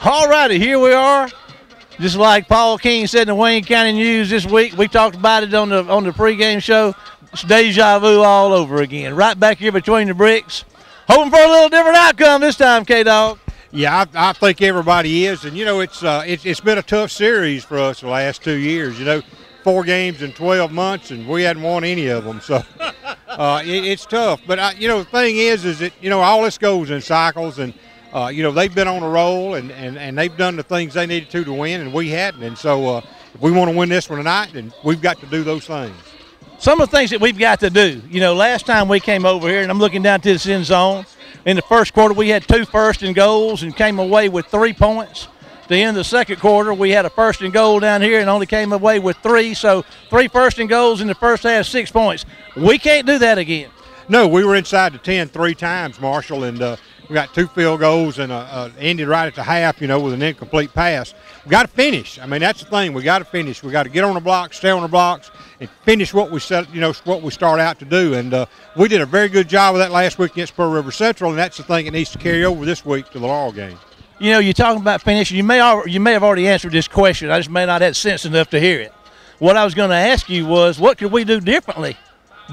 All righty, here we are. Just like Paul King said in the Wayne County News this week, we talked about it on the pregame show. It's deja vu all over again. Right back here between the bricks. Hoping for a little different outcome this time, K-Dog. Yeah, I think everybody is. And, you know, it's been a tough series for us the last 2 years. You know, 4 games in 12 months, and we hadn't won any of them. So it's tough. But, you know, the thing is that, you know, all this goes in cycles. And, you know, they've been on a roll, and they've done the things they needed to win, and we hadn't. And so if we want to win this one tonight, then we've got to do those things. Some of the things that we've got to do, you know, last time we came over here, and I'm looking down to this end zone, in the first quarter we had 2 first and goals and came away with 3 points. At the end of the second quarter, we had a first and goal down here and only came away with 3. So 3 first and goals in the first half, 6 points. We can't do that again. No, we were inside the 10 3 times, Marshall, and we got 2 field goals and ended right at the half, you know, with an incomplete pass. We got to finish. I mean, that's the thing. We got to finish. We got to get on the blocks, stay on the blocks, and finish what we set, you know, what we start out to do. And we did a very good job of that last week against Pearl River Central, and that's the thing that needs to carry over this week to the Laurel game. You know, you're talking about finishing. You may have already answered this question. I just may not have sense enough to hear it. What I was going to ask you was, what could we do differently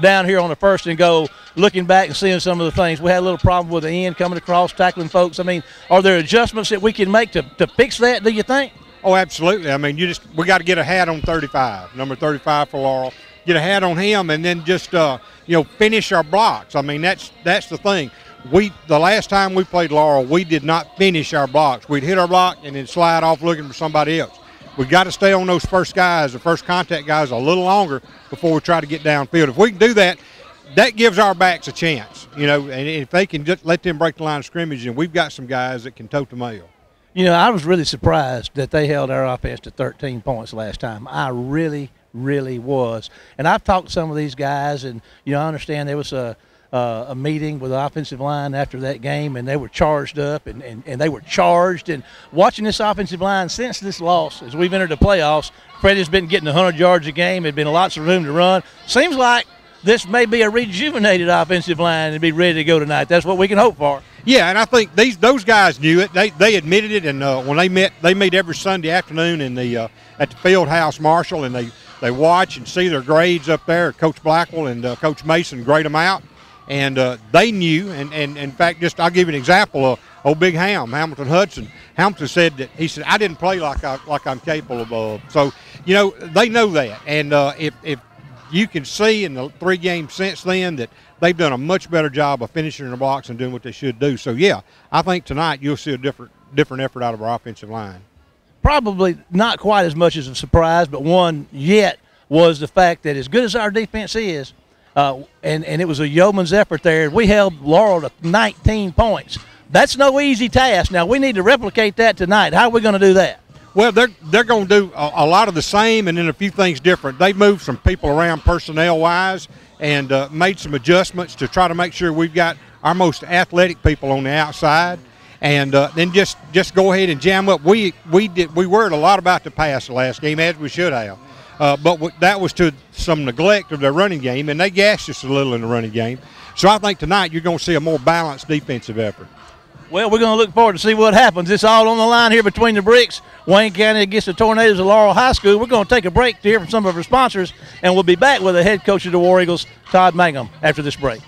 down here on the first and goal, looking back and seeing some of the things? We had a little problem with the end coming across, tackling folks. I mean, are there adjustments that we can make to fix that, do you think? Oh, absolutely. I mean, we got to get a hat on 35, number 35 for Laurel. Get a hat on him, and then just you know, finish our blocks. I mean, that's the thing. The last time we played Laurel, we did not finish our blocks. We'd hit our block and then slide off looking for somebody else. We got to stay on those first guys, the first contact guys, a little longer before we try to get downfield. If we can do that, that gives our backs a chance, you know. And if they can just let them break the line of scrimmage, and we've got some guys that can tote the mail. You know, I was really surprised that they held our offense to 13 points last time. I really was. And I've talked to some of these guys, and, you know, I understand there was a meeting with the offensive line after that game, and they were charged up, and they were charged. And watching this offensive line since this loss, as we've entered the playoffs, Freddie's been getting 100 yards a game. There's been lots of room to run. Seems like this may be a rejuvenated offensive line and be ready to go tonight. That's what we can hope for. Yeah, and I think those guys knew it. They admitted it, and when they meet every Sunday afternoon in the at the field house, Marshall, and they watch and see their grades up there. Coach Blackwell and Coach Mason grade them out, and they knew. And in fact, just I'll give you an example. Old Big Hamilton Hudson. Hamilton said that he said I didn't play like I'm capable of. So you know they know that, and if you can see in the 3 games since then that they've done a much better job of finishing the blocks and doing what they should do. So, yeah, I think tonight you'll see a different effort out of our offensive line. Probably not quite as much as a surprise, but one yet was the fact that as good as our defense is, and it was a yeoman's effort there, we held Laurel to 19 points. That's no easy task. Now, we need to replicate that tonight. How are we going to do that? Well, they're going to do a lot of the same and then a few things different. They've moved some people around personnel-wise and made some adjustments to try to make sure we've got our most athletic people on the outside, and then just go ahead and jam up. We worried a lot about the pass the last game, as we should have, but that was to some neglect of their running game, and they gassed us a little in the running game. So I think tonight you're going to see a more balanced defensive effort. Well, we're going to look forward to see what happens. It's all on the line here between the bricks. Wayne County against the Tornadoes of Laurel High School. We're going to take a break to hear from some of our sponsors, and we'll be back with the head coach of the War Eagles, Todd Mangum, after this break.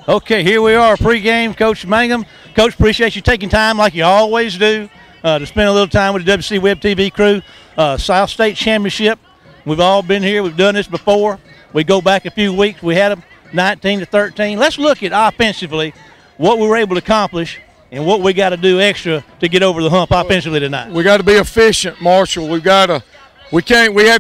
Okay, here we are, pregame, Coach Mangum. Coach, appreciate you taking time like you always do to spend a little time with the WC Web TV crew. South State Championship, we've all been here. We've done this before. We go back a few weeks. We had them 19-13. Let's look at offensively what we were able to accomplish and what we got to do extra to get over the hump offensively tonight. We got to be efficient, Marshall. We had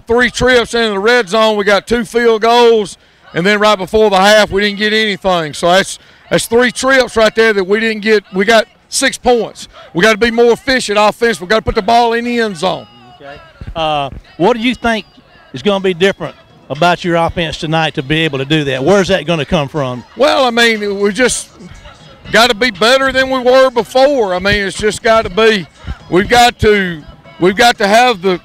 3 trips into the red zone. We got 2 field goals, and then right before the half we didn't get anything. So that's 3 trips right there that we didn't get. We got 6 points. We got to be more efficient offense. We got to put the ball in the end zone. Okay. What do you think is going to be different about your offense tonight to be able to do that? Where's that going to come from? Well, I mean, we just got to be better than we were before. I mean, it's just got to be. We've got to have the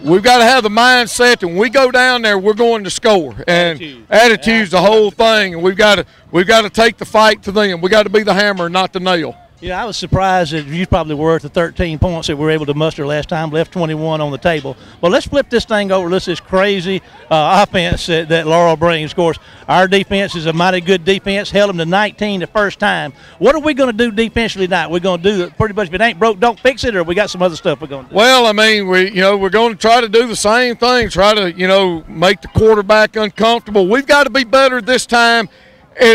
mindset that when we go down there, we're going to score. And attitude's the whole thing. And we've got to take the fight to them. We got to be the hammer, not the nail. Yeah, I was surprised that you probably were at the 13 points that we were able to muster last time, left 21 on the table. Well, let's flip this thing over. Let's this crazy offense that Laurel brings. Of course, our defense is a mighty good defense, held them to 19 the first time. What are we going to do defensively tonight? We're going to do pretty much if it ain't broke, don't fix it, or we got some other stuff we're going to do? Well, I mean, we're going to try to do the same thing, try to, make the quarterback uncomfortable. We've got to be better this time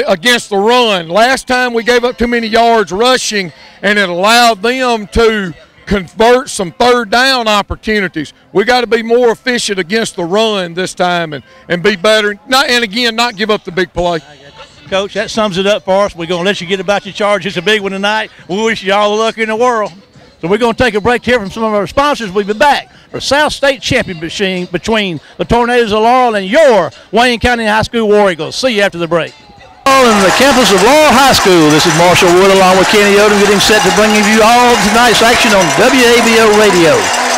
against the run. Last time we gave up too many yards rushing, and it allowed them to convert some third down opportunities. We got to be more efficient against the run this time and be better. Not give up the big play. Coach, that sums it up for us. We're going to let you get about your charge. It's a big one tonight. We wish you all the luck in the world. So we're going to take a break here from some of our sponsors. We'll be back for South State Championship between the Tornadoes of Laurel and your Wayne County High School War Eagles. See you after the break. On the campus of Laurel High School, this is Marshall Wood along with Kenny Odom getting set to bring you all tonight's action on WABO Radio.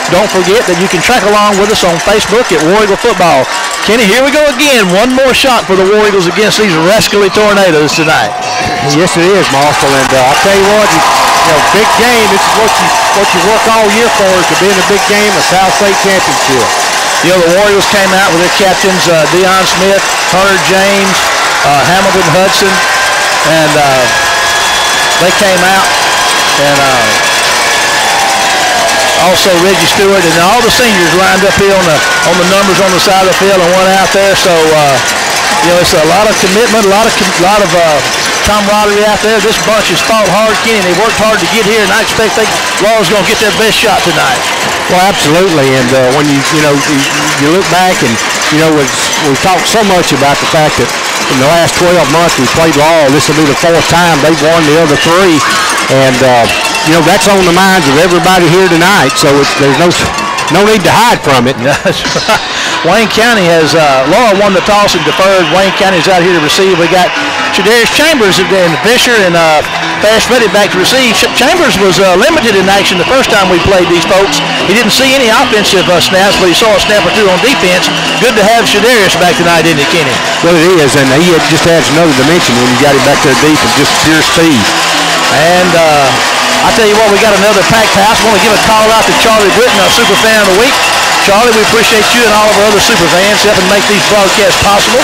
Don't forget that you can track along with us on Facebook at War Eagle Football. Kenny, here we go again. One more shot for the War Eagles against these rascally Tornadoes tonight. Yes, it is, Marshall. And I'll tell you what, big game. This is what you work all year for, is to be in a big game, a South State championship. The War Eagles came out with their captains, Deion Smith, Hunter James, Hamilton Hudson, and they came out, and also Reggie Stewart, and all the seniors lined up here on the numbers on the side of the field and went out there. So it's a lot of commitment, a lot of camaraderie out there. This bunch has fought hard, Kenny. They worked hard to get here, and I expect Laurel's going to get their best shot tonight. Well, absolutely. And when you look back, and we've talked so much about the fact that in the last 12 months we played Laurel. This will be the fourth time they've won the other three, and that's on the minds of everybody here tonight. So there's no need to hide from it. That's right. Wayne County has Laurel won the toss and deferred. Wayne County is out here to receive. We got Shadarius Chambers and Fisher and Fast Ready back to receive. Chambers was limited in action the first time we played these folks. He didn't see any offensive snaps, but he saw a snap or two on defense. Good to have Shadarius back tonight, isn't it, Kenny? Well, it is, and he just adds another dimension when you got him back there deep and just pure speed. And I tell you what, we got another packed house. I want to give a call out to Charlie Britton, our Super Fan of the Week. Charlie, we appreciate you and all of our other super fans helping make these broadcasts possible.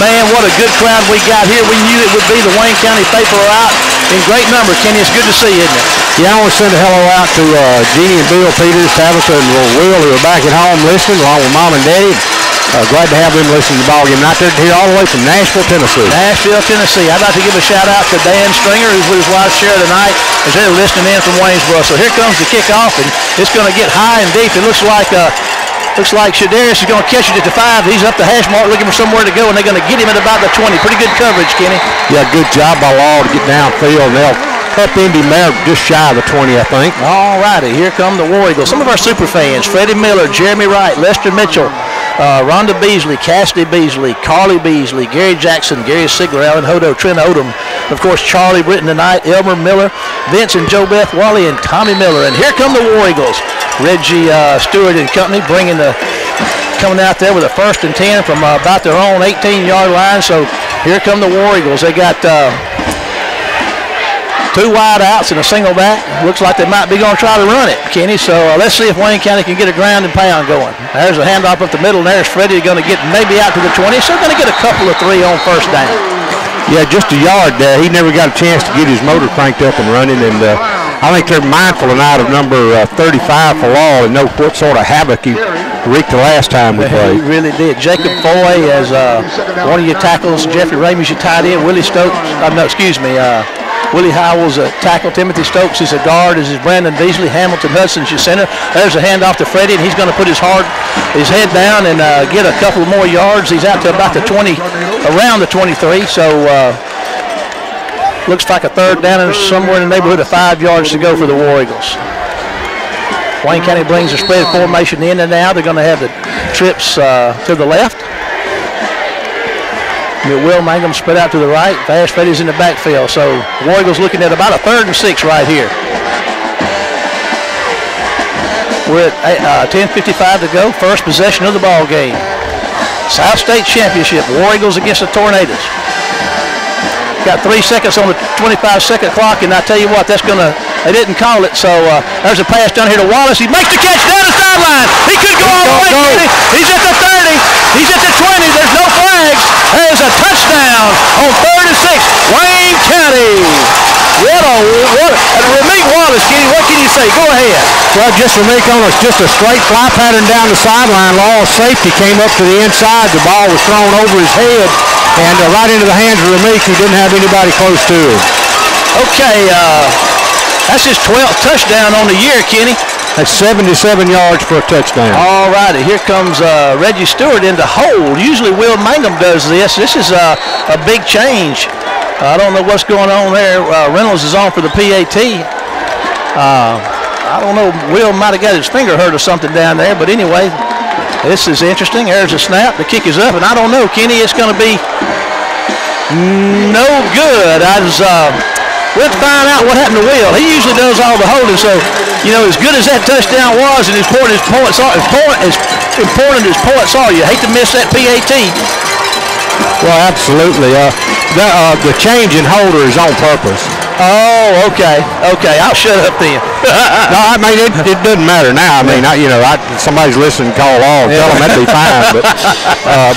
Man, what a good crowd we got here. We knew it would be. The Wayne County Faithful are out in great numbers. Kenny, it's good to see you, isn't it? Yeah, I want to send a hello out to Jeannie and Bill Peters, Tabitha and Will, who are back at home listening, along with Mom and Daddy. Glad to have them listening to the ball game. Out there here all the way from Nashville, Tennessee. Nashville, Tennessee. I'd like to give a shout out to Dan Stringer, who's with his wife Shara tonight, as they're listening in from Waynesboro. So here comes the kickoff, and it's going to get high and deep. It looks like Shadarius is going to catch it at the 5. He's up the hash mark looking for somewhere to go, and they're going to get him at about the 20. Pretty good coverage, Kenny. Yeah, good job by Laurel to get downfield, and they'll up Indy Merrick just shy of the 20, I think. All righty, here come the War Eagles. Some of our super fans, Freddie Miller, Jeremy Wright, Lester Mitchell, Rhonda Beasley, Cassidy Beasley, Carly Beasley, Gary Jackson, Gary Sigler, Alan Hodo, Trent Odom, of course, Charlie Britton tonight, Elmer Miller, Vince and Joe Beth Wally, and Tommy Miller. And here come the War Eagles. Reggie Stewart and company coming out there with a 1st and 10 from about their own 18-yard line. So here come the War Eagles. They got 2 wide outs and a single back. Looks like they might be going to try to run it, Kenny. So let's see if Wayne County can get a ground and pound going. There's a handoff up the middle, and there's Freddie going to get maybe out to the 20. So going to get a couple of 3 on 1st down. Yeah, just a yard there. He never got a chance to get his motor cranked up and running, and I think they're mindful tonight of number 35 for Laurel and know what sort of havoc he wreaked the last time we played. He really did. Jacob Foy as one of your tackles. Jeffrey Ramey's your tight end. Willie Stokes. Willie Howell's a tackle. Timothy Stokes is a guard, as is Brandon Beasley. Hamilton Hudson's your center. There's a handoff to Freddie, and he's going to put his head down and get a couple more yards. He's out to about the 20, around the 23. So looks like a 3rd down and somewhere in the neighborhood of 5 yards to go for the War Eagles. Wayne County brings a spread formation in, and now they're going to have the trips to the left. Will Mangum spread out to the right. Fast Freddie's in the backfield. So War Eagles looking at about a 3rd and 6 right here. We're at 10:55 to go. First possession of the ball game. South State Championship. War Eagles against the Tornadoes. Got 3 seconds on the 25-second clock, and I tell you what, they didn't call it, so there's a pass down here to Wallace. He makes the catch down the sideline. He could go all the way. He's at the 30. He's at the 20. There's no flags. There's a touchdown on 3rd and 6. Wayne County. Ramik Wallace, Kenny, what can you say? Go ahead. Well, just Ramik on just a straight fly pattern down the sideline. Laurel safety came up to the inside. The ball was thrown over his head and right into the hands of Ramik, who didn't have anybody close to him. Okay, that's his 12th touchdown on the year, Kenny. That's 77 yards for a touchdown. All righty, here comes Reggie Stewart into hold. Usually Will Mangum does this. This is a big change. I don't know what's going on there. Reynolds is on for the PAT. I don't know. Will might have got his finger hurt or something down there. But anyway, this is interesting. There's a snap. The kick is up. And I don't know, Kenny, it's going to be no good. We'll find out what happened to Will. He usually does all the holding. So, you know, as good as that touchdown was and as important as points are, you hate to miss that PAT. Well, absolutely. The change in holder is on purpose. Oh, okay. I'll shut up then. No, I mean it doesn't matter now. I mean, somebody's listening, call off, tell them that'd be fine.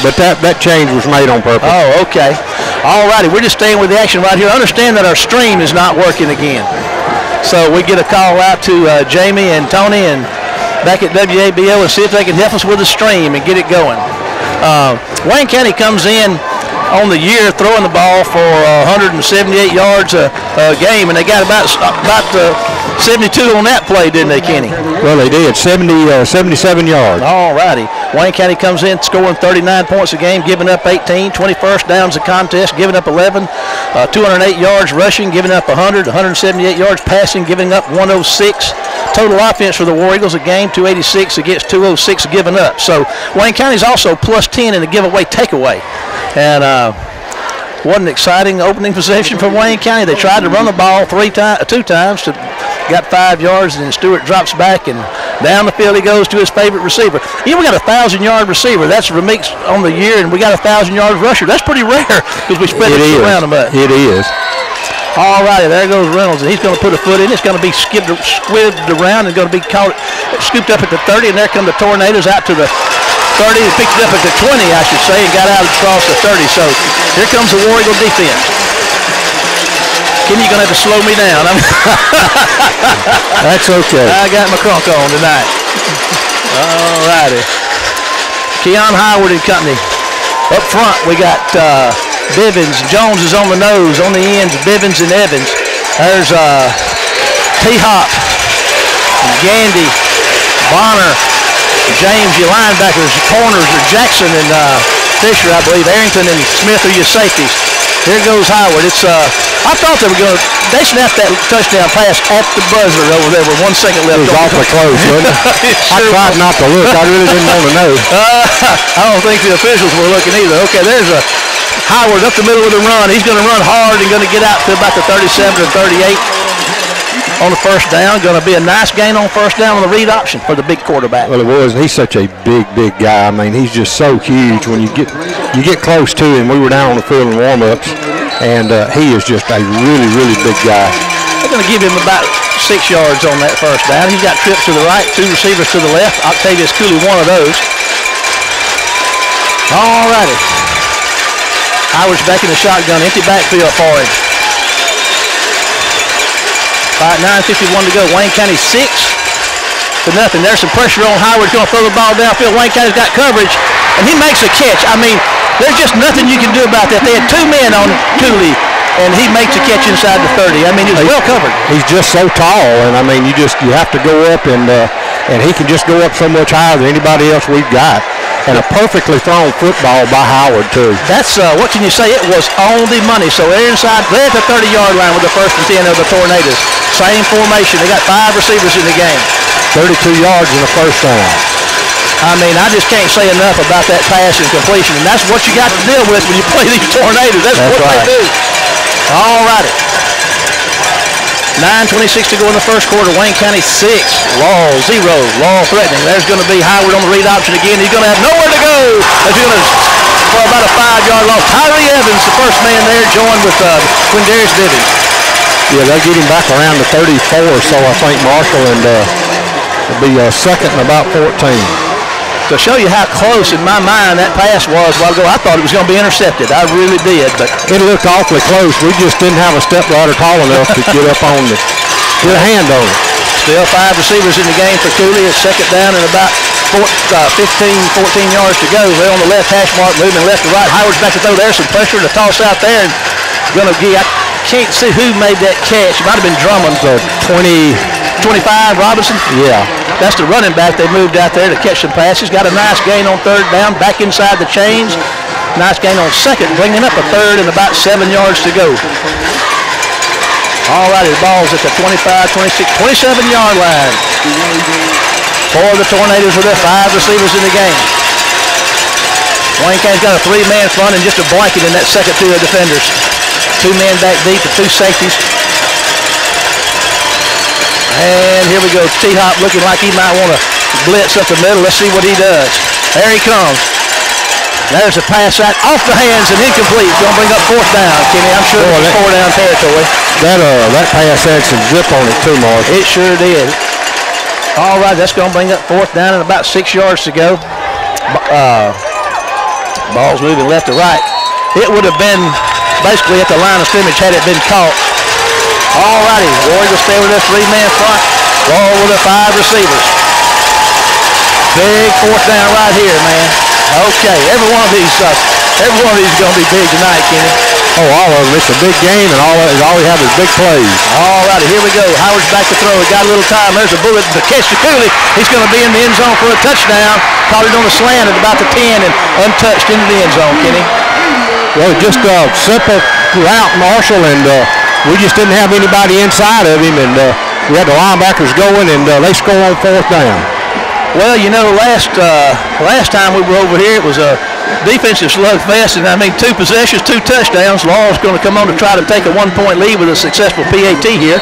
But that change was made on purpose. Oh, okay. All righty, we're just staying with the action right here. Understand that our stream is not working again, so we get a call out to Jamie and Tony and back at WABO and see if they can help us with the stream and get it going. Wayne County comes in on the year throwing the ball for 178 yards a game, and they got about 72 on that play, didn't they, Kenny? Well, they did. 77 yards. All righty. Wayne County comes in scoring 39 points a game, giving up 18, 21st downs a contest, giving up 11, 208 yards rushing, giving up 100, 178 yards passing, giving up 106. Total offense for the War Eagles a game, 286 against 206 given up. So Wayne County is also plus 10 in the giveaway takeaway. And what an exciting opening possession for Wayne County. They tried to run the ball two times, got 5 yards, and then Stewart drops back, and down the field he goes to his favorite receiver. We got a 1,000-yard receiver. That's Ramik's on the year, and we got a 1,000-yard rusher. That's pretty rare because we spread it around a bit. It is. All righty, there goes Reynolds, and he's going to put a foot in. It's going to be squibbed around and going to be scooped up at the 30, and there come the Tornadoes out to the 30 and picked it up at the 20, I should say, and got out across the 30. So here comes the War Eagle defense. Kenny, you're going to have to slow me down. That's okay. I got my crunk on tonight. All righty. Keon Howard and company. Up front, we got Bivens. Jones is on the nose. On the ends, Bivens and Evans. There's T-Hop, Gandy, Bonner, James, your linebackers. Corners are Jackson and Fisher, I believe. Arrington and Smith are your safeties. Here goes Howard. I thought they snapped that touchdown pass at the buzzer over there with 1 second left. It was awfully close, wasn't it? I tried not to look. I really didn't want to know. I don't think the officials were looking either. Okay, there's a Howard up the middle of the run. He's going to run hard and going to get out to about the 37 or 38 on the first down. Going to be a nice gain on first down on the read option for the big quarterback. Well, it was. He's such a big guy. I mean, he's just so huge. When you get close to him, we were down on the field in warm-ups, and he is just a really big guy. They're going to give him about 6 yards on that first down. He's got trips to the right, 2 receivers to the left. Octavius Cooley, one of those. All righty. Howard's back in the shotgun, empty backfield for him. About 9:51 to go. Wayne County 6-0. There's some pressure on Howard. He's going to throw the ball downfield. Wayne County's got coverage, and he makes a catch. I mean, there's just nothing you can do about that. They had 2 men on Cooley, and he makes a catch inside the 30. I mean, he was well covered. He's just so tall, and I mean, you have to go up, and he can just go up so much higher than anybody else we've got. And a perfectly thrown football by Howard, too. That's, what can you say? It was on the money. So they're inside, they're at the 30-yard line with the 1st and 10 of the Tornadoes. Same formation. They got 5 receivers in the game. 32 yards in the first down. I mean, I just can't say enough about that pass and completion. And that's what you got to deal with when you play these Tornadoes. That's what right. They do. All righty. 9:26 to go in the first quarter. Wayne County 6, Laurel 0. Laurel threatening. There's going to be Howard on the read option again. He's going to have nowhere to go. He's going to for about a 5-yard loss. Tyree Evans, the first man there, joined with Quindarius Bivens. Yeah, they'll get him back around the 34 or so, I think, Marshall, and it'll be second and about 14. To show you how close in my mind that pass was a while ago, I thought it was going to be intercepted. I really did, but it looked awfully close. We just didn't have a step ladder tall enough to get up on it, get a hand on it. Still 5 receivers in the game for Cooley. It's second down and about 14 yards to go. They're on the left hash mark, moving left to right. Howard's back to throw. There's some pressure to toss out there, and going to get. I can't see who made that catch. It might have been Drummond. 25 Robinson. Yeah. That's the running back they moved out there to catch some passes. Got a nice gain on third down, back inside the chains. Nice gain on second, bringing up a third and about 7 yards to go. All righty, the ball's at the 25, 26, 27-yard line. For the Tornadoes with their 5 receivers in the game. Wayne County's got a 3-man front and just a blanket in that second tier of defenders. 2 men back deep with 2 safeties. And here we go, T-Hop looking like he might want to blitz up the middle. Let's see what he does. There he comes. There's a pass out off the hands and incomplete. It's going to bring up 4th down, Kenny. I'm sure it's 4-down territory. That pass had some zip on it too, Mark. It sure did. All right, that's going to bring up 4th down and about 6 yards to go. Ball's moving left to right. It would have been basically at the line of scrimmage had it been caught. All righty, Warriors stay with their 3-man front. Laurel with their 5 receivers. Big 4th down right here, man. Okay, every one of these is going to be big tonight, Kenny. Oh, all of them. It's a big game, and all we have is big plays. All righty, here we go. Howard's back to throw. He got a little time. There's a bullet. The catch to Cooley. He's going to be in the end zone for a touchdown. Caught it on the slant at about the 10 and untouched into the end zone, Kenny. Well, just a simple route, Marshall, and we just didn't have anybody inside of him, and we had the linebackers going, and they score on 4th down. Well, you know, last time we were over here, it was a defensive slugfest, and I mean 2 possessions, 2 touchdowns. Laurel's going to come on to try to take a 1-point lead with a successful PAT here.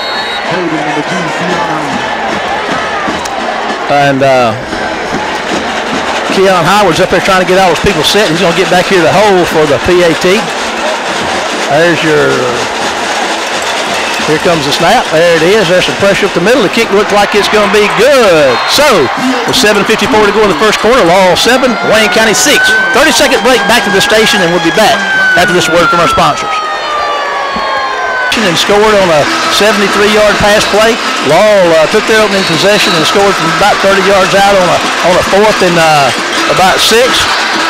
And Keon Howard's up there trying to get all his people set. He's going to get back here to the hole for the PAT. There's your... Here comes the snap. There it is. There's some pressure up the middle. The kick looks like it's going to be good. So, with 7:54 to go in the first quarter, Laurel 7, Wayne County 6. 30-second break back to the station, and we'll be back after this word from our sponsors. And scored on a 73-yard pass play. Laurel took their opening possession and scored from about 30 yards out on a 4th and about 6.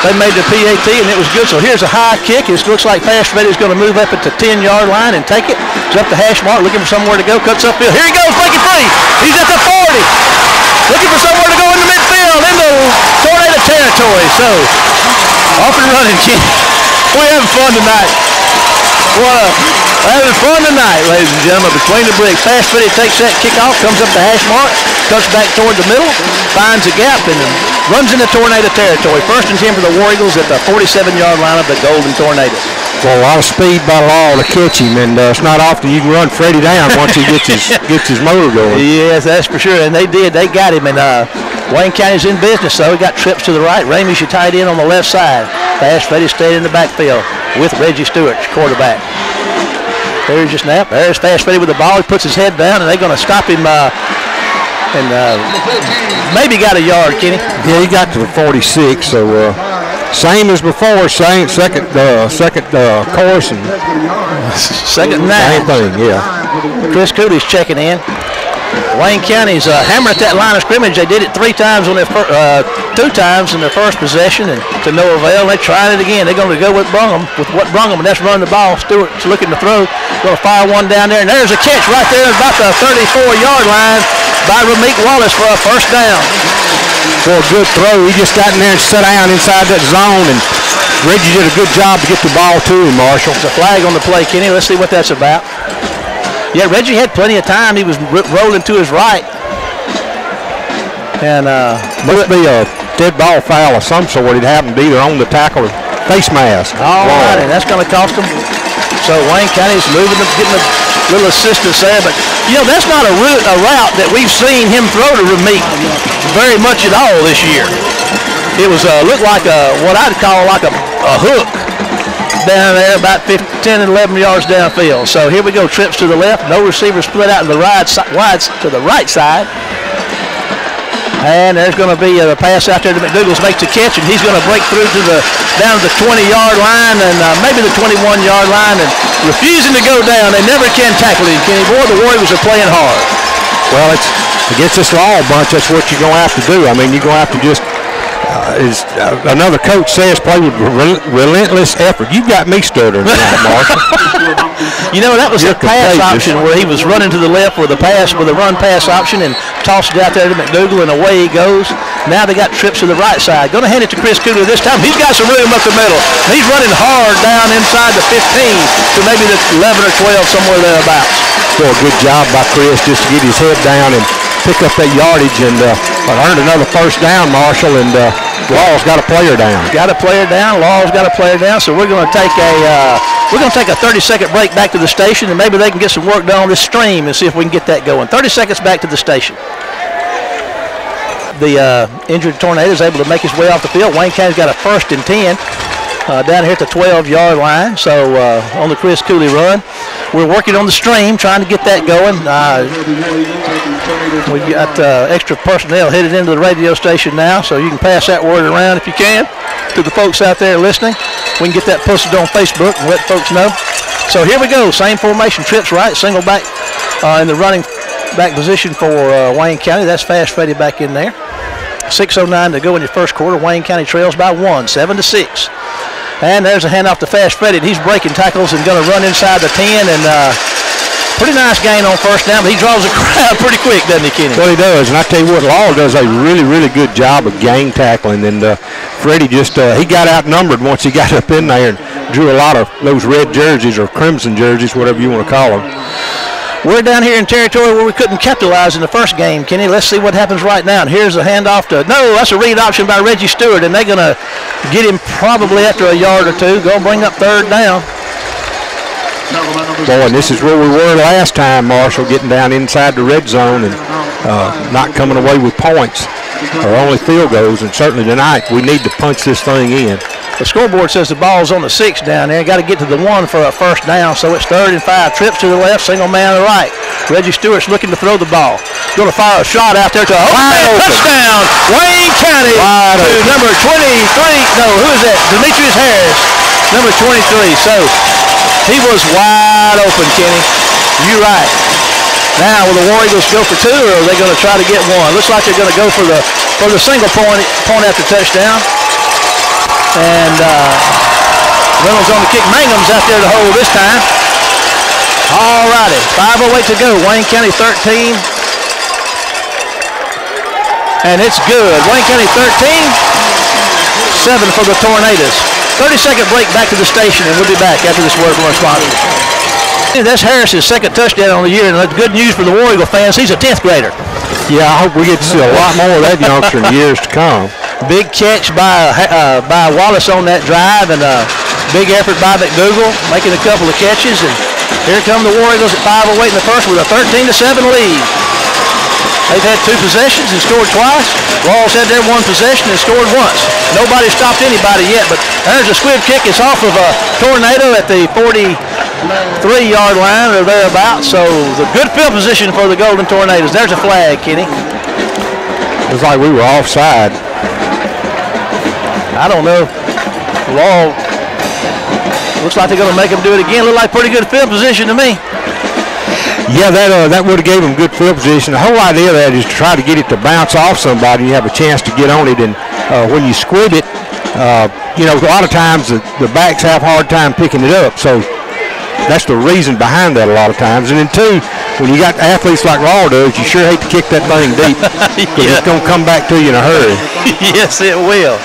They made the PAT, and it was good. So here's a high kick. It looks like Fast Freddy's going to move up at the 10-yard line and take it. He's up the hash mark, looking for somewhere to go. Cuts upfield. Here he goes, breaking free. He's at the 40. Looking for somewhere to go in the midfield, into Tornado territory. So, off and running, kid. We're having fun tonight. We're having fun tonight, ladies and gentlemen, between the bricks. Fast Freddy takes that kickoff, comes up the hash mark, cuts back toward the middle, finds a gap, and runs into Tornado territory. 1st and 10 for the War Eagles at the 47-yard line of the Golden Tornadoes. Well, a lot of speed by Laurel to catch him, and it's not often you can run Freddie down once he gets his motor going. Yes, that's for sure, and they did. They got him, and Wayne County's in business, so he got trips to the right. Ramey's your tight end on the left side. Fast Freddy stayed in the backfield with Reggie Stewart, quarterback. There's your snap. There's Fast Freddy with the ball. He puts his head down, and they're going to stop him and maybe got a yard, Kenny. Yeah, he got to the 46, so same as before, second course. And second and 9. Same thing, yeah. Chris Cooley's checking in. Wayne County's hammering at that line of scrimmage. They did it 3 times on their 2 times in their first possession, and to no avail. They tried it again. They're going to go with what brung them, and that's run the ball. Stewart's looking to throw. Going to fire one down there, and there's a catch right there at about the 34-yard line by Rameek Wallace for a 1st down. For a good throw. He just got in there and sat down inside that zone, and Reggie did a good job to get the ball to him, Marshall. There's a flag on the play, Kenny. Let's see what that's about. Yeah, Reggie had plenty of time. He was rolling to his right. And must be a dead ball foul of some sort. It happened either on the tackle or face mask. All right, and that's going to cost them. So Wayne County's moving them, getting a little assistance there. But, you know, that's not a route that we've seen him throw to Rameek very much at all this year. It was looked like what I'd call like a a hook down there about 10 and 11 yards downfield. So here we go, trips to the left, no receiver split out to the right side. And there's going to be a pass out there to McDougal, makes the catch, and he's going to break through to down to the 20-yard line and maybe the 21-yard line, and refusing to go down. They never can tackle him, Kenny. Boy, the Warriors are playing hard. Well, it's against this Laurel bunch. That's what you're going to have to do. I mean, you're going to have to just. Another coach says play with relentless effort. You got me stuttering tonight, Marshall. You know, that was a pass option where he was running to the left with a run pass option and tossed it out there to McDougal, and away he goes. Now they got trips to the right side. Going to hand it to Chris Cooley this time. He's got some room up the middle. He's running hard down inside the 15 to maybe the 11 or 12, somewhere thereabouts. So a good job by Chris just to get his head down and pick up that yardage, and earned another first down, Marshall, and Law's got a player down. Got a player down. Law's got a player down. So we're going to take a 30-second break back to the station, and maybe they can get some work done on this stream and see if we can get that going. 30 seconds back to the station. The injured Tornado is able to make his way off the field. Wayne County's got a 1st and 10 down here at the 12-yard line. So on the Chris Cooley run. We're working on the stream, trying to get that going. We got extra personnel headed into the radio station now, so you can pass that word around if you can to the folks out there listening. We can get that posted on Facebook and let folks know. So here we go, same formation, trips right, single back in the running back position for Wayne County. That's Fast Freddy back in there. 6:09 to go in the first quarter. Wayne County trails by 1, 7-6. And there's a handoff to Fast Freddy. He's breaking tackles and going to run inside the 10. And pretty nice gain on first down, but he draws a crowd pretty quick, doesn't he, Kenny? Well, he does. And I tell you what, Laurel does a really, really good job of gang tackling. And Freddie just, he got outnumbered once he got up in there and drew a lot of those red jerseys or crimson jerseys, whatever you want to call them. We're down here in territory where we couldn't capitalize in the first game, Kenny. Let's see what happens right now. And here's a handoff to, no, that's a read option by Reggie Stewart, and they're going to get him probably after a yard or two. Go bring up 3rd down. Boy, and this is where we were last time, Marshall, getting down inside the red zone and not coming away with points or only field goals. And certainly tonight we need to punch this thing in. The scoreboard says the ball's on the 6 down there. Got to get to the 1 for a first down, so it's 3rd and 5. Trips to the left, single man to the right. Reggie Stewart's looking to throw the ball. Going to fire a shot out there to a touchdown. Wayne County to number 23. No, who is that? Demetrius Harris, number 23. So he was wide open, Kenny. You're right. Now, will the War Eagles go for 2, or are they going to try to get 1? Looks like they're going to go for the single point after touchdown. And Reynolds on the kick. Mangum's out there to hold this time. All righty, 5:08 to go. Wayne County 13. And it's good. Wayne County 13, 7 for the Tornadoes. 30-second break back to the station, and we'll be back after this word from our sponsors. That's Harris's 2nd touchdown on the year, and that's good news for the War Eagle fans. He's a 10th grader. Yeah, I hope we get to see a lot more of that youngster in years to come. Big catch by Wallace on that drive, and a big effort by McDougal, making a couple of catches. And here come the War Eagles at 5:08 in the first with a 13-7 lead. They've had 2 possessions and scored twice. Rawls had their 1 possession and scored once. Nobody stopped anybody yet, but there's a squib kick. It's off of a Tornado at the 43-yard line or thereabouts. So the good field position for the Golden Tornadoes. There's a flag, Kenny. Looks like we were offside. I don't know. Laurel looks like they're going to make them do it again. Look like pretty good field position to me. Yeah, that would have gave them good field position. The whole idea of that is to try to get it to bounce off somebody. You have a chance to get on it, and when you squib it, you know, a lot of times the backs have a hard time picking it up. So that's the reason behind that a lot of times. And then, too, when you got athletes like Laurel does, you sure hate to kick that thing deep because it's going to come back to you in a hurry. Yes, it will.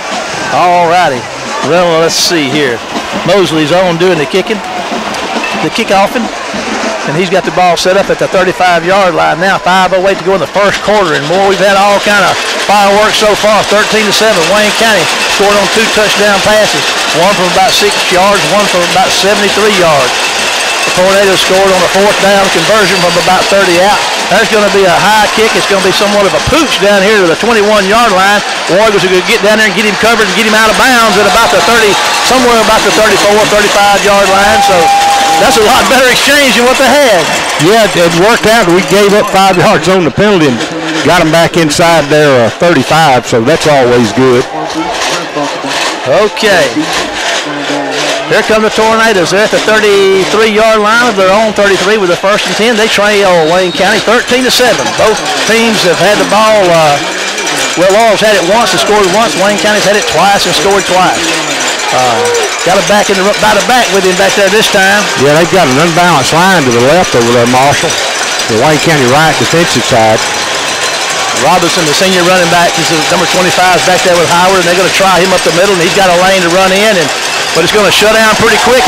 All righty. Well, let's see here. Mosley's on doing the kicking, the kickoffing. And he's got the ball set up at the 35-yard line now. 5:08 to go in the first quarter. And more, we've had all kind of fireworks so far. 13-7. Wayne County scored on 2 touchdown passes. One from about 6 yards, one from about 73 yards. The Tornadoes scored on a 4th down conversion from about 30 out. There's going to be a high kick. It's going to be somewhat of a pooch down here to the 21-yard line. Warriors are going to get down there and get him covered and get him out of bounds at about the 30, somewhere about the 34, 35-yard line. So that's a lot better exchange than what they had. Yeah, it worked out. We gave up 5 yards on the penalty and got them back inside their 35, so that's always good. Okay. Here come the Tornadoes. They're at the 33-yard line of their own 33 with the 1st and 10. They trail Wayne County 13-7. Both teams have had the ball. Well, Laurel's had it once and scored once. Wayne County's had it twice and scored twice. Got it back by the back with him back there this time. Yeah, they've got an unbalanced line to the left over there, Marshall. The Wayne County right defensive side. Robinson, the senior running back, is number 25 is back there with Howard, and they're going to try him up the middle, and he's got a lane to run in, but it's going to shut down pretty quick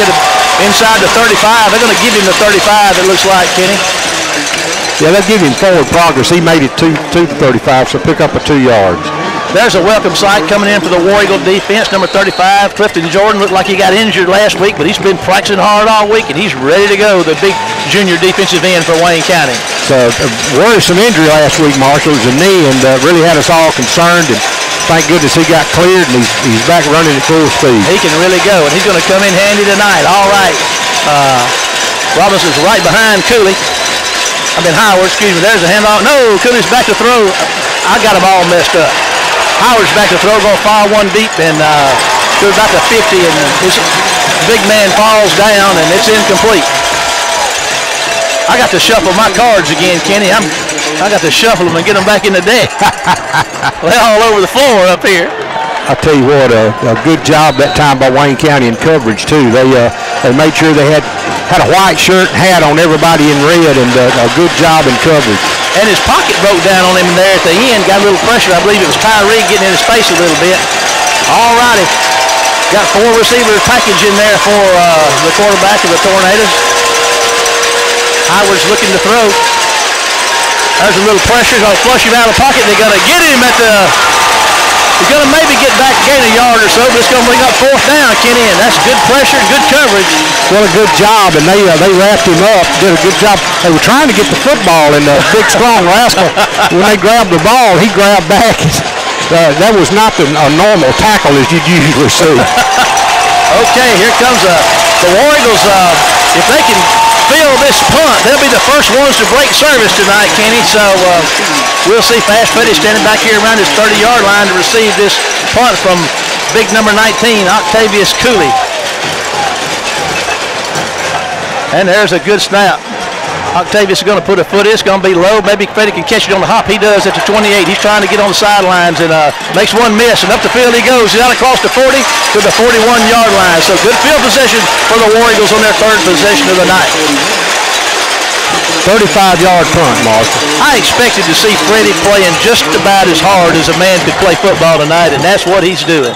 inside the 35. They're going to give him the 35, it looks like, Kenny. Yeah, they'll give him forward progress. He made it to the 35, so pick up a 2 yards. There's a welcome sight coming in for the War Eagle defense. Number 35, Clifton Jordan, looked like he got injured last week, but he's been practicing hard all week, and he's ready to go, the big junior defensive end for Wayne County. So a worrisome injury last week, Marshall. It was a knee, and really had us all concerned, and thank goodness he got cleared, and he's back running at full speed. He can really go, and he's going to come in handy tonight. All right. Robinson's right behind Cooley. Howard, excuse me. There's a handoff. No, Cooley's back to throw. I got them all messed up. Howard's back to throw, going to fire one deep, and to about the 50, and this big man falls down, and it's incomplete. I got to shuffle my cards again, Kenny. I got to shuffle them and get them back in the deck. They're all over the floor up here. I tell you what, a good job that time by Wayne County in coverage too. They made sure they had a white shirt and hat on everybody in red, and a good job in coverage. And his pocket broke down on him there at the end. Got a little pressure. I believe it was Tyree getting in his face a little bit. All righty. Got 4 receivers package in there for the quarterback of the Tornadoes. Howard's looking to throw. There's a little pressure. He's going to flush him out of the pocket. They're going to get him at the... He's going to maybe get back, gain a yard or so, but it's going to bring up 4th down, Kenny, and that's good pressure and good coverage. Well, a good job, and they wrapped him up, did a good job. They were trying to get the football, and the big, strong rascal, when they grabbed the ball, he grabbed back. That was not a normal tackle as you'd usually see. Okay, here comes the War Eagles. If they can field this punt, they'll be the first ones to break service tonight, Kenny. So we'll see Fast Freddy standing back here around his 30-yard line to receive this punt from big number 19, Octavius Cooley. And there's a good snap. Octavius is going to put a foot in. It's going to be low. Maybe Freddy can catch it on the hop. He does at the 28. He's trying to get on the sidelines and makes one miss. And up the field he goes. He's out across the 40 to the 41-yard line. So good field possession for the War Eagles on their 3rd possession of the night. 35-yard punt, Marshall. I expected to see Freddie playing just about as hard as a man could play football tonight, and that's what he's doing.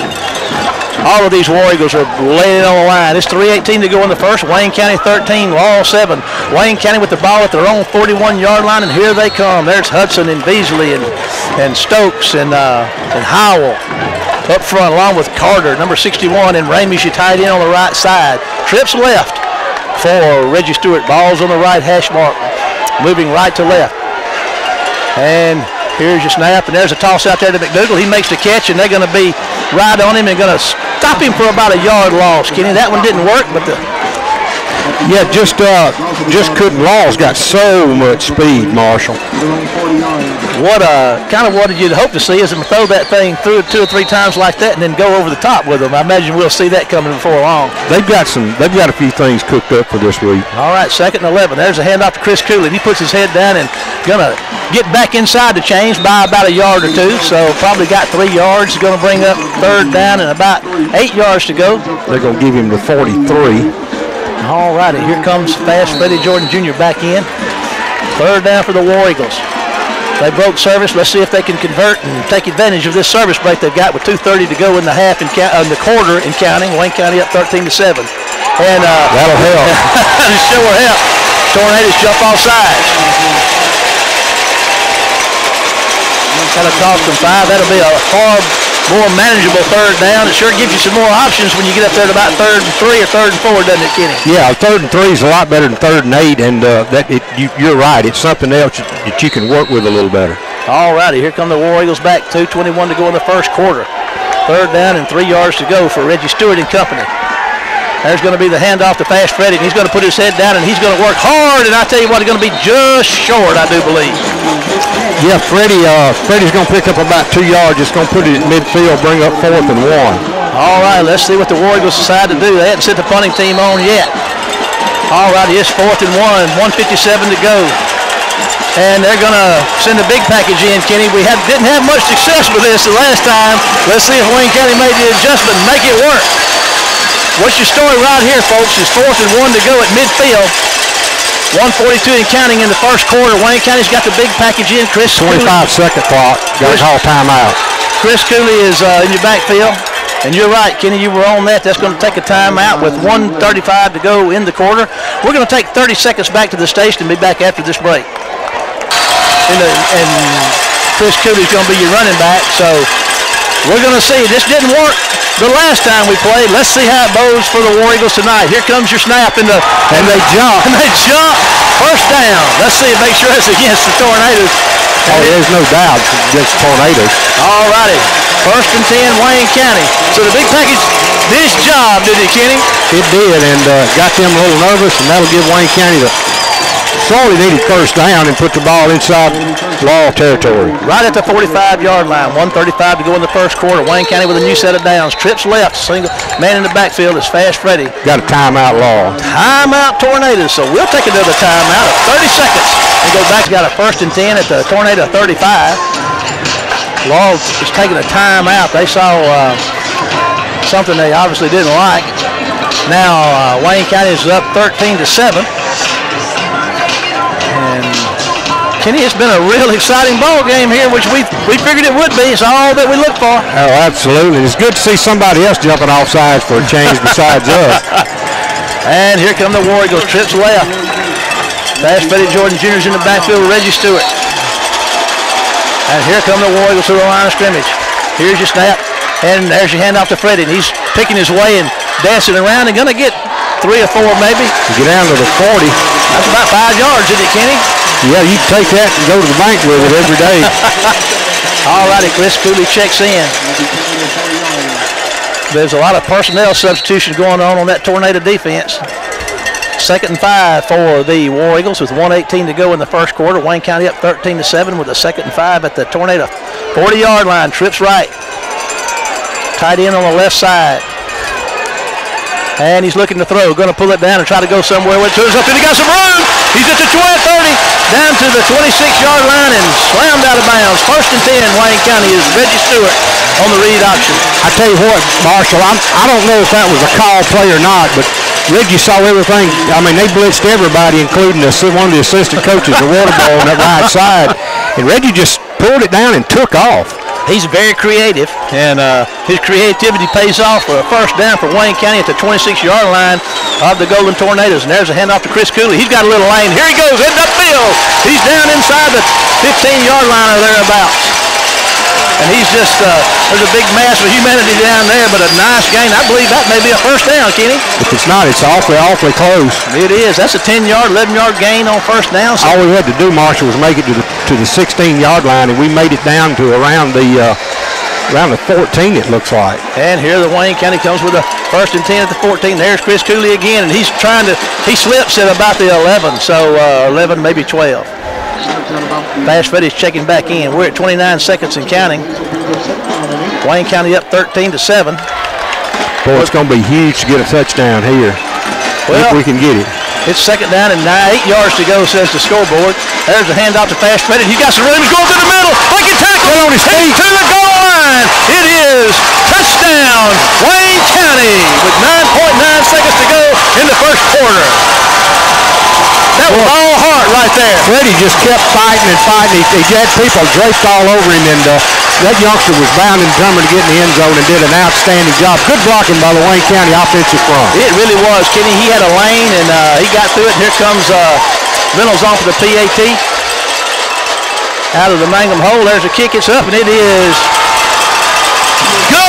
All of these War Eagles are laying on the line. It's 3:18 to go in the first. Wayne County 13, Laurel 7. Wayne County with the ball at their own 41-yard line, and here they come. There's Hudson and Beasley and Stokes and Howell up front, along with Carter, number 61, and Ramey's tied in on the right side. Trips left for Reggie Stewart. Ball's on the right hash mark, moving right to left. And here's your snap, and there's a toss out there to McDougal. He makes the catch, and they're going to be right on him and going to stop him for about a yard loss. Kenny, that one didn't work, but yeah, just couldn't. Law's got so much speed, Marshall. What did you hope to see is him throw that thing through 2 or 3 times like that and then go over the top with him. I imagine we'll see that coming before long. They've got a few things cooked up for this week. All right, 2nd and 11. There's a handoff to Chris Cooley. He puts his head down and gonna get back inside the chains by about a yard or 2. So probably got 3 yards. Going to bring up 3rd down and about 8 yards to go. They're going to give him the 43. All righty, here comes Fast Freddie Jordan Jr. back in. 3rd down for the War Eagles. They broke service. Let's see if they can convert and take advantage of this service break they've got with 2:30 to go in the half and the quarter and counting. Wayne County up 13-7. And that'll help. It sure will help. Tornadoes jump off sides. That'll cost them 5. That'll be a far more manageable third down. It sure gives you some more options when you get up there to about 3rd and 3 or 3rd and 4, doesn't it, Kenny? Yeah, 3rd and 3 is a lot better than 3rd and 8, and you're right. It's something else that you can work with a little better. All righty, here come the War Eagles back. 2:21 to go in the first quarter. 3rd down and 3 yards to go for Reggie Stewart and company. There's going to be the handoff to Fast Freddy, and he's going to put his head down, and he's going to work hard, and I tell you what, it's going to be just short, I do believe. Yeah, Freddie's going to pick up about 2 yards. Just going to put it at midfield, bring up 4th and 1. All right, let's see what the War Eagles decide to do. They hadn't sent the punting team on yet. All righty, it's 4th and 1, 1:57 to go. And they're going to send a big package in, Kenny. We didn't have much success with this the last time. Let's see if Wayne County made the adjustment and make it work. What's your story right here, folks, is 4th and 1 to go at midfield. 1:42 and counting in the first quarter. Wayne County's got the big package in. 25-second clock. Got to call timeout. Chris Cooley is in your backfield. And you're right, Kenny, you were on that. That's going to take a timeout with 1:35 to go in the quarter. We're going to take 30 seconds back to the station and be back after this break. And Chris Cooley's going to be your running back. So we're going to see. This didn't work the last time we played. Let's see how it bodes for the War Eagles tonight. Here comes your snap and they jump. And they jump. First down. Let's see. Make sure it's against the Tornadoes. Oh, there's no doubt it's against Tornadoes. All righty. 1st and 10, Wayne County. So the big package did its job, did it, Kenny? It did, and got them a little nervous, and that'll give Wayne County the sorely needed first down and put the ball inside Laurel territory. Right at the 45-yard line. 1:35 to go in the first quarter. Wayne County with a new set of downs. Trips left. Single man in the backfield is Fast Freddy. Got a timeout, Laurel. Timeout, Tornadoes. So we'll take another timeout of 30 seconds and go back. Got a 1st and 10 at the Tornado 35. Laurel is taking a timeout. They saw something they obviously didn't like. Now Wayne County is up 13-7. And Kenny, it's been a real exciting ball game here, which we figured it would be. It's all that we look for. Oh, absolutely. It's good to see somebody else jumping off sides for a change besides us. And here come the War Eagles. Trips left. Fast Freddy Jordan Jr.'s in the backfield with Reggie Stewart. And here come the War Eagles to the line of scrimmage. Here's your snap. And there's your handoff to Freddie. And he's picking his way and dancing around and going to get 3 or 4 maybe. Get down to the 40. That's about 5 yards, isn't it, Kenny? Yeah, you can take that and go to the bank with it every day. All righty, Chris Cooley checks in. There's a lot of personnel substitutions going on that Tornado defense. 2nd and 5 for the War Eagles with 1:18 to go in the first quarter. Wayne County up 13-7 with a 2nd and 5 at the Tornado 40-yard line. Trips right. Tight end on the left side. And he's looking to throw. Going to pull it down and try to go somewhere with it. Turns up and he got some room. He's at the 30, down to the 26-yard line and slammed out of bounds. 1st and 10, Wayne County is Reggie Stewart on the read option. I tell you what, Marshall, I don't know if that was a call play or not, but Reggie saw everything. I mean, they blitzed everybody, including one of the assistant coaches, the water ball on that right side. And Reggie just pulled it down and took off. He's very creative, and his creativity pays off for a first down for Wayne County at the 26-yard line of the Golden Tornadoes. And there's a handoff to Chris Cooley. He's got a little lane. Here he goes, heading upfield. He's down inside the 15-yard line or thereabouts. And he's just, there's a big mass of humanity down there, but a nice gain. I believe that may be a first down, Kenny. If it's not, it's awfully close. It is. That's a 10-yard, 11-yard gain on first down. So all we had to do, Marshall, was make it to the 16-yard line, and we made it down to around the 14, it looks like. And here the Wayne County comes with a 1st and 10 at the 14. There's Chris Cooley again, and he slips at about the 11, so 11, maybe 12. Fast Freddy's checking back in. We're at 29 seconds and counting. Wayne County up 13-7. Boy, it's going to be huge to get a touchdown here. Well, if we can get it. It's 2nd down and 8 yards to go, says the scoreboard. There's a handoff to Fast Freddy. He got some room. He's going to the middle. Breaking tackle. On his feet. To the goal line. It is touchdown, Wayne County, with 9.9 seconds to go in the first quarter. That was all heart right there. Freddie just kept fighting and fighting. He had people draped all over him, and that youngster was bound and determined to get in the end zone and did an outstanding job. Good blocking by the Wayne County offensive front. It really was, Kenny. He had a lane, and he got through it. And here comes Reynolds off of the PAT. Out of the Mangum hole, there's a kick. It's up, and it is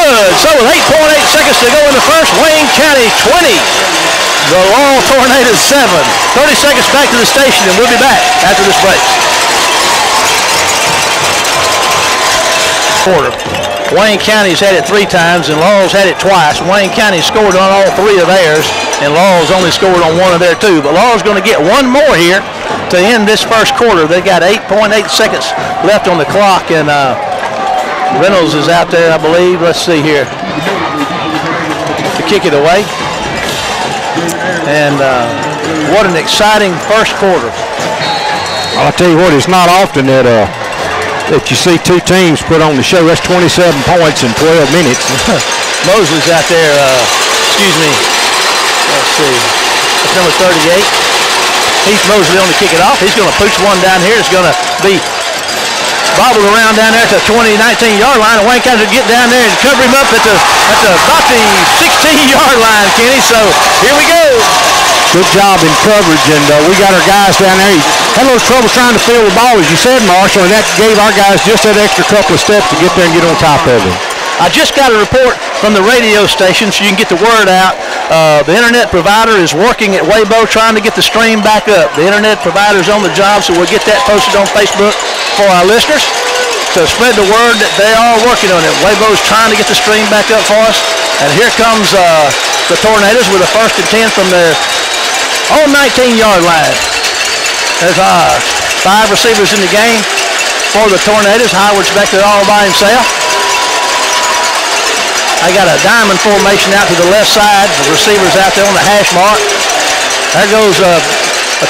good. So with 8.8 seconds to go in the first, Wayne County 20. The Laurel Tornadoes 7. 30 seconds back to the station, and we'll be back after this break. Quarter. Wayne County's had it 3 times, and Laurel's had it twice. Wayne County scored on all 3 of theirs, and Laurel's only scored on 1 of their 2. But Laurel's going to get 1 more here to end this first quarter. They got 8.8 seconds left on the clock, and Reynolds is out there, I believe. Let's see here to kick it away. And what an exciting first quarter. I'll tell you what, it's not often that that you see 2 teams put on the show. That's 27 points in 12 minutes. Mosley's out there, excuse me, let's see, that's number 38. Heath Mosley on to kick it off. He's going to push one down here. It's going to be bobbled around down there at the 19-yard line, and Wayne County will get down there and cover him up at about the 16-yard line, Kenny. So here we go. Good job in coverage, and we got our guys down there. He had a little trouble trying to field the ball, as you said, Marshall, and that gave our guys just that extra couple of steps to get there and get on top of him. I just got a report from the radio station so you can get the word out. The internet provider is working at Weibo trying to get the stream back up. The internet provider is on the job, so we'll get that posted on Facebook for our listeners to spread the word that they are working on it. Weibo's trying to get the stream back up for us. And here comes the Tornadoes with a 1st and 10 from their own 19-yard line. There's 5 receivers in the game for the Tornadoes. Howard's back there all by himself. I got a diamond formation out to the left side. The receiver's out there on the hash mark. There goes a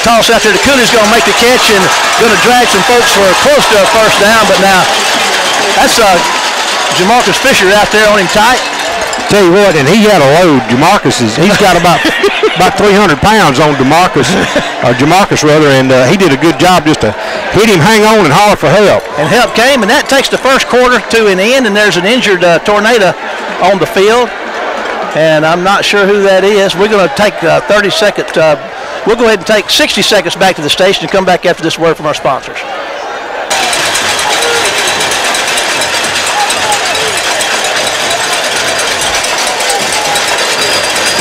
toss out there to Cooley's going to make the catch and going to drag some folks for close to a 1st down. But now that's Jamarcus Fisher out there on him tight. Tell you what, and he had a load. He's got about 300 pounds on Jamarcus rather, and he did a good job just to hit him, hang on, and holler for help. And help came, and that takes the first quarter to an end, and there's an injured Tornado on the field, and I'm not sure who that is. We're going to take 30 seconds. We'll go ahead and take 60 seconds back to the station and come back after this word from our sponsors.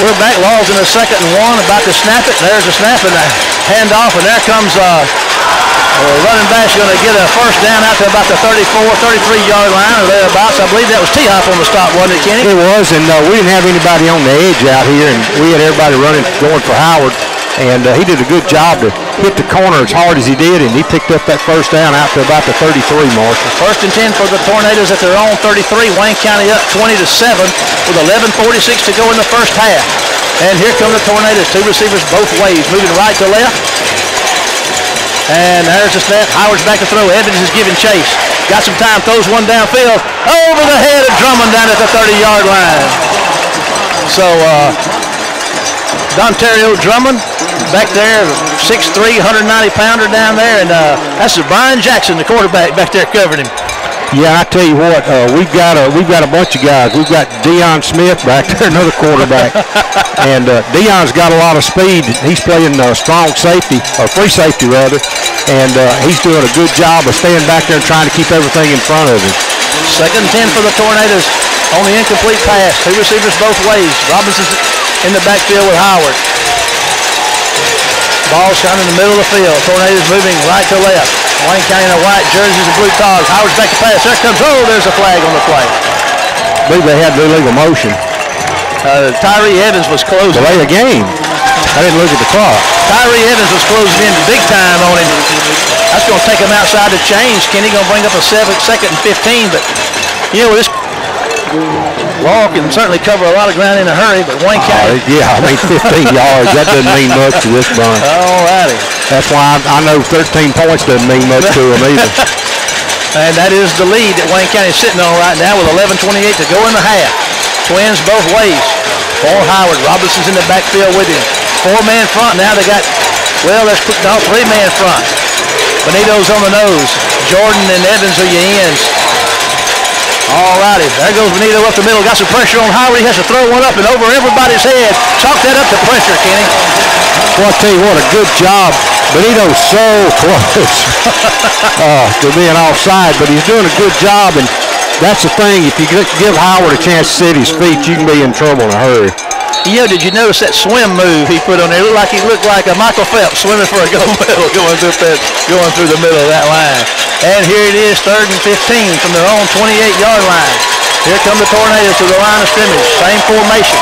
We're back. Laurel's in the 2nd and 1, about to snap it. There's a snap and a handoff, and there comes running back's going to get a 1st down out to about the 34, 33-yard line or thereabouts. I believe that was T-Hop on the stop, wasn't it, Kenny? It was, and we didn't have anybody on the edge out here, and we had everybody going for Howard. And he did a good job to hit the corner as hard as he did, and he picked up that 1st down out to about the 33, Marshall. 1st and 10 for the Tornadoes at their own 33. Wayne County up 20-7 with 11:46 to go in the first half. And here come the Tornadoes. 2 receivers both ways, moving right to left. And there's the snap. Howard's back to throw. Evans is giving chase. Got some time, throws one downfield. Over the head of Drummond down at the 30-yard line. So Dontario Drummond back there, 6'3", 190-pounder down there, and that's Brian Jackson, the quarterback, back there covering him. Yeah, I tell you what, we've got a bunch of guys. We've got Deion Smith back there, another quarterback, and Deion's got a lot of speed. He's playing strong safety, or free safety rather, and he's doing a good job of staying back there and trying to keep everything in front of him. 2nd and 10 for the Tornadoes on the incomplete pass. 2 receivers both ways. Robinson's in the backfield with Howard. Ball shot in the middle of the field. Tornadoes moving right to left. Wayne County in the white jerseys and blue togs. Howard's back to pass. There comes, there's a flag on the play. I believe they had illegal motion. Tyree Evans was closing. Delay the game. I didn't look at the clock. Tyree Evans was closing in big time on him. That's going to take him outside the chains. Kenny going to bring up a 2nd and 15, but you know, this Laurel can certainly cover a lot of ground in a hurry, but Wayne County. Yeah, I mean 15 yards, that doesn't mean much to this bunch. All righty. That's why I know 13 points doesn't mean much to them either. And that is the lead that Wayne County is sitting on right now with 11:28 to go in the half. Twins both ways. For Howard. Robinson's in the backfield with him. 4-man front. Now they got, well, let's put no 3-man front. Benito's on the nose. Jordan and Evans are your ends. All righty, there goes Benito up the middle. Got some pressure on Howard. He has to throw one up and over everybody's head. Chalk that up to pressure, Kenny. Well, I'll tell you what, a good job. Benito's so close to being offside, but he's doing a good job. And that's the thing. If you give Howard a chance to sit his feet, you can be in trouble in a hurry. Yeah, did you notice that swim move he put on there? He looked like a Michael Phelps swimming for a gold medal going through the middle of that line. And here it is, 3rd and 15 from their own 28-yard line. Here come the Tornadoes to the line of scrimmage. Same formation.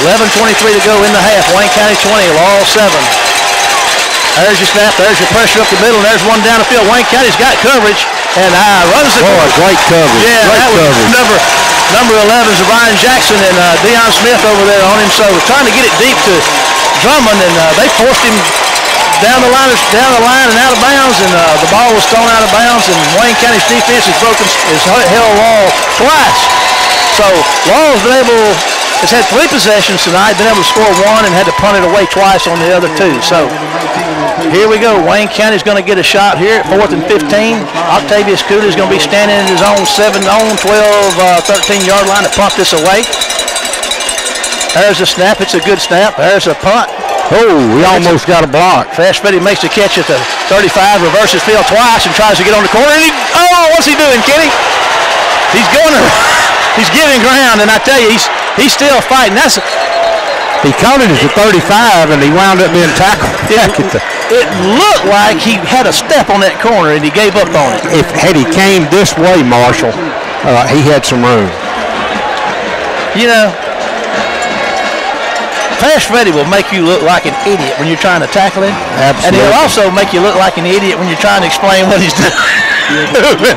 11:23 to go in the half. Wayne County 20, Laurel 7. There's your snap. There's your pressure up the middle. And there's one down the field. Wayne County's got coverage and runs the course. Great coverage. Yeah, great that coverage. was number 11 is Ryan Jackson and Deion Smith over there on him. So trying to get it deep to Drummond, and they forced him down the line and out of bounds, and the ball was thrown out of bounds, and Wayne County's defense has held Laurel twice. So Laurel's has had 3 possessions tonight, been able to score 1 and had to punt it away twice on the other 2. So here we go. Wayne County's going to get a shot here at 4th and 15. Octavius Cooter is going to be standing in his own 12, 13-yard line to punt this away. There's a snap. It's a good snap. There's a punt. Oh, we almost got a block. Fast Freddy makes the catch at the 35, reverses field twice, and tries to get on the corner. And what's he doing, Kenny? He's he's giving ground, and I tell you, he's still fighting. He caught it at the 35, and he wound up being tackled. Yeah, it looked like he had a step on that corner, and he gave up on it. Had he came this way, Marshall, he had some room. You know, Fast Freddy will make you look like an idiot when you're trying to tackle him. Absolutely. And he'll also make you look like an idiot when you're trying to explain what he's doing.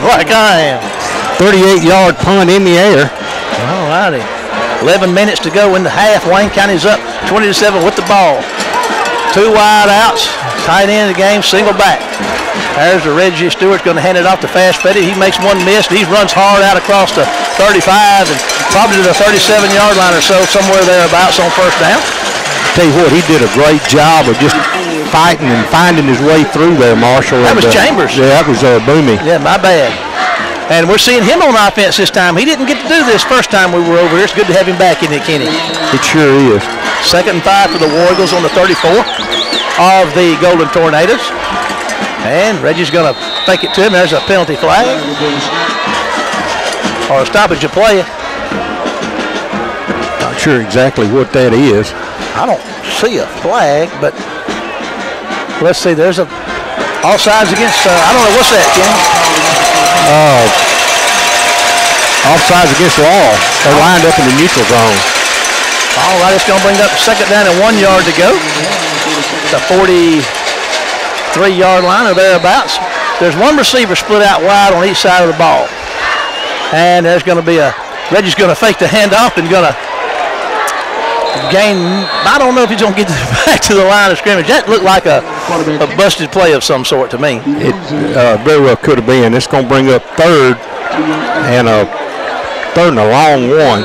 Like I am. 38-yard punt in the air. All righty. 11 minutes to go in the half. Wayne County's up 20-7 with the ball. 2 wide outs. Tight end of the game, single back. There's the Reggie Stewart going to hand it off to Fast Freddy. He makes one miss, and he runs hard out across the 35 and probably to the 37-yard line or so, somewhere thereabouts on first down. Tell you what, he did a great job of just fighting and finding his way through there, Marshall. That was Chambers. Yeah, that was Boomy. Yeah, my bad. And we're seeing him on offense this time. He didn't get to do this first time we were over here. It's good to have him back, isn't it, Kenny? It sure is. 2nd and 5 for the War Eagles on the 34 of the Golden Tornadoes. And Reggie's going to fake it to him. There's a penalty flag. Or a stoppage of play. Not sure exactly what that is. I don't see a flag, but let's see. There's a offsides against, I don't know, what's that, Kenny? Offsides against Laurel. They lined up in the neutral zone. All right, it's going to bring up 2nd down and 1 yard to go. The 43-yard line or thereabouts. There's one receiver split out wide on each side of the ball. And there's going to be Reggie's going to fake the handoff and going to gain, I don't know if he's going to get back to the line of scrimmage. That looked like a busted play of some sort to me. It very well could have been. It's going to bring up 3rd and a long one.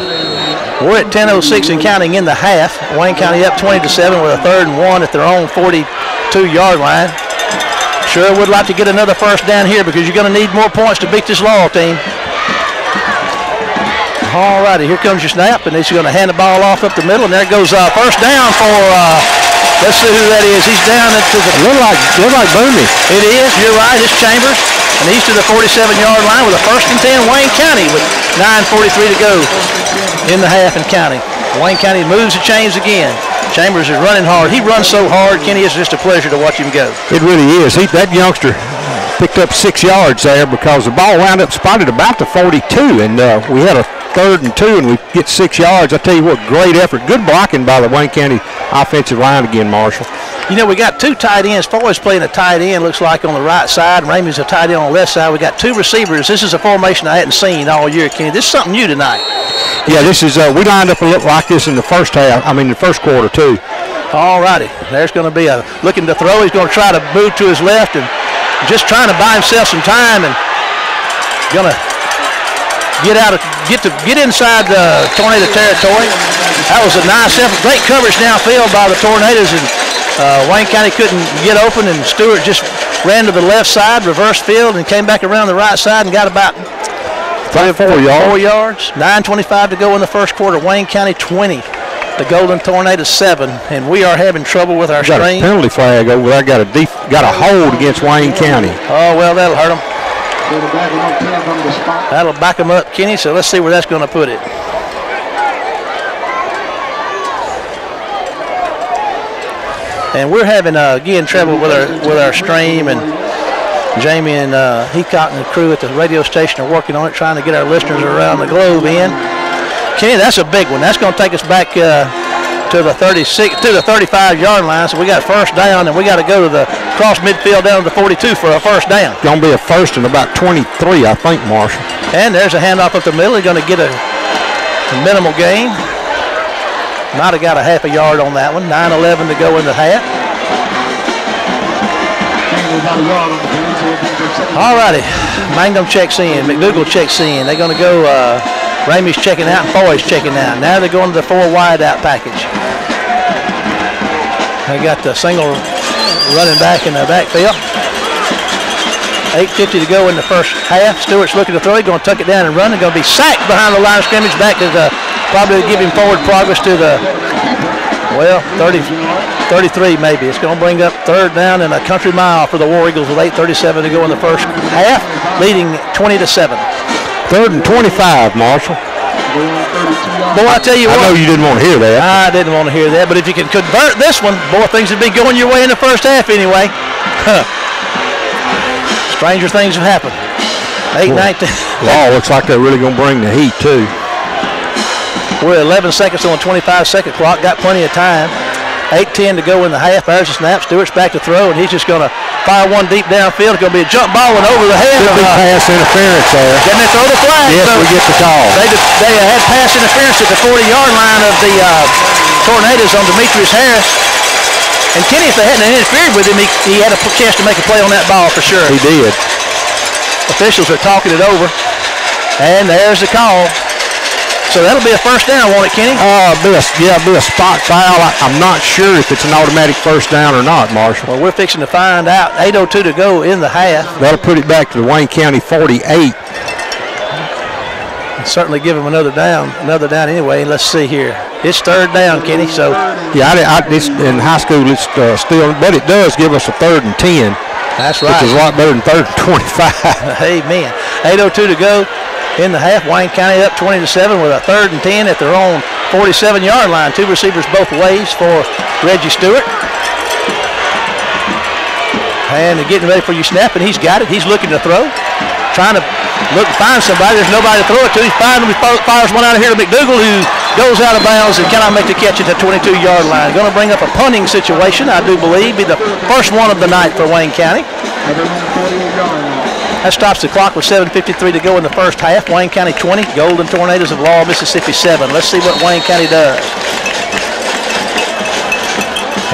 We're at 10:06 and counting in the half. Wayne County up 20-7 with a 3rd and 1 at their own 42-yard line. Sure would like to get another first down here because you're going to need more points to beat this Laurel team. All righty, here comes your snap, and he's going to hand the ball off up the middle, and there goes first down for, let's see who that is. He's down into the... Look like Boomy. It is, you're right, it's Chambers, and he's to the 47-yard line with a 1st and 10, Wayne County with 9:43 to go in the half and counting. Wayne County moves the chains again. Chambers is running hard. He runs so hard, Kenny, it's just a pleasure to watch him go. It really is. That youngster picked up 6 yards there because the ball wound up spotted about the 42, and we had a 3rd and 2, and we get 6 yards. I tell you what, great effort. Good blocking by the Wayne County offensive line again, Marshall. You know, we got 2 tight ends. Foy's playing a tight end, looks like on the right side. Ramey's a tight end on the left side. We got 2 receivers. This is a formation I hadn't seen all year, Kenny. This is something new tonight. Yeah, this is, we lined up a look like this in the first quarter, too. All righty. There's going to be looking to throw. He's going to try to move to his left and just trying to buy himself some time and going to get inside the Tornado territory. That was a nice effort. Great coverage downfield by the Tornadoes, and Wayne County couldn't get open, and Stewart just ran to the left side, reversed field, and came back around the right side and got about 4 yards. 9:25 to go in the first quarter. Wayne County 20, the Golden Tornadoes 7, and we are having trouble with our screen. Got a penalty flag over there. Got a hold against Wayne County. Oh, well, that'll hurt them. That'll back them up, Kenny, so let's see where that's going to put it. And we're having, again, trouble with our stream, and Jamie and Heacock and the crew at the radio station are working on it, trying to get our listeners around the globe in. Kenny, that's a big one. That's going to take us back to the 35-yard line. So we got first down, and we got to go to the cross midfield down to the 42 for a first down. Going to be a first and about 23, I think, Marshall. And there's a handoff up the middle. He's going to get a minimal gain. Might have got a half a yard on that one. 9:11 to go in the half. All righty. Mangum checks in. McDougal checks in. They're going to go. Ramey's checking out. Boyd's checking out. Now they're going to the 4 wide out package. They got the single running back in the backfield. 8:50 to go in the first half. Stewart's looking to throw. He's going to tuck it down and run. He's going to be sacked behind the line of scrimmage. Back to the, probably give him forward progress to the, 33 maybe. It's going to bring up third down and a country mile for the War Eagles with 8:37 to go in the first half, leading 20-7. 3rd and 25, Marshall. Boy, I tell you what. I know you didn't want to hear that. I didn't want to hear that, but if you can convert this one, boy, things would be going your way in the first half anyway. Stranger things have happened. 8:19. Law looks like they're really going to bring the heat, too. We're at 11 seconds on a 25-second clock. Got plenty of time. 8:10 to go in the half. There's a snap. Stewart's back to throw, and he's just going to fire one deep downfield. It's going to be a jump ball and over the head. Could be pass interference there. Then they throw the flag. Yes, so we get the call. They had pass interference at the 40-yard line of the Tornadoes on Demetrius Harris. And Kenny, if they hadn't interfered with him, he had a chance to make a play on that ball for sure. He did. Officials are talking it over. And there's the call. So that'll be a first down, won't it, Kenny? Be a spot foul. I'm not sure if it's an automatic first down or not, Marshall. Well, we're fixing to find out. 8:02 to go in the half. That'll put it back to the Wayne County 48. Certainly give him another down anyway. Let's see here. It's third down, Kenny. So yeah, it's, in high school it's still, but it does give us a 3rd and 10. That's right. Which is a lot better than 3rd and 25. Amen. 8:02 to go in the half. Wayne County up 20-7 with a 3rd and 10 at their own 47-yard line. 2 receivers both ways for Reggie Stewart. And they're getting ready for you snap, and he's got it. He's looking to throw. Trying to find somebody. There's nobody to throw it to. He fires one out of here to McDougal, who goes out of bounds and cannot make the catch at the 22-yard line. Going to bring up a punting situation, I do believe. Be the first one of the night for Wayne County. That stops the clock with 7:53 to go in the first half. Wayne County 20, Golden Tornadoes of Laurel, Mississippi 7. Let's see what Wayne County does.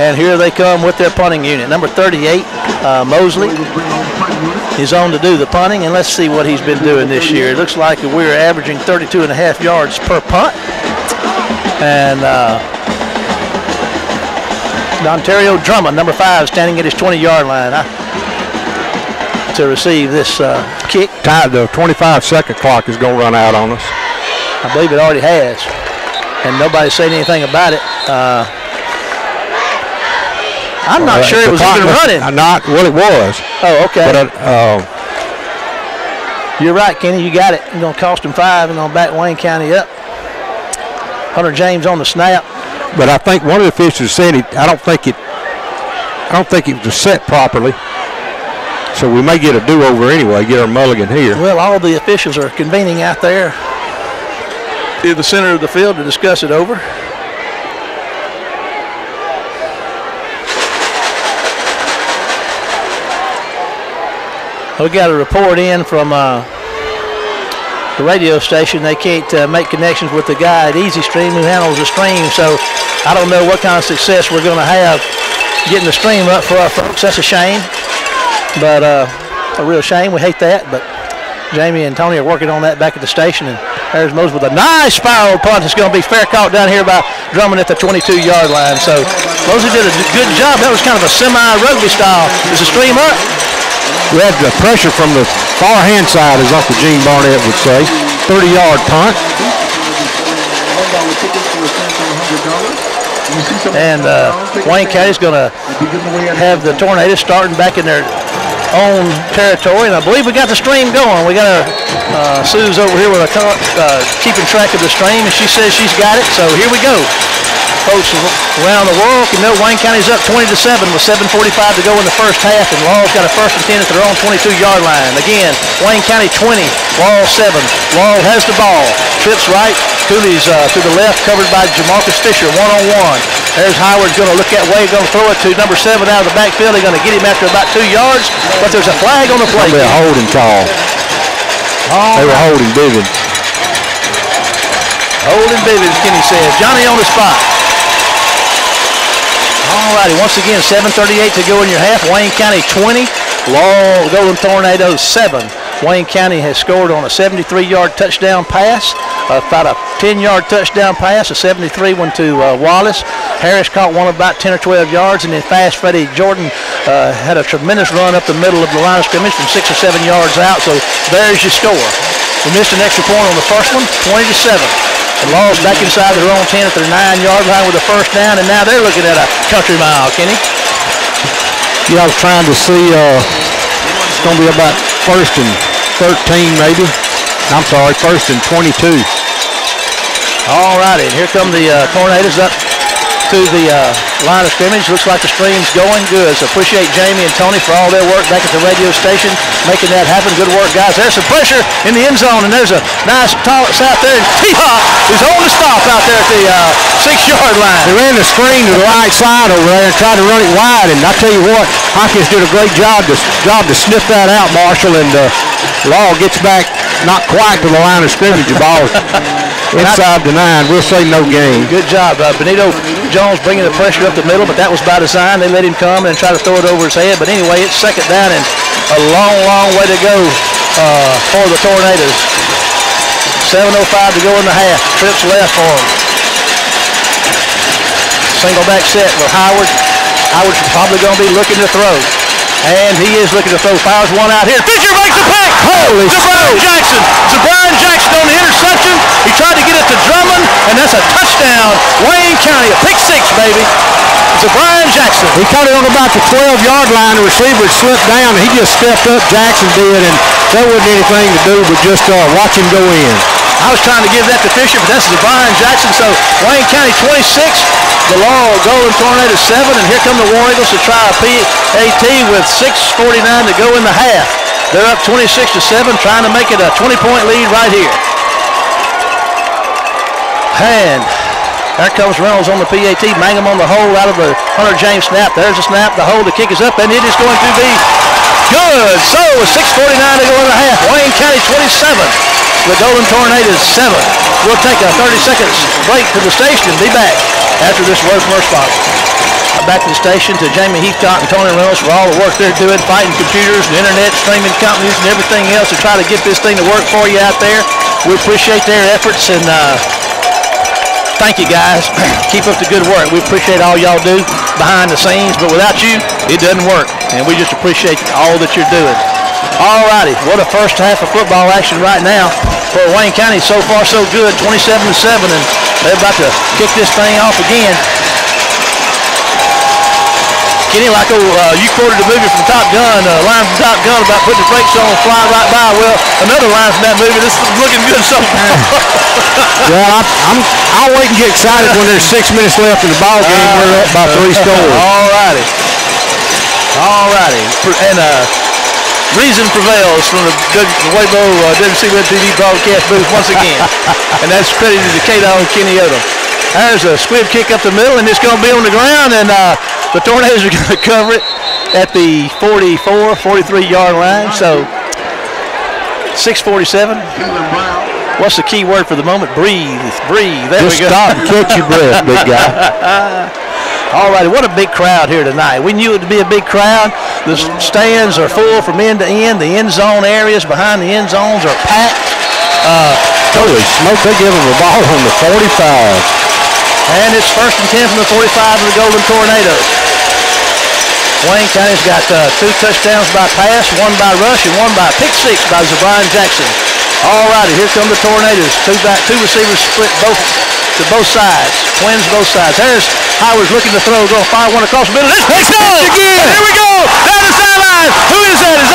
And here they come with their punting unit. Number 38, Mosley, is on to do the punting, and let's see what he's been doing this year. It looks like we're averaging 32.5 yards per punt. And Ontario Drummond, number 5, standing at his 20-yard line to receive this kick. The 25-second clock is going to run out on us. I believe it already has, and nobody's saying anything about it. I'm not sure it was even running. Well, it was. Oh, okay. But, you're right, Kenny. You got it. It's going to cost him 5 and going to back Wayne County up. Hunter James on the snap. But I think one of the officials said I don't think it was set properly. So we may get a do-over anyway, get our mulligan here. Well, all the officials are convening out there in the center of the field to discuss it over. We got a report in from the radio station. They can't make connections with the guy at Easy Stream who handles the stream, so I don't know what kind of success we're going to have getting the stream up for our folks. That's a shame, but a real shame. We hate that, but Jamie and Tony are working on that back at the station, and there's Mose with a nice spiral punt. It's going to be fair caught down here by Drummond at the 22-yard line. So Mose did a good job. That was kind of a semi-rugby style. Is the stream up? We had the pressure from the far hand side, as Uncle Gene Barnett would say. 30-yard punt. And Wayne County's going to have the Tornadoes starting back in their own territory, and I believe we got the stream going. We got our Sue's over here with keeping track of the stream, and she says she's got it. So here we go. Folks around the world can know Wayne County's up 20-7 with 7:45 to go in the first half, and Laurel's got a 1st and 10 at their own 22-yard line. Again, Wayne County 20, Laurel 7. Laurel has the ball, trips right, Cooley's to the left, covered by Jamarcus Fisher, one-on-one. There's Howard going to look that way, going to throw it to number 7 out of the backfield. They're going to get him after about 2 yards, but there's a flag on the play. It'll be a holding call. They were holding Bivens. Holding Bivens, Kenny says. Johnny on the spot. All righty, once again, 7:38 to go in your half. Wayne County 20, Laurel Golden Tornadoes 7. Wayne County has scored on a 73-yard touchdown pass, about a 10-yard touchdown pass, a 73 one to Wallace. Harris caught one about 10 or 12 yards, and then Fast Freddie Jordan had a tremendous run up the middle of the line of scrimmage from 6 or 7 yards out, so there's your score. We missed an extra point on the first one, 20-7. And Laurel's back inside their own 10 at their 9-yard line with a first down, and now they're looking at a country mile, Kenny. Yeah, I was trying to see, it's going to be about 1st and 13 maybe. I'm sorry, 1st and 22. All righty, and here come the Tornadoes up to the line of scrimmage. Looks like the stream's going good, so appreciate Jamie and Tony for all their work back at the radio station, making that happen. Good work, guys. There's some pressure in the end zone, and there's a nice toss out there, and T-Hawk is on the stop out there at the 6-yard line. They ran the screen to the right side over there and tried to run it wide, and I tell you what, Hawkins did a great job to sniff that out, Marshall, and Laurel gets back not quite to the line of scrimmage. The ball inside the 9. We'll say no gain. Good job. Benito Jones bringing the pressure up the middle, but that was by design. They let him come and try to throw it over his head. But anyway, it's 2nd down and a long, long way to go for the Tornadoes. 7:05 to go in the half. Trips left for them. Single back set with Howard. Howard's probably going to be looking to throw. And he is looking to throw. Fires one out here. Fisher makes the pick. Holy Brian Jackson. Brian Jackson on the interception. He tried to get it to Drummond, and that's a touchdown. Wayne County, a pick 6, baby. It's Brian Jackson. He caught it on about the 12-yard line. The receiver had slipped down, and he just stepped up. Jackson did, and there wasn't anything to do but just watch him go in. I was trying to give that to Fisher, but that's Brian Jackson. So Wayne County 26, the Laurel Golden Tornadoes 7, and here come the War Eagles to try a PAT with 6:49 to go in the half. They're up 26-7, trying to make it a 20-point lead right here. And there comes Reynolds on the PAT. Mangum on the hold out of the Hunter James snap. There's the snap. The hold. The kick is up, and it is going to be good. So with 6:49 to go in the half, Wayne County 27, the Golden Tornadoes 7. We'll take a 30-second break to the station and be back after this word from our sponsor. Back to the station to Jamie Heathcott and Tony Reynolds for all the work they're doing, fighting computers and internet streaming companies and everything else to try to get this thing to work for you out there. We appreciate their efforts, and thank you, guys. Keep up the good work. We appreciate all y'all do behind the scenes, but without you, it doesn't work, and we just appreciate all that you're doing. All righty, what a first half of football action right now for Wayne County. So far, so good, 27-7, and they're about to kick this thing off again. Kenny, like you quoted the movie from Top Gun, line from Top Gun about putting the brakes on and flying right by. Well, another line from that movie. This is looking good so far. Well, I'll wait and get excited when there's 6 minutes left in the ball game. We're up by 3 scores. All righty. All righty. And reason prevails from the Weibo WCWeb TV broadcast booth once again. And that's credited to Cato and Kenny Odom. There's a squib kick up the middle, and it's going to be on the ground, and the Tornadoes are going to cover it at the 44, 43-yard line. So 6:47. What's the key word for the moment? Breathe. Breathe. There Just we go. stop and catch your breath, big guy. All righty, what a big crowd here tonight. We knew it would be a big crowd. The stands are full from end to end. The end zone areas behind the end zones are packed. Holy smoke, they give them the ball on the 45. And it's 1st and 10 from the 45 of the Golden Tornadoes. Wayne County's got 2 touchdowns by pass, 1 by rush, and 1 by pick 6 by Brian Jackson. All righty, here come the Tornadoes. Two receivers split to both sides. Twins both sides. There's Howard's looking to throw. Going to fire one across the middle. This makes it again. Here we go. Down the sideline. Who is that? Is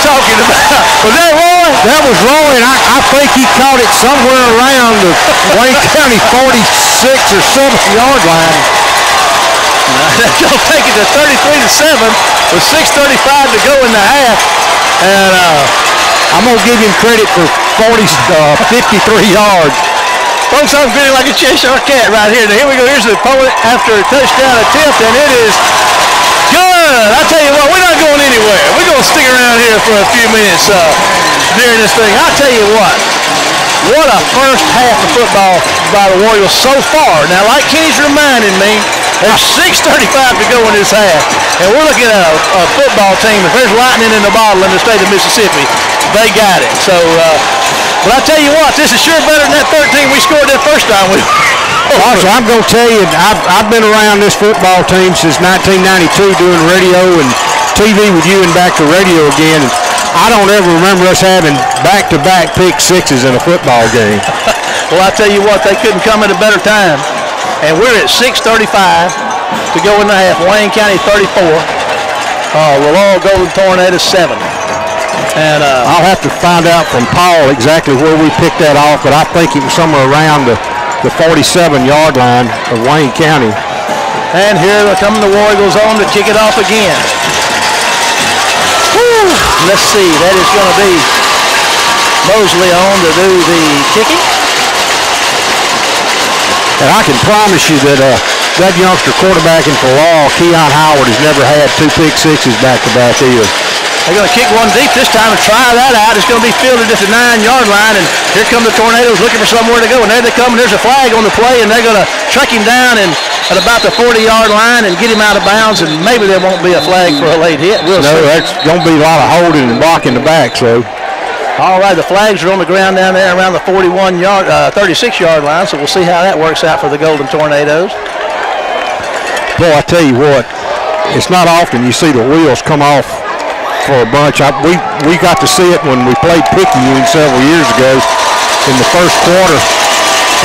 talking about? Was that Roy? That was Roy, and I think he caught it somewhere around the Wayne County 46 or 7-yard line. That's going to take it to 33-7 with 6:35 to go in the half. And I'm going to give him credit for 53 yards. Folks, I'm feeling like a Cheshire cat right here. Now, here we go. Here's the opponent after a touchdown attempt, and it is good. I tell you what, we're not going anywhere. We're going to stick around here for a few minutes during this thing. I'll tell you what a first half of football by the Warriors so far. Now, like Kenny's reminding me, there's 6:35 to go in this half, and we're looking at a football team. If there's lightning in the bottle in the state of Mississippi, they got it. So, but I tell you what, this is sure better than that 13 we scored that first time. Also, I'm going to tell you, I've been around this football team since 1992 doing radio and TV with you and back to radio again. And I don't ever remember us having back-to-back pick sixes in a football game. Well, I tell you what, they couldn't come at a better time. And we're at 6:35 to go in the half. Wayne County 34. Laurel Golden Tornadoes 7. And I'll have to find out from Paul exactly where we picked that off, but I think it was somewhere around the 47-yard line of Wayne County. And here come the War Eagles on to kick it off again. Woo. Let's see, that is going to be Mosley on to do the kicking. And I can promise you that that youngster quarterbacking for Laurel, Keon Howard, has never had 2 pick sixes back-to-back either. They're going to kick one deep this time and try that out. It's going to be fielded at the 9-yard line, and here come the Tornadoes looking for somewhere to go. And there they come, and there's a flag on the play, and they're going to track him down at about the 40-yard line and get him out of bounds, and maybe there won't be a flag for a late hit. We'll see. That's going to be a lot of holding and blocking the back, so. All right, the flags are on the ground down there around the 36-yard line, so we'll see how that works out for the Golden Tornadoes. Boy, I tell you what, it's not often you see the wheels come off for a bunch. We got to see it when we played Picayune several years ago in the first quarter.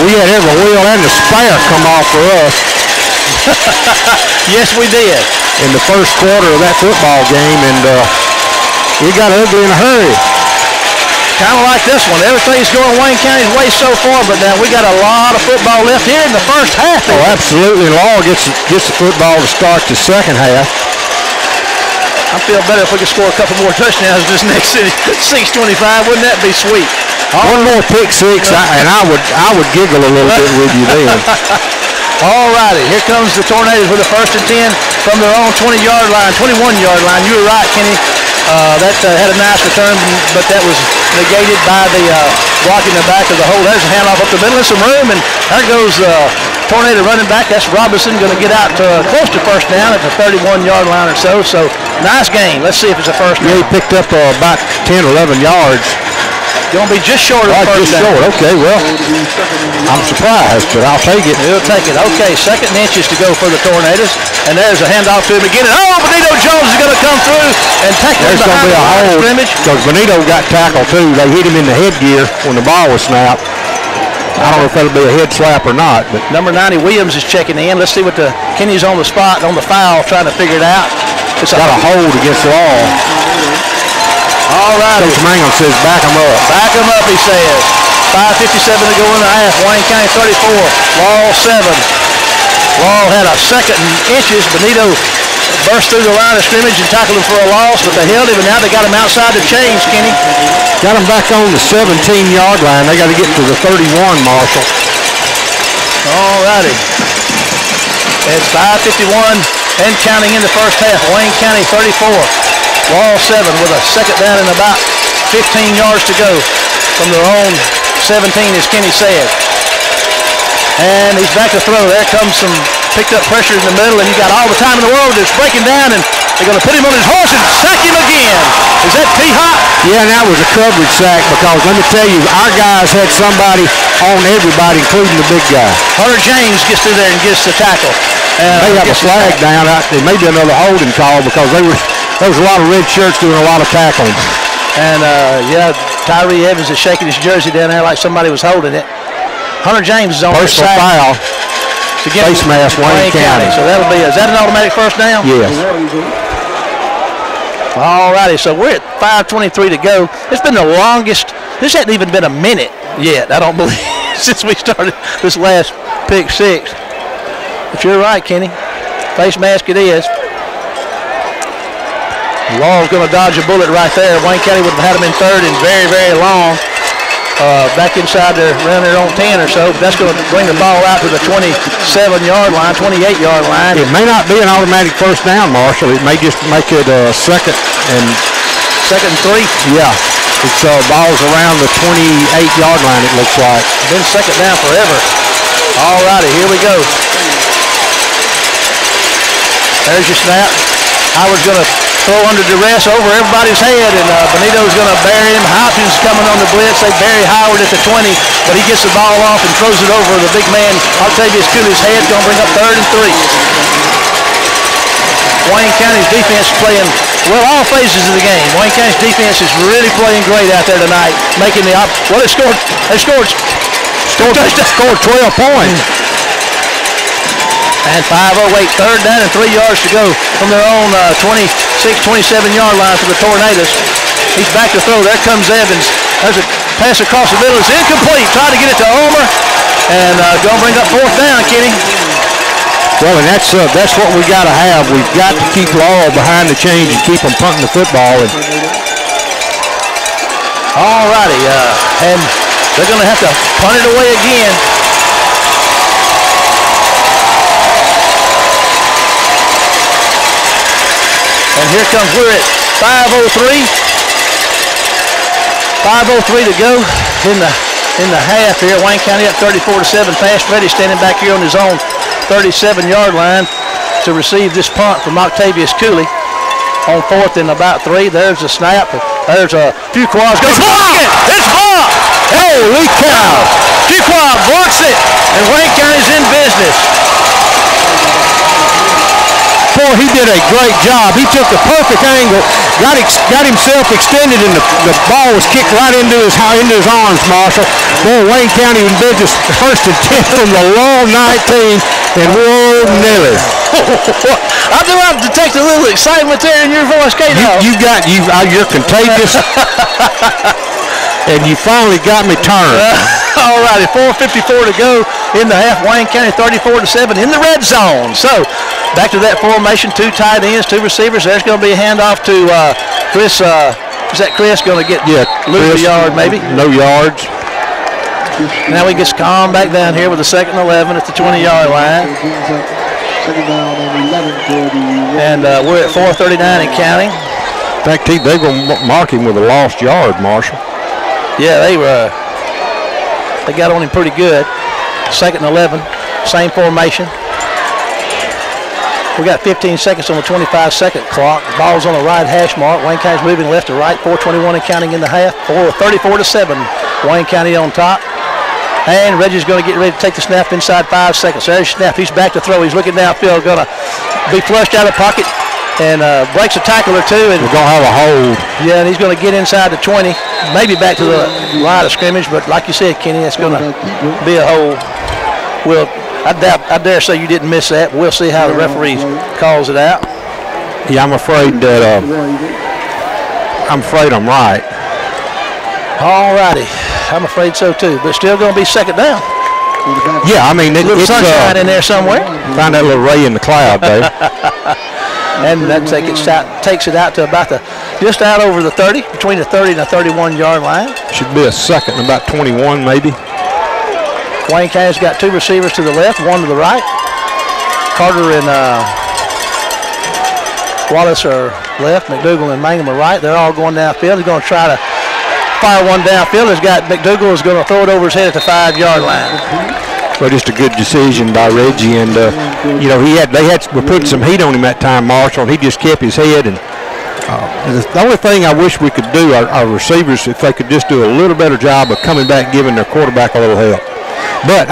We had every wheel and the spare come off for us. Yes, we did. In the first quarter of that football game, and we got ugly in a hurry. Kind of like this one. Everything's going Wayne County's way so far, but now we got a lot of football left here in the first half. Oh, absolutely. Laurel gets the football to start the second half. I feel better if we could score a couple more touchdowns this next inning. 6:25, wouldn't that be sweet? One more pick six, and I would giggle a little bit with you then. All righty, here comes the Tornadoes with a 1st and 10 from their own 20-yard line, 21-yard line. You were right, Kenny. That had a nice return, but that was negated by the blocking the back of the hole. There's a handoff up the middle and some room, and there goes Tornado running back. That's Robinson going to get out close to first down at the 31-yard line or so. So nice gain. Let's see if it's a first down. Yeah, he picked up about 10, 11 yards. Going to be just short of first just down. Short. Okay, well, I'm surprised, but I'll take it. He'll take it. Okay, 2nd and inches to go for the Tornadoes. And there's a handoff to him again. And Benito Jones is going to come through and tackle him behind the line of scrimmage. Because Benito got tackled too. They hit him in the headgear when the ball was snapped. I don't know if that'll be a head slap or not. But number 90 Williams is checking in. Let's see what Kenny's on the spot, on the foul, trying to figure it out. It's got a hold against Laurel. All right. Coach Mangum says back him up. Back him up, he says. 5:57 to go in the half. Wayne County 34, Laurel 7. Laurel had a 2nd and inches. Benito burst through the line of scrimmage and tackled him for a loss, but they held him, and now they got him outside the chains, Kenny. Got him back on the 17-yard line. They got to get to the 31, Marshall. All righty. It's 5:51 and counting in the first half. Wayne County 34. Laurel 7 with a 2nd down and about 15 yards to go from their own 17, as Kenny said. And he's back to throw. There comes some picked up pressure in the middle, and you got all the time in the world. It's breaking down, and they're going to put him on his horse and sack him again. Is that T-Hop? Yeah, and that was a coverage sack because let me tell you, our guys had somebody on everybody, including the big guy. Hunter James gets through there and gets the tackle. They have a flag down. They may do another holding call because there was a lot of red shirts doing a lot of tackling. And, Tyree Evans is shaking his jersey down there like somebody was holding it. Hunter James is on the side. Personal foul. Face mask, Wayne County. So that'll be, is that an automatic first down? Yes. All righty, so we're at 5:23 to go. It's been the longest. This hasn't even been a minute yet, I don't believe, since we started this last pick six. But you're right, Kenny. Face mask it is. Laurel's going to dodge a bullet right there. Wayne County would have had them in third and very, very long. Back inside there, around their own 10 or so. But that's going to bring the ball out to the 27-yard line, 28-yard line. It may not be an automatic first down, Marshall. It may just make it second and 3. Yeah, it's ball's around the 28-yard line. It looks like. Been second down forever. All righty, here we go. There's your snap. Howard's going to throw under duress over everybody's head, and Benito's going to bury him. Hopkins coming on the blitz. They bury Howard at the 20, but he gets the ball off and throws it over the big man. Octavius Cooley's head, going to bring up 3rd and 3. Wayne County's defense playing, well, all phases of the game. Wayne County's defense is really playing great out there tonight, making the they scored 12 points. And 5:08, 3rd down and 3 yards to go from their own 26, 27-yard line for the Tornadoes. He's back to throw. There comes Evans. There's a pass across the middle. It's incomplete. Trying to get it to Ulmer. And going to bring up 4th down, Kenny. Well, and that's what we got to have. We've got to keep Laurel behind the chains and keep them punting the football. All righty. And they're going to have to punt it away again. And here comes, we're at 5:03. 5:03 to go in the half here. Wayne County up 34-7. Pass ready, standing back here on his own 37-yard line to receive this punt from Octavius Cooley on 4th and about 3. There's a snap. There's a Fuqua. It's blocked. Holy cow! Fuqua blocks it, and Wayne County's in business. Boy, he did a great job. He took the perfect angle, got himself extended, and the ball was kicked right into his arms, Marshall. Boy, Wayne County in business, 1st and 10 from the Laurel 19, and whoa, Nelly. I do have to detect a little excitement there in your voice, Kato. You're contagious, and you finally got me turned. All righty, 4:54 to go in the half. Wayne County 34-7 in the red zone. So back to that formation, 2 tight ends, 2 receivers. There's going to be a handoff to Chris. Is that Chris going to get lose a yard maybe? No yards. Now he gets calm back down here with the 2nd and 11 at the 20-yard line. And we're at 4:39 and counting. In fact, they're going to mark him with a lost yard, Marshall. Yeah, they got on him pretty good. 2nd and 11, same formation. We got 15 seconds on the 25-second clock. Ball's on the right hash mark. Wayne County's moving left to right. 4:21 and counting in the half. 34-7. Wayne County on top. And Reggie's going to get ready to take the snap inside 5 seconds. There's snap. He's back to throw. He's looking downfield. Going to be flushed out of pocket and breaks a tackle or two. And we're going to have a hold. Yeah, and he's going to get inside the 20, maybe back to the line of scrimmage. But like you said, Kenny, that's going to be a hold. I dare say you didn't miss that. We'll see how the referee calls it out. Yeah, I'm afraid I'm right. All righty. I'm afraid so too, but still going to be 2nd down. Yeah, I mean, it's sunshine in there somewhere. Find that little ray in the cloud there. And that takes it out to about just out over the 30, between the 30 and the 31-yard line. Should be a 2nd and about 21 maybe. Wayne County's got 2 receivers to the left, 1 to the right. Carter and Wallace are left, McDougal and Mangum are right. They're all going downfield. He's going to try to fire one downfield. He's got McDougal is going to throw it over his head at the 5-yard line. Well, just a good decision by Reggie, and we put some heat on him that time, Marshall, and he just kept his head. And the only thing I wish we could do, our receivers, if they could just do a little better job of coming back and giving their quarterback a little help. But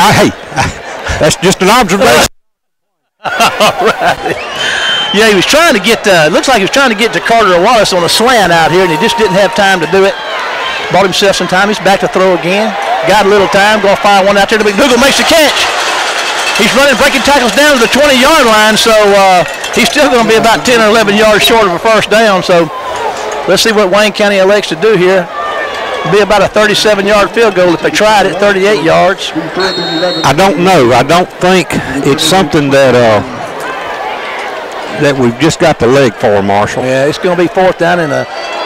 that's just an observation. All right. Yeah, he was trying to get. Looks like he was trying to get to Carter or Wallace on a slant out here, and he just didn't have time to do it. Bought himself some time. He's back to throw again. Got a little time. Going to fire one out there. McDougal makes the catch. He's running, breaking tackles down to the 20-yard line, so he's still going to be about 10 or 11 yards short of a first down. So Let's see what Wayne County elects to do here. It'll be about a 37-yard field goal if they tried it, 38 yards. I don't know. I don't think it's something that that we've just got the leg for, Marshall. Yeah, it's going to be 4th down and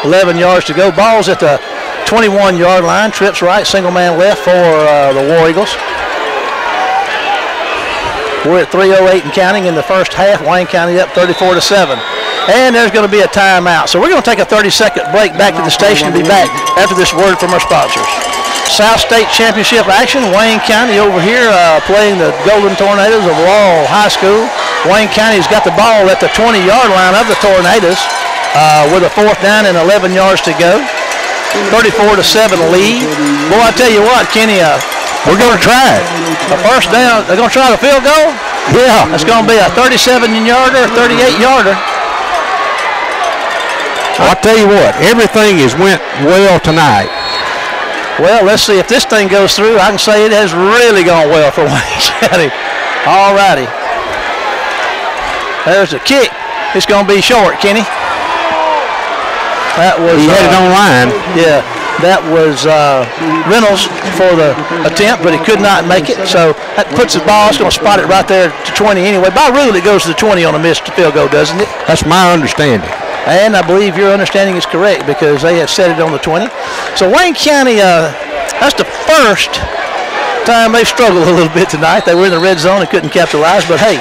11 yards to go. Ball's at the 21-yard line. Trips right, single man left for the War Eagles. We're at 3:08 and counting in the first half. Wayne County up 34-7. And there's going to be a timeout. So we're going to take a 30-second break back to the station and be back after this word from our sponsors. South State Championship action. Wayne County over here playing the Golden Tornadoes of Laurel High School. Wayne County's got the ball at the 20-yard line of the Tornadoes with a 4th down and 11 yards to go. 34-7 lead. Boy, I tell you what, Kenny, we're going to try it. A first down. They're going to try the field goal? Yeah. It's going to be a 37-yarder, 38-yarder. I'll tell you what, everything has went well tonight. Well, let's see if this thing goes through. I can say it has really gone well for Wayne County. All righty. There's a kick. It's going to be short, Kenny. That was. He had it on line. Yeah, that was Reynolds for the attempt, but he could not make it. So that puts the ball. It's going to spot it right there to 20 anyway. By rule, it goes to the 20 on a missed field goal, doesn't it? That's my understanding. And I believe your understanding is correct because they have set it on the 20. So Wayne County, that's the first time they've struggled a little bit tonight. They were in the red zone and couldn't capitalize, but hey,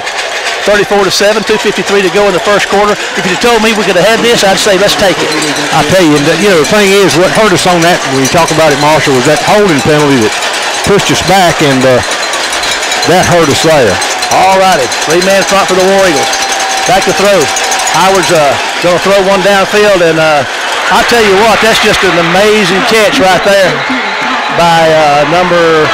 34-7, 2:53 to go in the first quarter. If you'd told me we could have had this, I'd say let's take it. I tell you, the thing is, what hurt us on that, when you talk about it, Marshall, was that holding penalty that pushed us back, and that hurt us there. All righty, 3-man front for the War Eagles. Back to throw. Howard's going to throw one downfield, and I'll tell you what, that's just an amazing catch right there by number,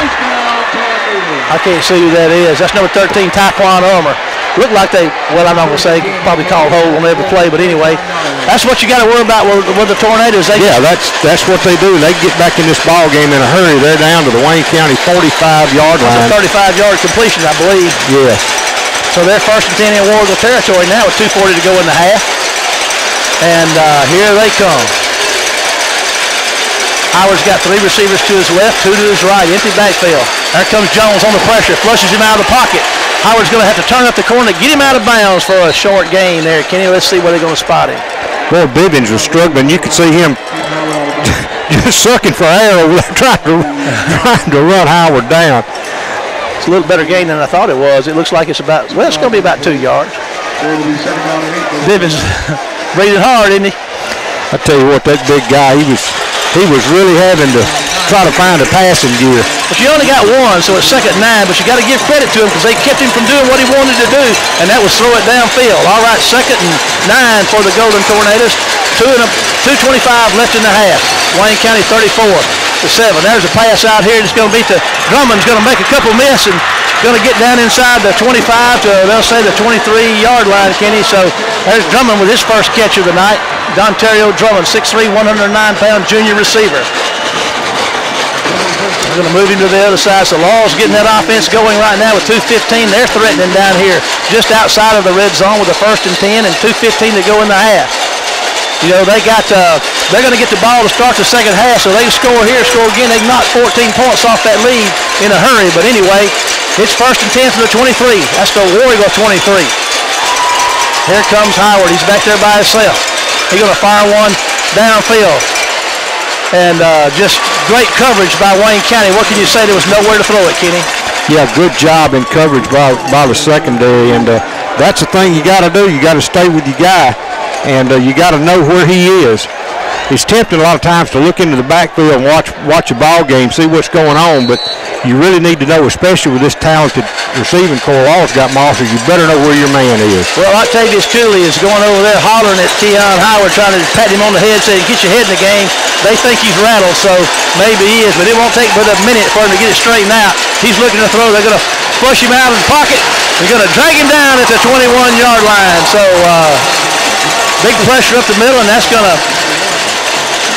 I can't see who that is. That's number 13, Taquan Ulmer. Looked like they, well, I'm not going to say, probably called hold on every play, but anyway, that's what you got to worry about with the Tornadoes. Yeah, that's what they do. They get back in this ball game in a hurry. They're down to the Wayne County 45-yard line. That's a 35-yard completion, I believe. Yes. So they're 1st and 10 in War Eagle territory now with 2:40 to go in the half. And here they come. Howard's got 3 receivers to his left, 2 to his right, empty backfield. There comes Jones on the pressure, flushes him out of the pocket. Howard's going to have to turn up the corner, get him out of bounds for a short gain there. Kenny, let's see where they're going to spot him. Boy, Bibbins was struggling. You could see him just sucking for air over there, trying to run Howard down. It's a little better gain than I thought it was. It looks like it's about, well, it's going to be about 2 yards. Bibbins breathing hard, isn't he? I tell you what, that big guy, he was really having to try to find a passing gear. But you only got 1, so it's 2nd and 9, but you got to give credit to him because they kept him from doing what he wanted to do, and that was throw it downfield. All right, 2nd and 9 for the Golden Tornadoes. 2:25 left in the half. Wayne County 34-7. There's a pass out here. It's going to be to Drummond's going to make a couple miss and going to get down inside the 25 to, they'll say, the 23-yard line, Kenny. So there's Drummond with his first catch of the night. Dontario Drummond, 6'3", 109-pound junior receiver. We're going to move him to the other side. So Laurel's getting that offense going right now with 2:15. They're threatening down here just outside of the red zone with a 1st and 10 and 2:15 to go in the half. You know, they're going to get the ball to start the second half, so they can score here, score again. They can knock 14 points off that lead in a hurry. But anyway, it's 1st and 10 to the 23. That's the War Eagle 23. Here comes Howard. He's back there by himself. He's going to fire one downfield. And just great coverage by Wayne County. What can you say? There was nowhere to throw it, Kenny. Yeah, good job in coverage by the secondary. And that's the thing you got to do. You got to stay with your guy. And you got to know where he is. It's tempting a lot of times to look into the backfield and watch a ball game, see what's going on, but you really need to know, especially with this talented receiving corps Laurel's got, Marshall, you better know where your man is. Well, Octavius Cooley is going over there hollering at Keon Howard, trying to pat him on the head, saying, get your head in the game. They think he's rattled, so maybe he is, but it won't take but a minute for him to get it straightened out. He's looking to throw. They're going to flush him out of the pocket. They're going to drag him down at the 21-yard line. So big pressure up the middle, and that's going to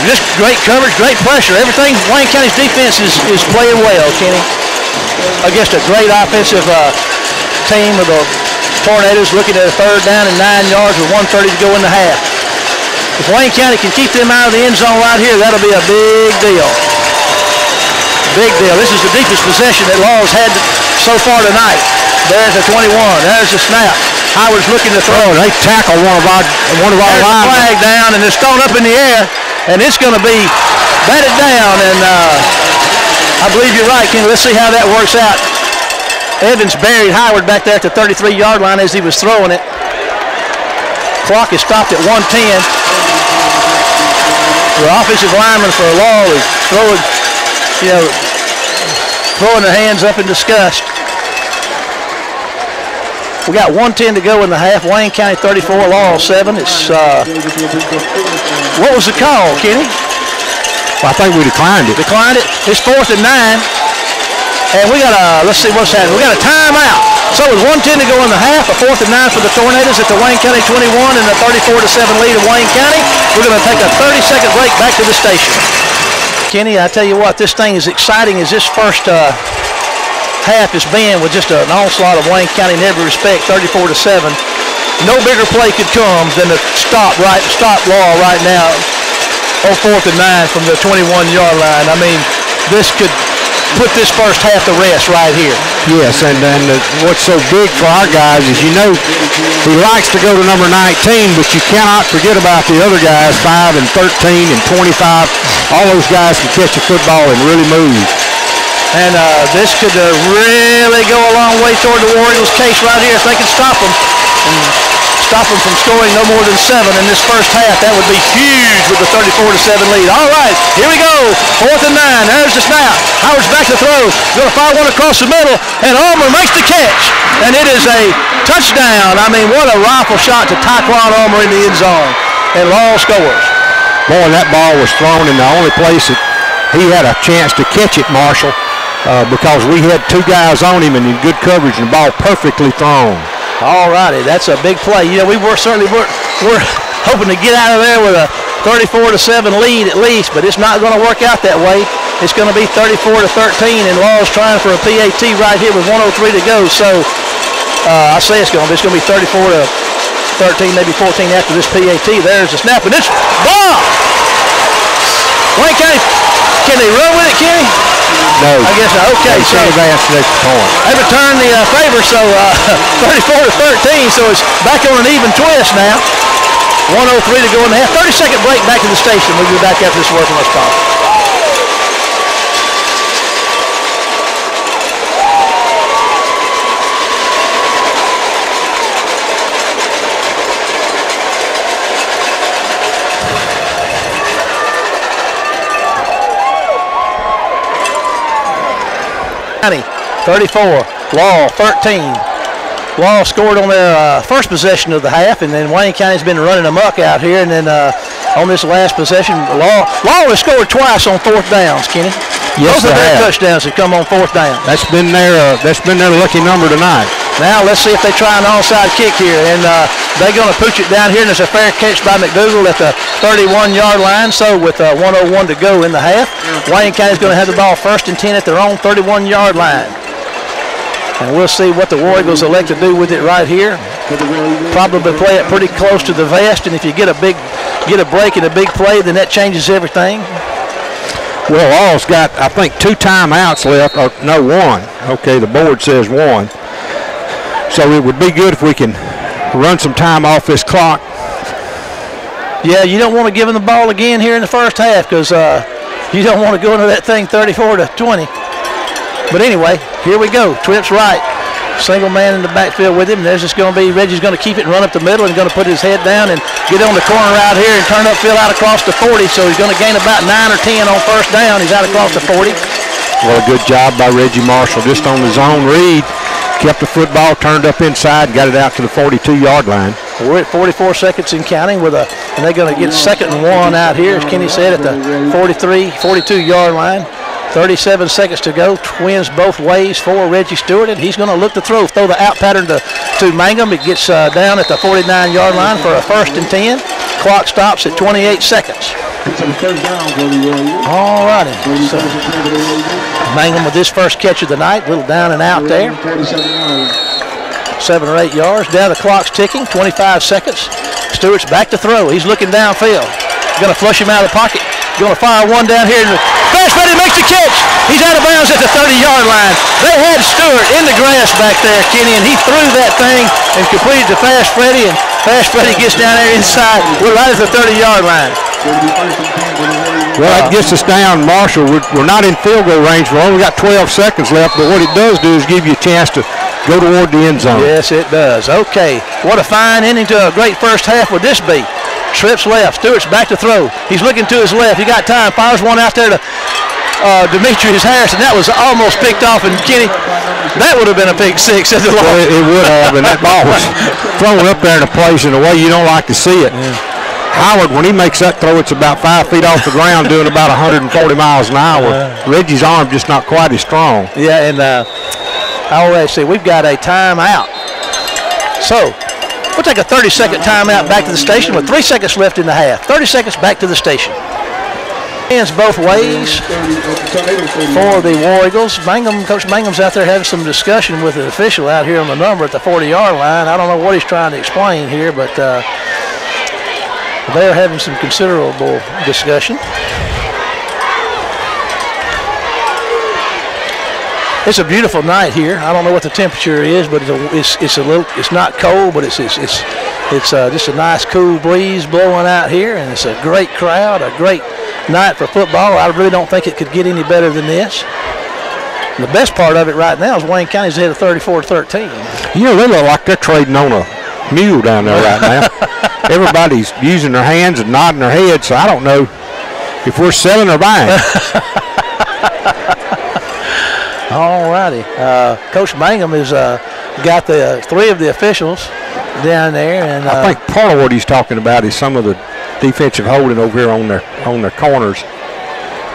just great coverage, great pressure. Everything, Wayne County's defense is playing well, Kenny, against a great offensive team of the Tornadoes, looking at a 3rd down and 9 yards with 1:30 to go in the half. If Wayne County can keep them out of the end zone right here, that'll be a big deal. Big deal. This is the deepest possession that Laurel's had so far tonight. There's the 21. There's the snap. Howard's looking to throw. They tackle one of our linemen. Flag down, and it's thrown up in the air, and it's going to be batted down. And I believe you're right, Kenny. Let's see how that works out. Evans buried Howard back there at the 33-yard line as he was throwing it. Clock is stopped at 1:10. The offensive lineman for Laurel is throwing their hands up in disgust. We got 1:10 to go in the half. Wayne County 34, Laurel 7. It's what was the call, Kenny? Well, I think we declined it. Declined it. It's 4th and 9, and we got let's see what's happening. We got a timeout. So with 1:10 to go in the half, a 4th and 9 for the Tornadoes at the Wayne County 21 and a 34-7 lead of Wayne County. We're going to take a 30-second break back to the station. Kenny, I tell you what, this thing is exciting as this first half has been, with just an onslaught of Wayne County in every respect, 34-7. No bigger play could come than to stop Laurel right now on 4th and 9 from the 21-yard line. I mean, this could put this first half to rest right here. Yes, and what's so big for our guys is, he likes to go to number 19, but you cannot forget about the other guys, 5 and 13 and 25. All those guys can catch a football and really move. And this could really go a long way toward the War Eagles' case right here if they can stop them. And stop them from scoring no more than 7 in this first half. That would be huge with the 34-7 lead. All right, here we go. 4th and 9. There's the snap. Howard's back to throw. Going to fire one across the middle, and Ulmer makes the catch. And it is a touchdown. I mean, what a rifle shot to Taquan Ulmer in the end zone. And Laurel scores. Boy, that ball was thrown in the only place that he had a chance to catch it, Marshall. Because we had 2 guys on him and in good coverage, and the ball perfectly thrown. All righty, that's a big play. We we're hoping to get out of there with a 34-7 lead at least, but it's not going to work out that way. It's going to be 34-13, and Laurel's trying for a PAT right here with 1:03 to go. So I say it's going to be 34-13, maybe 14 after this PAT. There's the snap, and it's ball. Wayne County, can they run with it, Kenny? No. I guess not. Okay, so they return the favor, so 34-13, so it's back on an even twist now. 1:03 to go in the half. 30-second break back to the station. We'll be back after this word from our sponsor. County 34, Laurel 13. Laurel scored on their first possession of the half, and then Wayne County's been running amok out here. And then on this last possession, Laurel has scored twice on 4th downs, Kenny. Yes, both of their touchdowns have come on 4th down. That's been their lucky number tonight. Now let's see if they try an onside kick here, and they're going to pooch it down here, and there's a fair catch by McDougal at the 31-yard line. So with 1:01 to go in the half, Wayne County's going to have the ball 1st and 10 at their own 31-yard line. And we'll see what the War Eagles elect to do with it right here. Probably play it pretty close to the vest, and if you get a break and a big play, then that changes everything. Well, Laurel's got, I think, 2 timeouts left. Or, no, 1. Okay, the board says 1. So it would be good if we can run some time off this clock. Yeah, you don't want to give them the ball again here in the first half, because you don't want to go into that thing 34-20. But anyway, here we go. Trips right. Single man in the backfield with him. And there's just going to be, Reggie's going to keep it and run up the middle and going to put his head down and get on the corner out here and turn upfield out across the 40. So he's going to gain about 9 or 10 on 1st down. He's out across the 40. Well, a good job by Reggie Marshall. Just on the zone read, kept the football turned up inside and got it out to the 42-yard line. We're at 44 seconds and counting and they're going to get 2nd and 1 out here, as Kenny said, at the 42-yard line. 37 seconds to go. Twins both ways for Reggie Stewart, and he's going to look to throw the out pattern to Mangum. It gets down at the 49-yard line for a 1st and 10. Clock stops at 28 seconds. All righty. So Mangum with his first catch of the night, a little down and out there. 7 or 8 yards. Down the clock's ticking. 25 seconds. Stewart's back to throw. He's looking downfield. Going to flush him out of the pocket. Going to fire one down here. Fast Freddy makes the catch. He's out of bounds at the 30-yard line. They had Stewart in the grass back there, Kenny, and he threw that thing and completed to Fast Freddy, and Fast Freddy gets down there inside. We're right at the 30-yard line. Well, that gets us down, Marshall. We're not in field goal range. We've only got 12 seconds left, but what it does do is give you a chance to go toward the end zone. Yes, it does. Okay, what a fine ending to a great first half would this be. Trips left. Stewart's back to throw. He's looking to his left. He got time. Fires one out there to Demetrius Harrison. That was almost picked off, and Kenny, that would have been a pick six. Well, it would have, and that ball was thrown up there in a place in a way you don't like to see it. Yeah. Howard, when he makes that throw, it's about 5 feet off the ground, doing about 140 miles an hour. Reggie's arm just not quite as strong. Yeah, and I already see we've got a timeout. So we'll take a 30-second timeout back to the station with 3 seconds left in the half. 30 seconds back to the station. Hands both ways for the War Eagles. Coach Mangum's out there having some discussion with the official out here on the number at the 40-yard line. I don't know what he's trying to explain here, but they're having some considerable discussion. It's a beautiful night here. I don't know what the temperature is, but it's not cold, but it's just a nice cool breeze blowing out here, and it's a great crowd, a great night for football. I really don't think it could get any better than this. And the best part of it right now is Wayne County's ahead of 34-13. You know, they look like they're trading on a mule down there right now. Everybody's using their hands and nodding their heads, so I don't know if we're selling or buying. All righty. Coach Mangum has got the 3 of the officials down there, and I think part of what he's talking about is some of the defensive holding over here on their corners.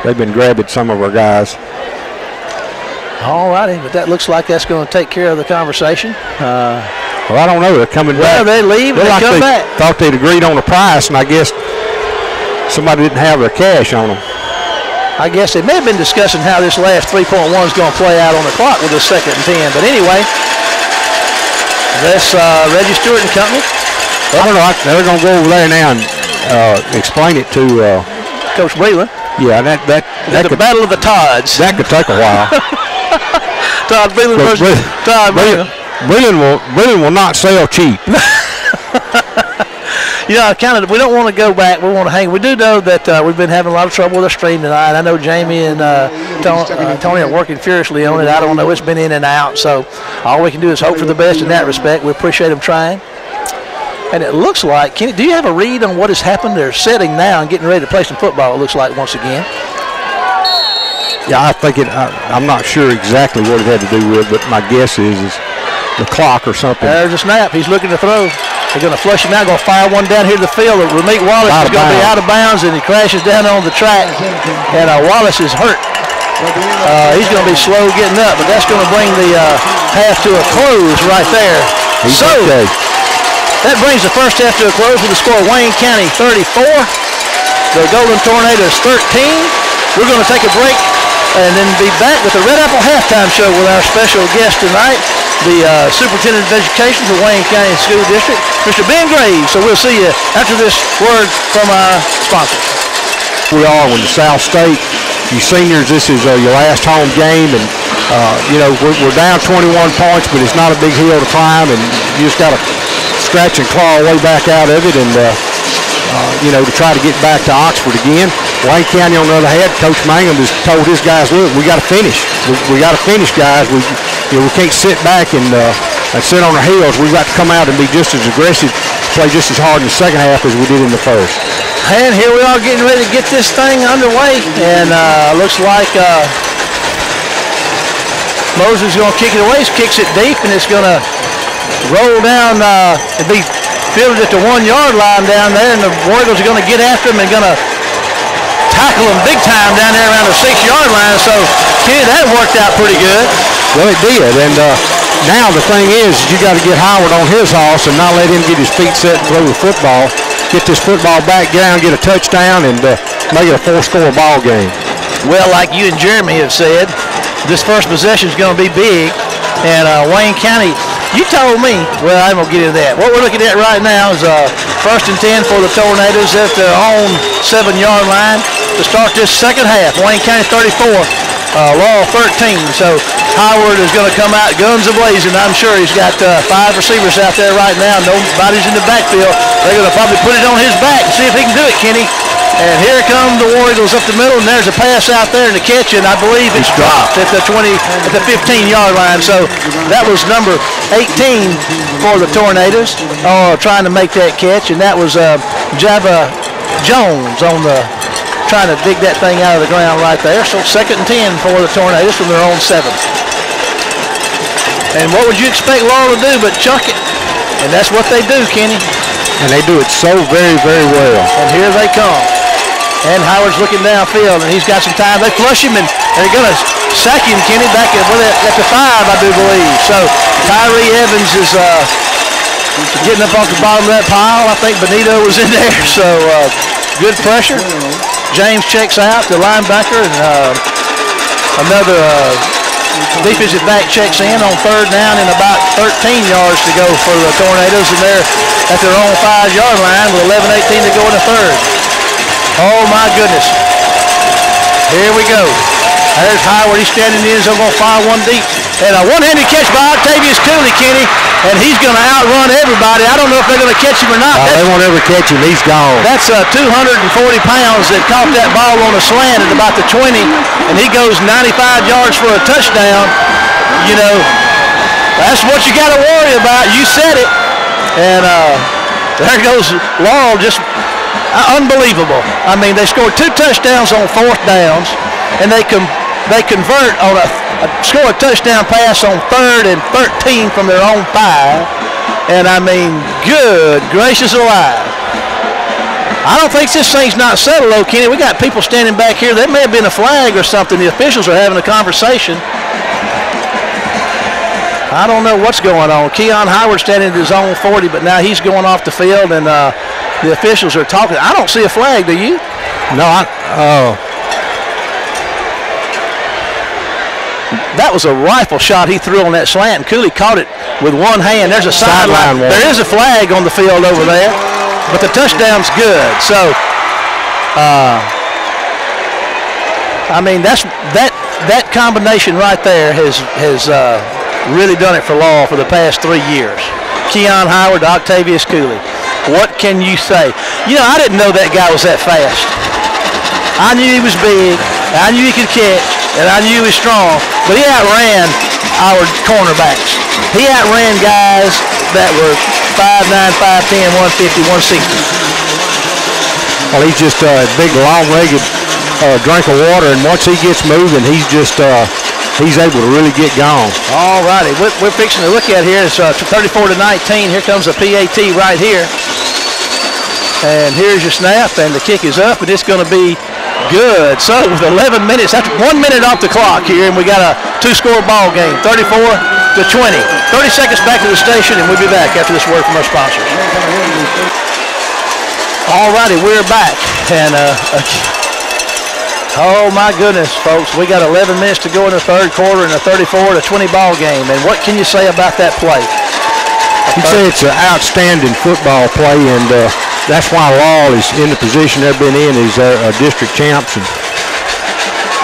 They've been grabbing some of our guys. All righty, but that looks like that's going to take care of the conversation. Well, I don't know. They're coming back. Well, they leave and they come back. Thought they'd agreed on the price, and I guess somebody didn't have their cash on them. I guess they may have been discussing how this last 3.1 is going to play out on the clock with this 2nd and 10. But anyway, that's Reggie Stewart and company. I don't know. They're going to go over there now and explain it to Coach Breland. Yeah, that the Battle of the Todds. That could take a while. Todd Breland versus Todd Breland. Breland will not sell cheap. Yeah, we don't want to go back. We want to hang. We do know that we've been having a lot of trouble with our stream tonight. I know Jamie and Tony are working furiously on it. I don't know. It's been in and out. So all we can do is hope for the best in that respect. We appreciate them trying. And it looks like, Kenny, do you have a read on what has happened? They're setting now and getting ready to play some football, it looks like, once again. Yeah, I think I'm not sure exactly what it had to do with, but my guess is the clock or something. There's a snap. He's looking to throw. They're going to flush him out, going to fire one down here to the field. Ramit Wallace is going to be out of bounds, and he crashes down on the track. And Wallace is hurt. He's going to be slow getting up, but that's going to bring the half to a close right there. He's okay. That brings the first half to a close with the score Wayne County 34. The Golden Tornadoes 13. We're going to take a break and then be back with the Red Apple Halftime Show with our special guest tonight, the Superintendent of Education for Wayne County School District, Mr. Ben Graves. So we'll see you after this word from our sponsors. We are with the South State. You seniors, this is your last home game, and we're down 21 points, but it's not a big hill to climb, and you just got to scratch and claw our way back out of it, and to try to get back to Oxford again. Wayne County, on the other hand, Coach Mangum has told his guys, look, we got to finish. We got to finish, guys. We can't sit back and sit on our heels. We've got to come out and be just as aggressive, play just as hard in the second half as we did in the first. And here we are getting ready to get this thing underway, and looks like Moses is going to kick it away. He kicks it deep, and it's going to roll down and be fielded at the 1-yard line down there, and the Warriors are going to get after him and going to tackle him big time down there around the 6-yard line. So, Kenny, that worked out pretty good. Well, it did, and now the thing is you got to get Howard on his horse and not let him get his feet set and throw the football. Get this football back down, get a touchdown, and make it a 4-score ball game. Well, like you and Jeremy have said, this first possession is going to be big, and Wayne County You told me. Well, I'm going to get into that. What we're looking at right now is 1st and 10 for the Tornadoes at their own 7-yard line to start this second half. Wayne County 34, Laurel 13. So Howard is going to come out guns a-blazing. I'm sure he's got 5 receivers out there right now. Nobody's in the backfield. They're going to probably put it on his back and see if he can do it, Kenny. And here come the War Eagles up the middle, and there's a pass out there in the catch, and I believe it's dropped at the 15-yard line. So that was number 18 for the Tornadoes, trying to make that catch, and that was Java Jones on the trying to dig that thing out of the ground right there. So 2nd and 10 for the Tornadoes from their own 7. And what would you expect Laurel to do but chuck it? And that's what they do, Kenny. And they do it so very, very well. And here they come. And Howard's looking downfield, and he's got some time. They flush him, and they're going to sack him, Kenny, back at the 5, I do believe. So Tyree Evans is getting up off the bottom of that pile. I think Benito was in there, so good pressure. James checks out, the linebacker, and another defensive back checks in on 3rd down and about 13 yards to go for the Tornadoes, and they're at their own 5-yard line with 11:18 to go in the 3rd. Oh, my goodness. Here we go. There's Howard. He's standing in the end zone, going to fire one deep. And a one-handed catch by Octavius Cooley, Kenny, and he's going to outrun everybody. I don't know if they're going to catch him or not. They won't ever catch him. He's gone. That's 240 pounds that caught that ball on a slant at about the 20, and he goes 95 yards for a touchdown. You know, that's what you got to worry about. You said it. And there goes Laurel, just unbelievable. I mean, they scored 2 touchdowns on 4th downs, and they convert on score a touchdown pass on 3rd and 13 from their own 5. And I mean, good gracious alive. I don't think this thing's not settled, though, Kenny. We got people standing back here. There may have been a flag or something. The officials are having a conversation. I don't know what's going on. Keon Howard standing at his own 40, but now he's going off the field, and the officials are talking. I don't see a flag, do you? No, That was a rifle shot he threw on that slant, and Cooley caught it with one hand. There's a sideline. There is a flag on the field over there, but the touchdown's good. So, I mean, that combination right there has really done it for Laurel for the past 3 years. Keon Howard to Octavius Cooley. What can you say? You know, I didn't know that guy was that fast. I knew he was big, I knew he could catch, and I knew he was strong, but he outran our cornerbacks. He outran guys that were 5'9", 5'10", 150, 160. Well, he's just a big, long-legged drink of water, and once he gets moving, he's just he's able to really get gone. All righty, we're fixing to look at here. It's 34-19. Here comes a PAT right here. And here's your snap, and the kick is up, and it's going to be good. So with 11 minutes, that's 1 minute off the clock here, and we got a 2-score ball game, 34-20. 30 seconds back to the station, and we'll be back after this word from our sponsors. All righty, we're back, and oh my goodness, folks, we got 11 minutes to go in the 3rd quarter in a 34-20 ball game, and what can you say about that play? You'd say it's an outstanding football play, and that's why Laurel is in the position they've been in as district champs. And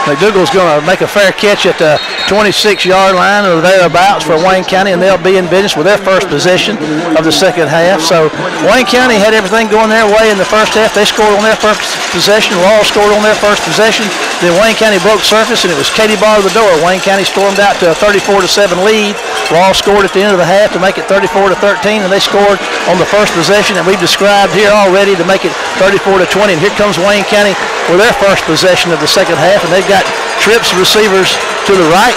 McDougal's going to make a fair catch at the 26-yard line or thereabouts for Wayne County, and they'll be in business with their first possession of the second half. So Wayne County had everything going their way in the first half. They scored on their first possession. Laurel scored on their first possession. Then Wayne County broke surface, and it was Katie Barr to the door. Wayne County stormed out to a 34-7 lead. Laurel scored at the end of the half to make it 34-13, and they scored on the first possession that we've described here already to make it 34-20. And here comes Wayne County with their first possession of the second half, and they've got trips receivers to the right.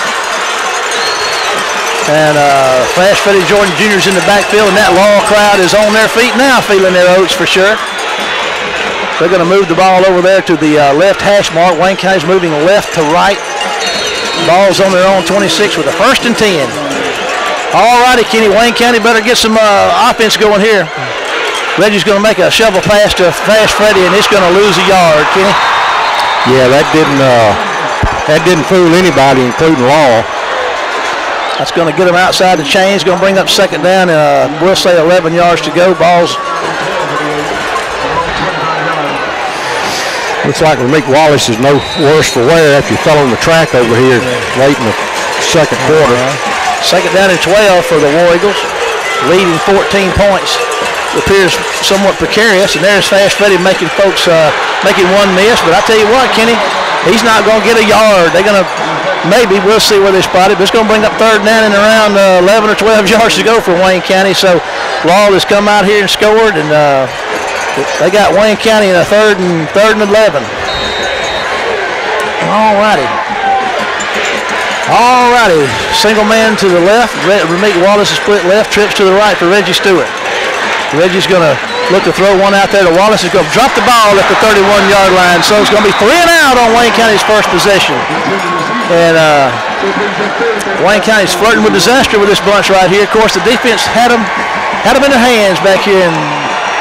And Flash Freddie Jordan Jr.'s in the backfield, and that Laurel crowd is on their feet now, feeling their oats for sure. They're going to move the ball over there to the left hash mark. Wayne County's moving left to right. Ball's on their own 26 with a 1st and 10. All righty, Kenny. Wayne County better get some offense going here. Reggie's going to make a shovel pass to Flash Freddie, and it's going to lose a yard, Kenny. Yeah, that didn't fool anybody, including Laurel. That's going to get them outside the chains. Going to bring up second down. We'll say 11 yards to go. Ball's. Looks like Ramik Wallace is no worse for wear after he fell on the track over here late in the second quarter. Second down and 12 for the War Eagles, leading 14 points. It appears somewhat precarious, and there's Fast Freddie making folks making one miss. But I tell you what, Kenny, he's not going to get a yard. They're going to maybe we'll see where they spot it, but it's going to bring up third down and around 11 or 12 yards to go for Wayne County. So Laurel has come out here and scored, and they got Wayne County in a third and 11. All righty. Single man to the left. Ramik Wallace is split left. Trips to the right for Reggie Stewart. Reggie's going to look to throw one out there to Wallace. He's going to drop the ball at the 31-yard line. So it's going to be 3 and out on Wayne County's first possession. And Wayne County's flirting with disaster with this bunch right here. Of course, the defense had them in their hands back here and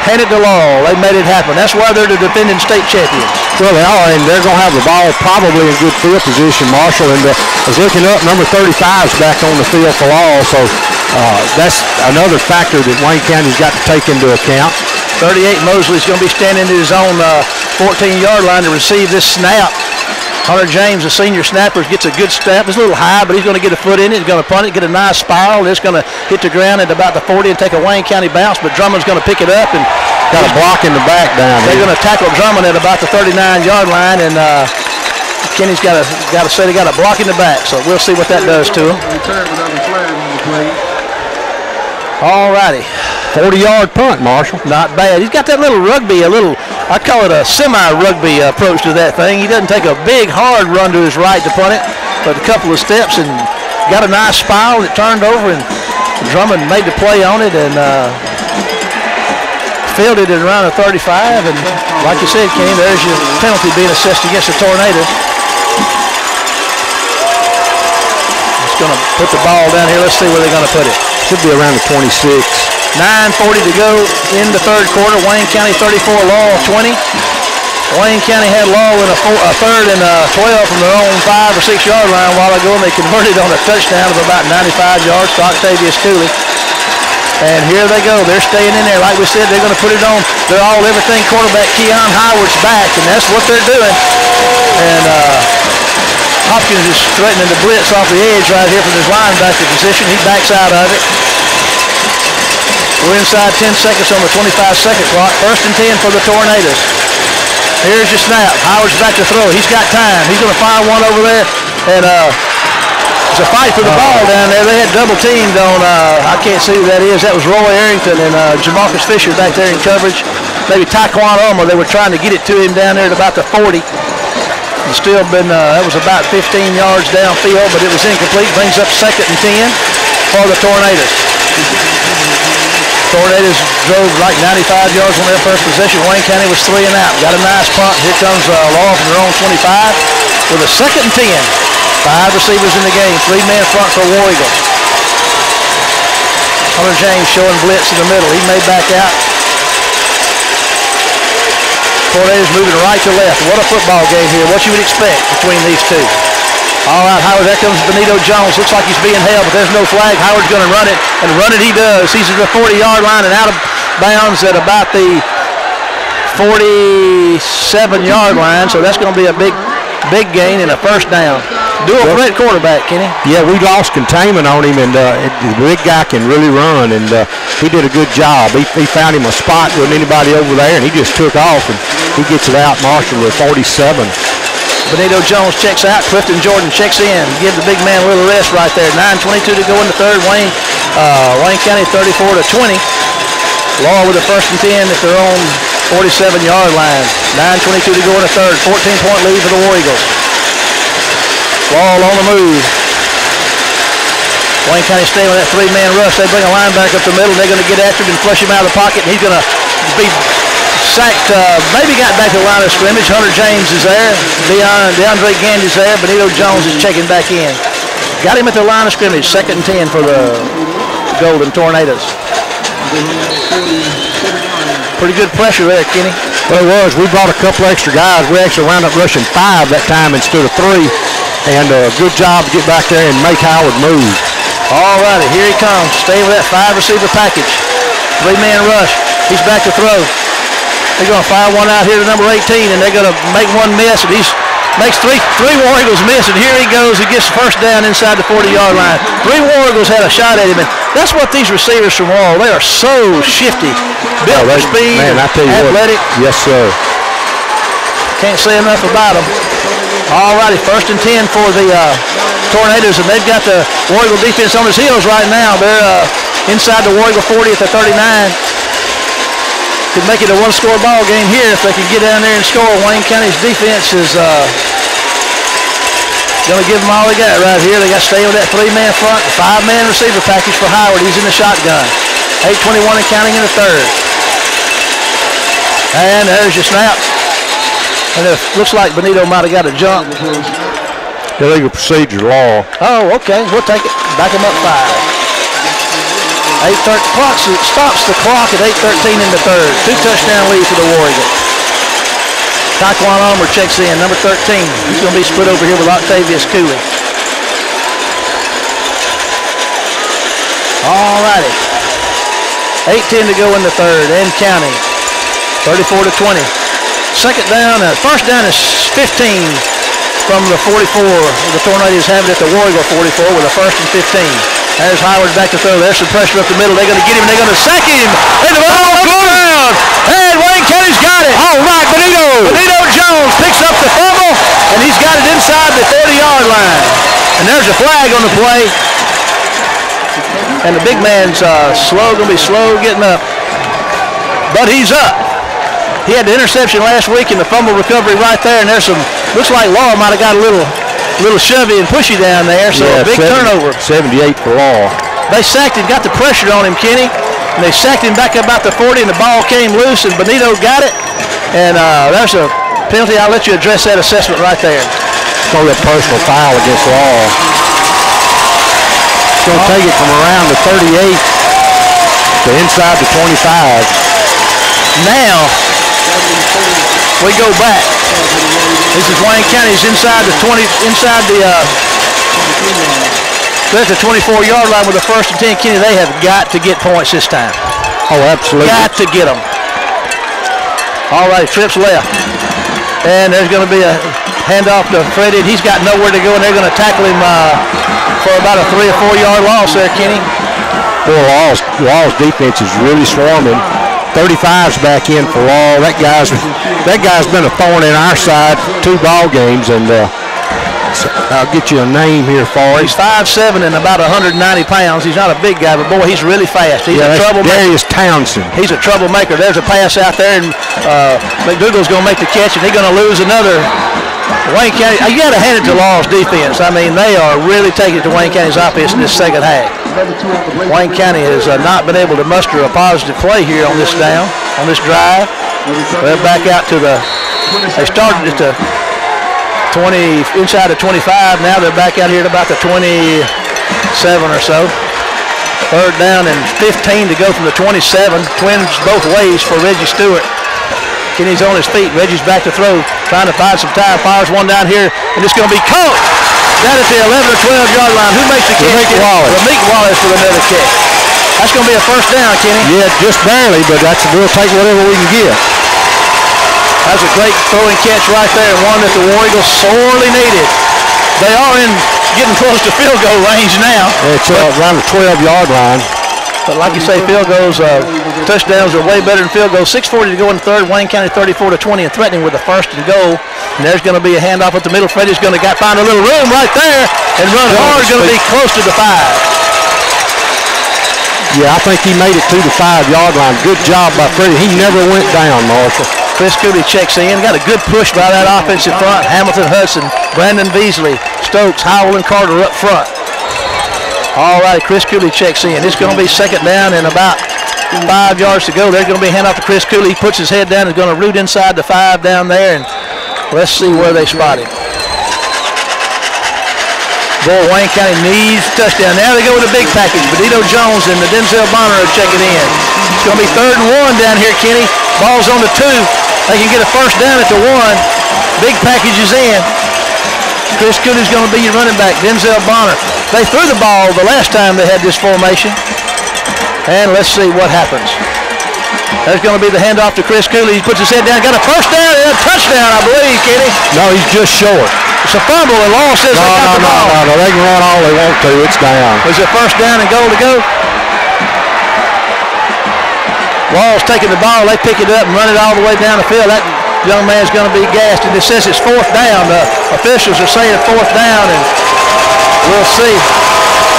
handed to Laurel. They made it happen. That's why they're the defending state champions. Well, they are, and they're going to have the ball probably in good field position, Marshall. And I was looking up, number 35 is back on the field for Laurel. So that's another factor that Wayne County's got to take into account. 38 Mosley's going to be standing at his own 14-yard line to receive this snap. Hunter James, the senior snapper, gets a good step. It's a little high, but he's going to get a foot in it. He's going to punt it, get a nice spiral. It's going to hit the ground at about the 40 and take a Wayne County bounce, but Drummond's going to pick it up and got a block in the back down there. They're going to tackle Drummond at about the 39-yard line, and Kenny's got to say they got a block in the back, so we'll see what that does to him. All righty. 40-yard punt, Marshall. Not bad. He's got that little rugby, I call it a semi-rugby approach to that thing. He doesn't take a big, hard run to his right to punt it, but a couple of steps and got a nice spiral that turned over, and Drummond made the play on it and fielded it around the 35. And like you said, Kenny, there's your penalty being assessed against the Tornadoes. It's going to put the ball down here. Let's see where they're going to put it. Should be around the 26. 9:40 to go in the third quarter. Wayne County 34, Laurel 20. Wayne County had Laurel in a third and 12 from their own 5 or 6 yard line a while ago, and they converted on a touchdown of about 95 yards to Octavius Cooley. And here they go. They're staying in there. Like we said, they're going to put it on their all-everything quarterback, Keon Howard's back, and that's what they're doing. And Hopkins is threatening to blitz off the edge right here from his linebacker position. He backs out of it. We're inside 10 seconds on the 25-second clock. First and 10 for the Tornadoes. Here's your snap. Howard's back to throw. He's got time. He's going to fire one over there. And it's a fight for the ball down there. They had double teamed on, I can't see who that is. That was Roy Arrington and Jamarcus Fisher back there in coverage. Maybe Taekwon Ulmer. They were trying to get it to him down there at about the 40. It's still been, that was about 15 yards downfield, but it was incomplete. Brings up second and 10 for the Tornadoes. Tornadoes drove like 95 yards on their first possession. Wayne County was 3 and out. Got a nice punt. Here comes Laurel from their own 25 with a second and 10. 5 receivers in the game. 3-man front for War Eagles. Hunter James showing blitz in the middle. He may back out. Tornadoes moving right to left. What a football game here. What you would expect between these two. All right, Howard, there comes Benito Jones. Looks like he's being held, but there's no flag. Howard's going to run it, and run it he does. He's at the 40-yard line and out of bounds at about the 47-yard line, so that's going to be a big gain and a first down. Dual threat quarterback, Kenny. Yeah, we lost containment on him, and the big guy can really run, and he did a good job. He found him a spot, wasn't anybody over there, and he just took off, and he gets it out, Marshall, at 47. Benito Jones checks out. Clifton Jordan checks in. Give the big man a little rest right there. 9:22 to go in the third. Wayne County 34-20. Laurel with a first and 10 at their own 47-yard line. 9:22 to go in the third. 14-point lead for the War Eagles. Laurel on the move. Wayne County staying with that 3-man rush. They bring a linebacker up the middle. They're going to get after him and flush him out of the pocket. And he's going to be sacked, maybe got back to the line of scrimmage. Hunter James is there. DeAndre Gandy's there. Benito Jones is checking back in. Got him at the line of scrimmage. Second and 10 for the Golden Tornadoes. Pretty good pressure there, Kenny. Well, it was. We brought a couple extra guys. We actually wound up rushing 5 that time instead of 3. And a good job to get back there and make Howard move. All righty, here he comes. Staying with that 5-receiver package. 3-man rush. He's back to throw. They're going to fire one out here to number 18, and they're going to make one miss, and he makes three War Eagles miss, and here he goes. He gets the first down inside the 40-yard line. 3 War Eagles had a shot at him, and that's what these receivers from Laurel, they are so shifty. Built for speed, man, I tell you athletic. What, yes, sir. Can't say enough about them. All righty, 1st and 10 for the Tornadoes, and they've got the War Eagle defense on his heels right now. They're inside the War Eagle 40 at the 39. Could make it a one-score ball game here if they could get down there and score. Wayne County's defense is going to give them all they got right here. They got to stay with that 3-man front, the 5-man receiver package for Howard. He's in the shotgun. 8:21 and counting in the 3rd. And there's your snap. And it looks like Benito might have got a jump. Illegal procedure, Laurel. Oh, okay. We'll take it. Back him up 5. 8:30 clock stops the clock at 8:13 in the 3rd. 2 touchdown lead for the War Eagles. Taquan Ulmer checks in, number 13. He's going to be split over here with Octavius Cooley. All righty. 8:10 to go in the 3rd and counting. 34-20. Second down, first down is 15 from the 44. The Tornadoes have it at the War Eagle 44 with a 1st and 15. There's Howard back to throw. There's some pressure up the middle. They're going to get him. They're going to sack him. And the ball goes down. And Wayne County's got it. All right, Benito. Benito Jones picks up the fumble, and he's got it inside the 30-yard line. And there's a flag on the play. And the big man's going to be slow getting up. But he's up. He had the interception last week and the fumble recovery right there, and there's some, looks like Laurel might have got a little shovey and pushy down there, so a big turnover. 78 for Laurel. They sacked him, got the pressure on him, Kenny, and they sacked him back about the 40, and the ball came loose, and Benito got it, and there's a penalty. I'll let you address that assessment right there. It's going to be a personal foul against Laurel. It's going to take it from around the 38 to inside the 25. Now, we go back. This is Wayne County's inside the 20, they're at the 24-yard line with the 1st and 10. Kenny, they have got to get points this time. Oh, absolutely. Got to get them. All right, trips left. And there's going to be a handoff to Freddie. He's got nowhere to go, and they're going to tackle him for about a 3 or 4 yard loss there, Kenny. Boy, Laurel's defense is really swarming. 35's back in for Laurel. That guy's been a thorn in our side 2 ball games, and so I'll get you a name here for him. He's 5'7" and about 190 pounds. He's not a big guy, but boy, he's really fast. He's a troublemaker. Darius Townsend. He's a troublemaker. There's a pass out there, and McDougal's going to make the catch, and he's going to lose another. Wayne County, you got to hand it to Laurel's defense. I mean, they are really taking it to Wayne County's offense in this second half. Wayne County has not been able to muster a positive play here on this drive. They're back out to they started at the 20, inside the 25. Now they're back out here at about the 27 or so. 3rd down and 15 to go from the 27. Twins both ways for Reggie Stewart. Kenny's on his feet. Reggie's back to throw, trying to find some time. Fires one down here, and it's going to be caught down at the 11 or 12-yard line. Who makes the catch? Rameek Wallace with another catch. That's going to be a 1st down, Kenny. Yeah, just barely, but we'll take whatever we can get. That's a great throwing catch right there, and one that the War Eagles sorely needed. They are getting close to field goal range now. It's around the 12-yard line. But like you say, field goals, touchdowns are way better than field goals. 6:40 to go in the 3rd. Wayne County 34-20 and threatening with the 1st and goal. And there's going to be a handoff at the middle. Freddie's going to find a little room right there and run hard. Going to be close to the 5. Yeah, I think he made it to the 5-yard line. Good job by Freddie. He never went down, Marshall. Chris Cooley checks in. Got a good push by that offensive front. Hamilton Hudson, Brandon Beasley, Stokes, Howell, and Carter up front. All right, Chris Cooley checks in. It's going to be 2nd down and about 5 yards to go. They're going to be handing off to Chris Cooley. He puts his head down. He's going to root inside the 5 down there, and let's see where they spot him. Boy, Wayne County needs a touchdown. Now they go with a big package. Benito Jones and the Denzel Bonner are checking in. It's going to be 3rd and 1 down here, Kenny. Ball's on the 2. They can get a 1st down at the 1. Big package is in. Chris Cooley's going to be your running back. Denzel Bonner. They threw the ball the last time they had this formation. And let's see what happens. There's going to be the handoff to Chris Cooley. He puts his head down. Got a first down and a touchdown, I believe, Kenny. No, he's just short. It's a fumble, and Laurel says they got the ball. No. They can run all they want to. It's down. Was it first down and goal to go? Laurel's taking the ball. They pick it up and run it all the way down the field. That young man's going to be gassed, and it says it's fourth down. The officials are saying fourth down, and we'll see.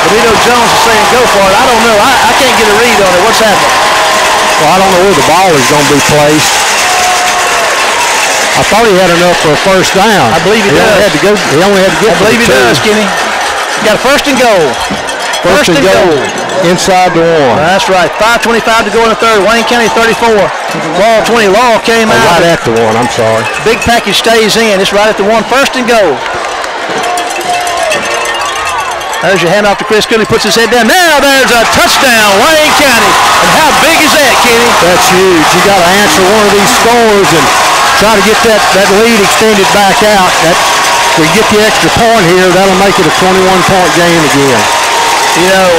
Benito Jones is saying go for it. I don't know. I can't get a read on it. What's happening? Well, I don't know where the ball is going to be placed. I thought he had enough for a first down. I believe he does. He only had to get. I believe he does, Kenny. Got a first and goal. First and goal. Inside the one. That's right. 5:25 to go in the third. Wayne County 34. Laurel 20. Laurel came out. Right at the one. I'm sorry. Big package stays in. It's right at the one. First and goal. There's your handoff to Chris Cooley. Puts his head down. Now there's a touchdown, Wayne County. And how big is that, Kenny? That's huge. You got to answer one of these scores and try to get that lead extended back out. If we get the extra point here, that'll make it a 21-point game again. You know,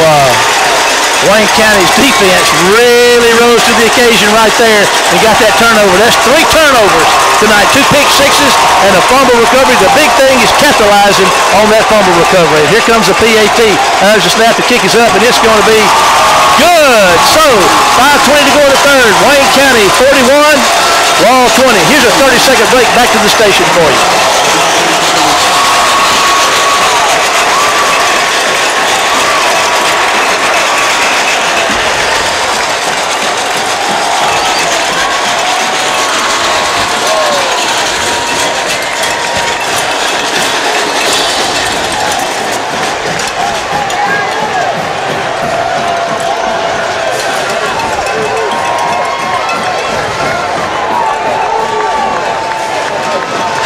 Wayne County's defense really rose to the occasion right there and got that turnover. That's 3 turnovers tonight, 2 pick sixes and a fumble recovery. The big thing is capitalizing on that fumble recovery. Here comes the PAT. There's the snap. The kick is up, and it's going to be good. So, 5:20 to go in the third. Wayne County 41, Laurel 20. Here's a 30-second break. Back to the station for you.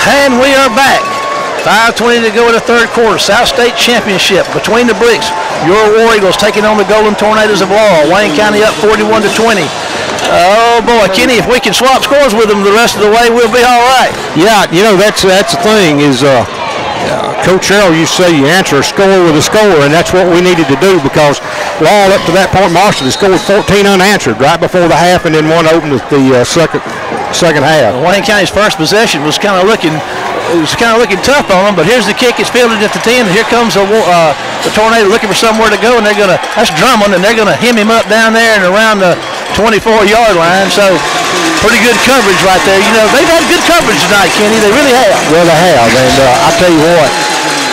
And we are back. 5:20 to go in the third quarter. South State Championship between the bricks. Your War Eagles taking on the Golden Tornadoes of Laurel. Wayne County up 41-20. Oh boy, Kenny, if we can swap scores with them the rest of the way, we'll be all right. Yeah, you know, that's the thing is Coach Sherrill used to say you answer a score with a score, and that's what we needed to do because Laurel up to that point, Marshall, they scored 14 unanswered right before the half, and then one opened at the second half. Wayne County's first possession was kind of looking tough on them, but here's the kick. It's fielded at the 10, and here comes the Tornado looking for somewhere to go, and that's Drummond, and they're going to hem him up down there and around the 24-yard line. So pretty good coverage right there. You know, they've had good coverage tonight, Kenny. They really have. Well, they have, and I tell you what,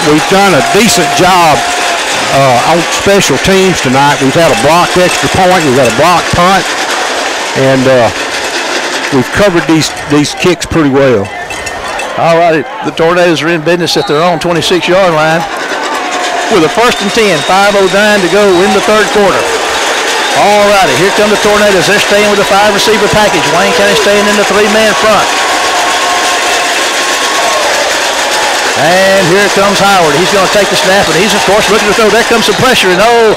we've done a decent job on special teams tonight. We've had a blocked extra point. We've got a blocked punt, and we've covered these kicks pretty well. All right, the Tornadoes are in business at their own 26-yard line with a 1st and 10, 5:09 to go in the third quarter. All righty, here come the Tornadoes. They're staying with a 5-receiver package. Wayne County staying in the 3-man front. And here comes Howard. He's going to take the snap, and he's, of course, looking to throw. There comes some pressure, and oh,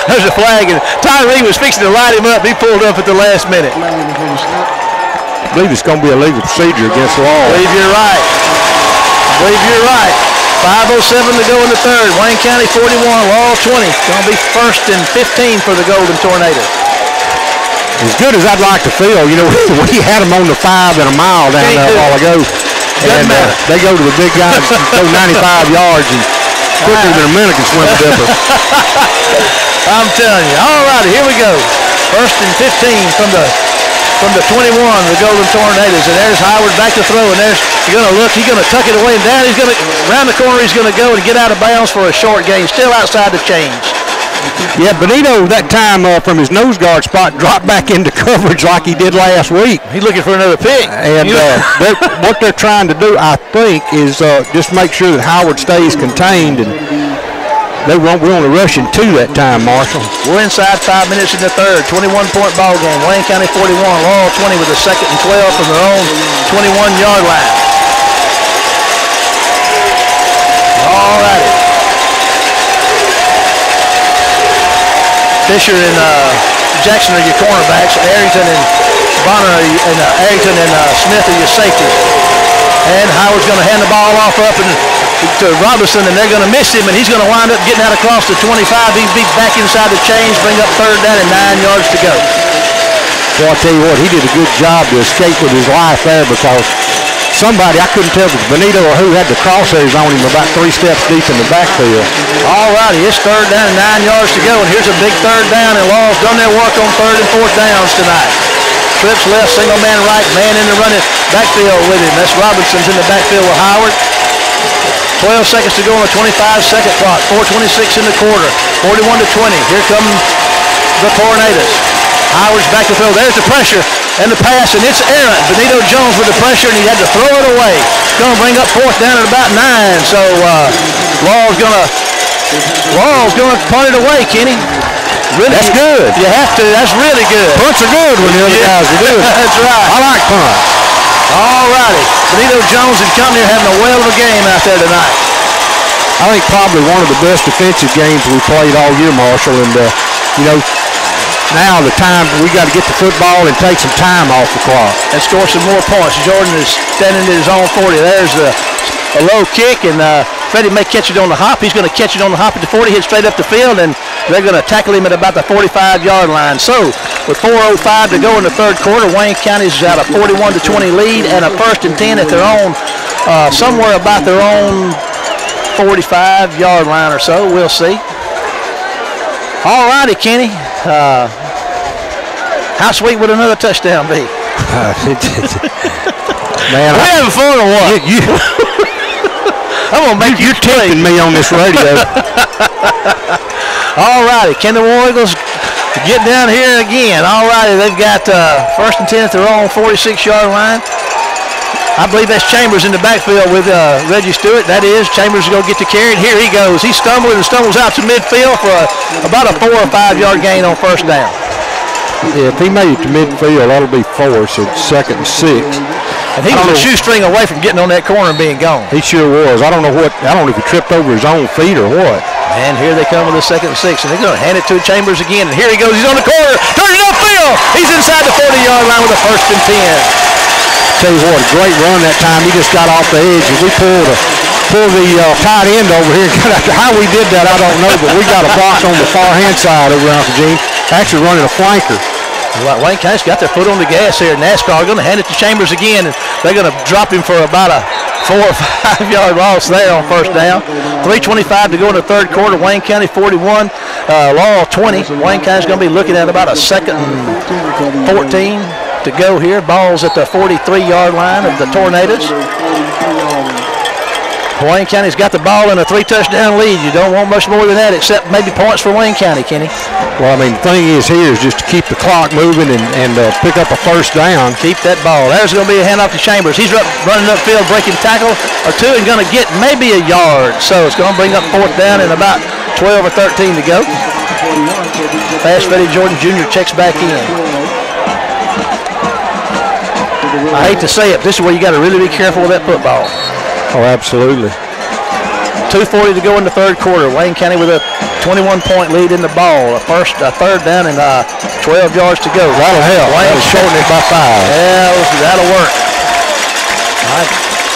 there's a flag. And Tyree was fixing to light him up. He pulled up at the last minute. I believe it's going to be a legal procedure against Laurel. I believe you're right. 5:07 to go in the third. Wayne County 41, Laurel 20. It's going to be 1st and 15 for the Golden Tornado. As good as I'd like to feel, you know, we had them on the 5 and a mile down there a while ago. And they go to the big guys and go 95 yards and quicker than a minute can swim a dipper. I'm telling you. All righty, here we go. 1st and 15 from the 21, the Golden Tornadoes. And there's Howard back to throw. And he's going to look. He's going to tuck it away and down. He's going to, around the corner, he's going to go and get out of bounds for a short gain. Still outside the chains. Yeah, Benito that time from his nose guard spot dropped back into coverage like he did last week. He's looking for another pick. And what they're trying to do, I think, is just make sure that Howard stays contained, and we want to rush him to that time, Marshall. We're inside 5 minutes in the third. 21-point ball game. Wayne County 41, Laurel 20 with a 2nd and 12 from their own 21-yard line. All righty. Fisher and Jackson are your cornerbacks. Arrington and Bonner Arrington and Smith are your safeties. And Howard's going to hand the ball off up, and to Robinson, and they're going to miss him, and he's going to wind up getting out across the 25. He's beat back inside the chains, bring up 3rd down and 9 yards to go. Well, I'll tell you what, he did a good job to escape with his life there because somebody, I couldn't tell if it was Benito or who, had the crosshairs on him about 3 steps deep in the backfield. All righty, it's 3rd down and 9 yards to go, and here's a big 3rd down, and Laurel's done their work on 3rd and 4th downs tonight. Trips left, single man right, man in the running backfield with him. That's Robinson's in the backfield with Howard. 12 seconds to go on the 25-second clock. 4:26 in the quarter. 41-20. Here come the Tornadoes. Howard's back to throw. There's the pressure and the pass, and it's errant. Benito Jones with the pressure, and he had to throw it away. It's going to bring up 4th down at about 9. So Laurel's going to punt it away, Kenny. Really, that's good. You have to. That's really good. Punts are good when the other guys are doing it. That's right. I like punts. All righty. Benito Jones and company are having a whale of a game out there tonight. I think probably one of the best defensive games we played all year, Marshall. And, now the time we got to get the football and take some time off the clock. And score some more points. Jordan is standing at his own 40. There's a low kick, and Freddie may catch it on the hop. He's going to catch it on the hop at the 40, hit straight up the field, and they're going to tackle him at about the 45-yard line. So with 4:05 to go in the 3rd quarter, Wayne County's got a 41-20 lead and a 1st and 10 at their own, somewhere about their own 45-yard line or so. We'll see. All righty, Kenny. How sweet would another touchdown be? Man, we having fun or what? I'm going to make you're tempting me on this radio. All righty, can the War Eagles get down here again? All righty, they've got 1st and 10 at their own 46-yard line. I believe that's Chambers in the backfield with Reggie Stewart. That is, Chambers is going to get the carry, and here he goes. He stumbles out to midfield for about a 4 or 5 yard gain on 1st down. Yeah, if he made it to midfield, that'll be 4, so 2nd and 6. And he was a shoestring away from getting on that corner and being gone. He sure was. I don't know if he tripped over his own feet or what. And here they come with the 2nd and 6, and they're going to hand it to Chambers again. And here he goes. He's on the corner. Turns it upfield. He's inside the 40-yard line with a 1st and 10. Tell you what, a great run that time. He just got off the edge, and we pulled the tight end over here. How we did that, I don't know, but we got a box on the far hand side over Uncle Gene, actually running a flanker. Wayne County's got their foot on the gas here. NASCAR going to hand it to Chambers again, and they're going to drop him for about a 4 or 5 yard loss there on 1st down. 3:25 to go in the 3rd quarter. Wayne County 41, Laurel 20. Wayne County's going to be looking at about a 2nd and 14 to go here. Ball's at the 43-yard line of the Tornadoes. Wayne County's got the ball in a 3-touchdown lead. You don't want much more than that, except maybe points for Wayne County, Kenny. Well, I mean, the thing is here is just to keep the clock moving and pick up a 1st down. Keep that ball. There's going to be a handoff to Chambers. He's running upfield, breaking tackle or 2, and going to get maybe a yard. So it's going to bring up 4th down and about 12 or 13 to go. Fast Freddie Jordan Jr. checks back in. I hate to say it, this is where you got to really be careful with that football. Oh, absolutely. 2:40 to go in the 3rd quarter. Wayne County with a 21-point lead in the ball. A 3rd down and 12 yards to go. That'll help. That'll shorten it by 5. Yeah, that'll work. All right.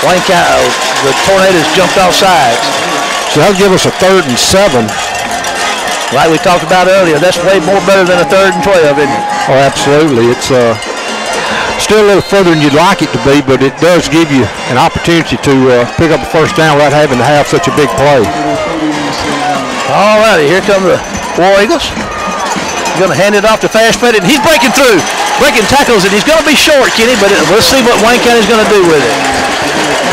Wayne County, the Tornadoes jumped off sides. So that'll give us a 3rd and 7. Like we talked about earlier, that's way more better than a 3rd and 12, isn't it? Oh, absolutely. It's still a little further than you'd like it to be, but it does give you an opportunity to pick up a 1st down without having to have such a big play. All righty, here come the War Eagles. He's going to hand it off to Fast Freddie, and he's breaking tackles, and he's going to be short, Kenny, but we'll see what Wayne County's going to do with it.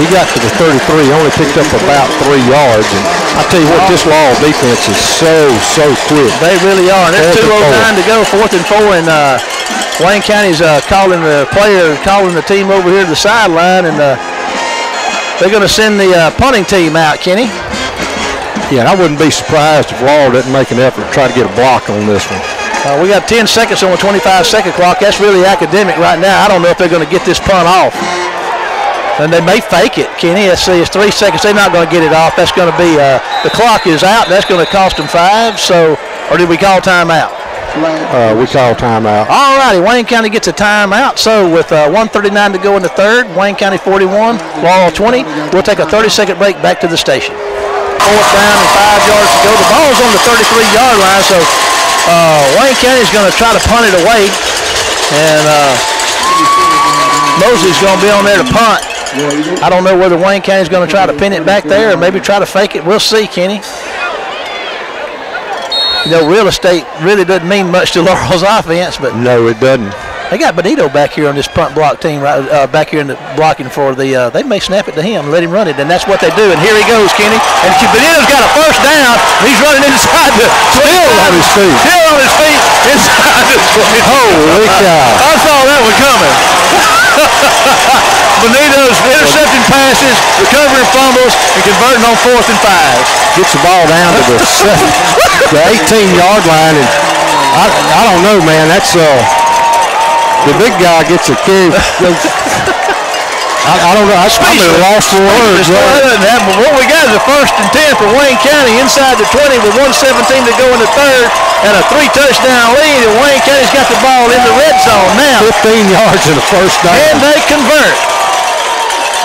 He got to the 33, only picked up about 3 yards, and I tell you what, this Laurel defense is so quick. They really are. And there's 2:09 to go, 4th and 4, and Wayne County's calling the team over here to the sideline, and they're going to send the punting team out, Kenny. Yeah, and I wouldn't be surprised if Laurel didn't make an effort to try to get a block on this one. We got 10 seconds on the 25-second clock. That's really academic right now. I don't know if they're going to get this punt off. And they may fake it, Kenny. Let's see, it's 3 seconds. They're not going to get it off. That's going to be, the clock is out. That's going to cost them 5. So, or did we call timeout? we call timeout. All righty, Wayne County gets a timeout. So with 1:39 to go in the third, Wayne County 41, Laurel 20. We'll take a 30-second break back to the station. Fourth down and 5 yards to go. The ball's on the 33-yard line, so Wayne County is going to try to punt it away. And Mosley's going to be on there to punt. I don't know whether Wayne County's going to try to pin it back there or maybe try to fake it. We'll see, Kenny. You know, real estate really doesn't mean much to Laurel's offense, but no, it doesn't. They got Benito back here on this punt block team, right back here in the blocking for the. They may snap it to him and let him run it, and that's what they do. And here he goes, Kenny. And Benito's got a first down. He's running inside the. Still on his feet. Still on his feet inside the 20. Holy cow! I saw that one coming. Benito's intercepting passes, recovering fumbles, and converting on 4th and 5. Gets the ball down to the 18-yard line, and I don't know, man. That's the big guy gets a carry. I don't know. I'm at a loss for words. But what we got is a 1st and 10 for Wayne County inside the 20 with 1:17 to go in the third and a 3-touchdown lead. And Wayne County's got the ball in the red zone now. 15 yards in the first down. And they convert.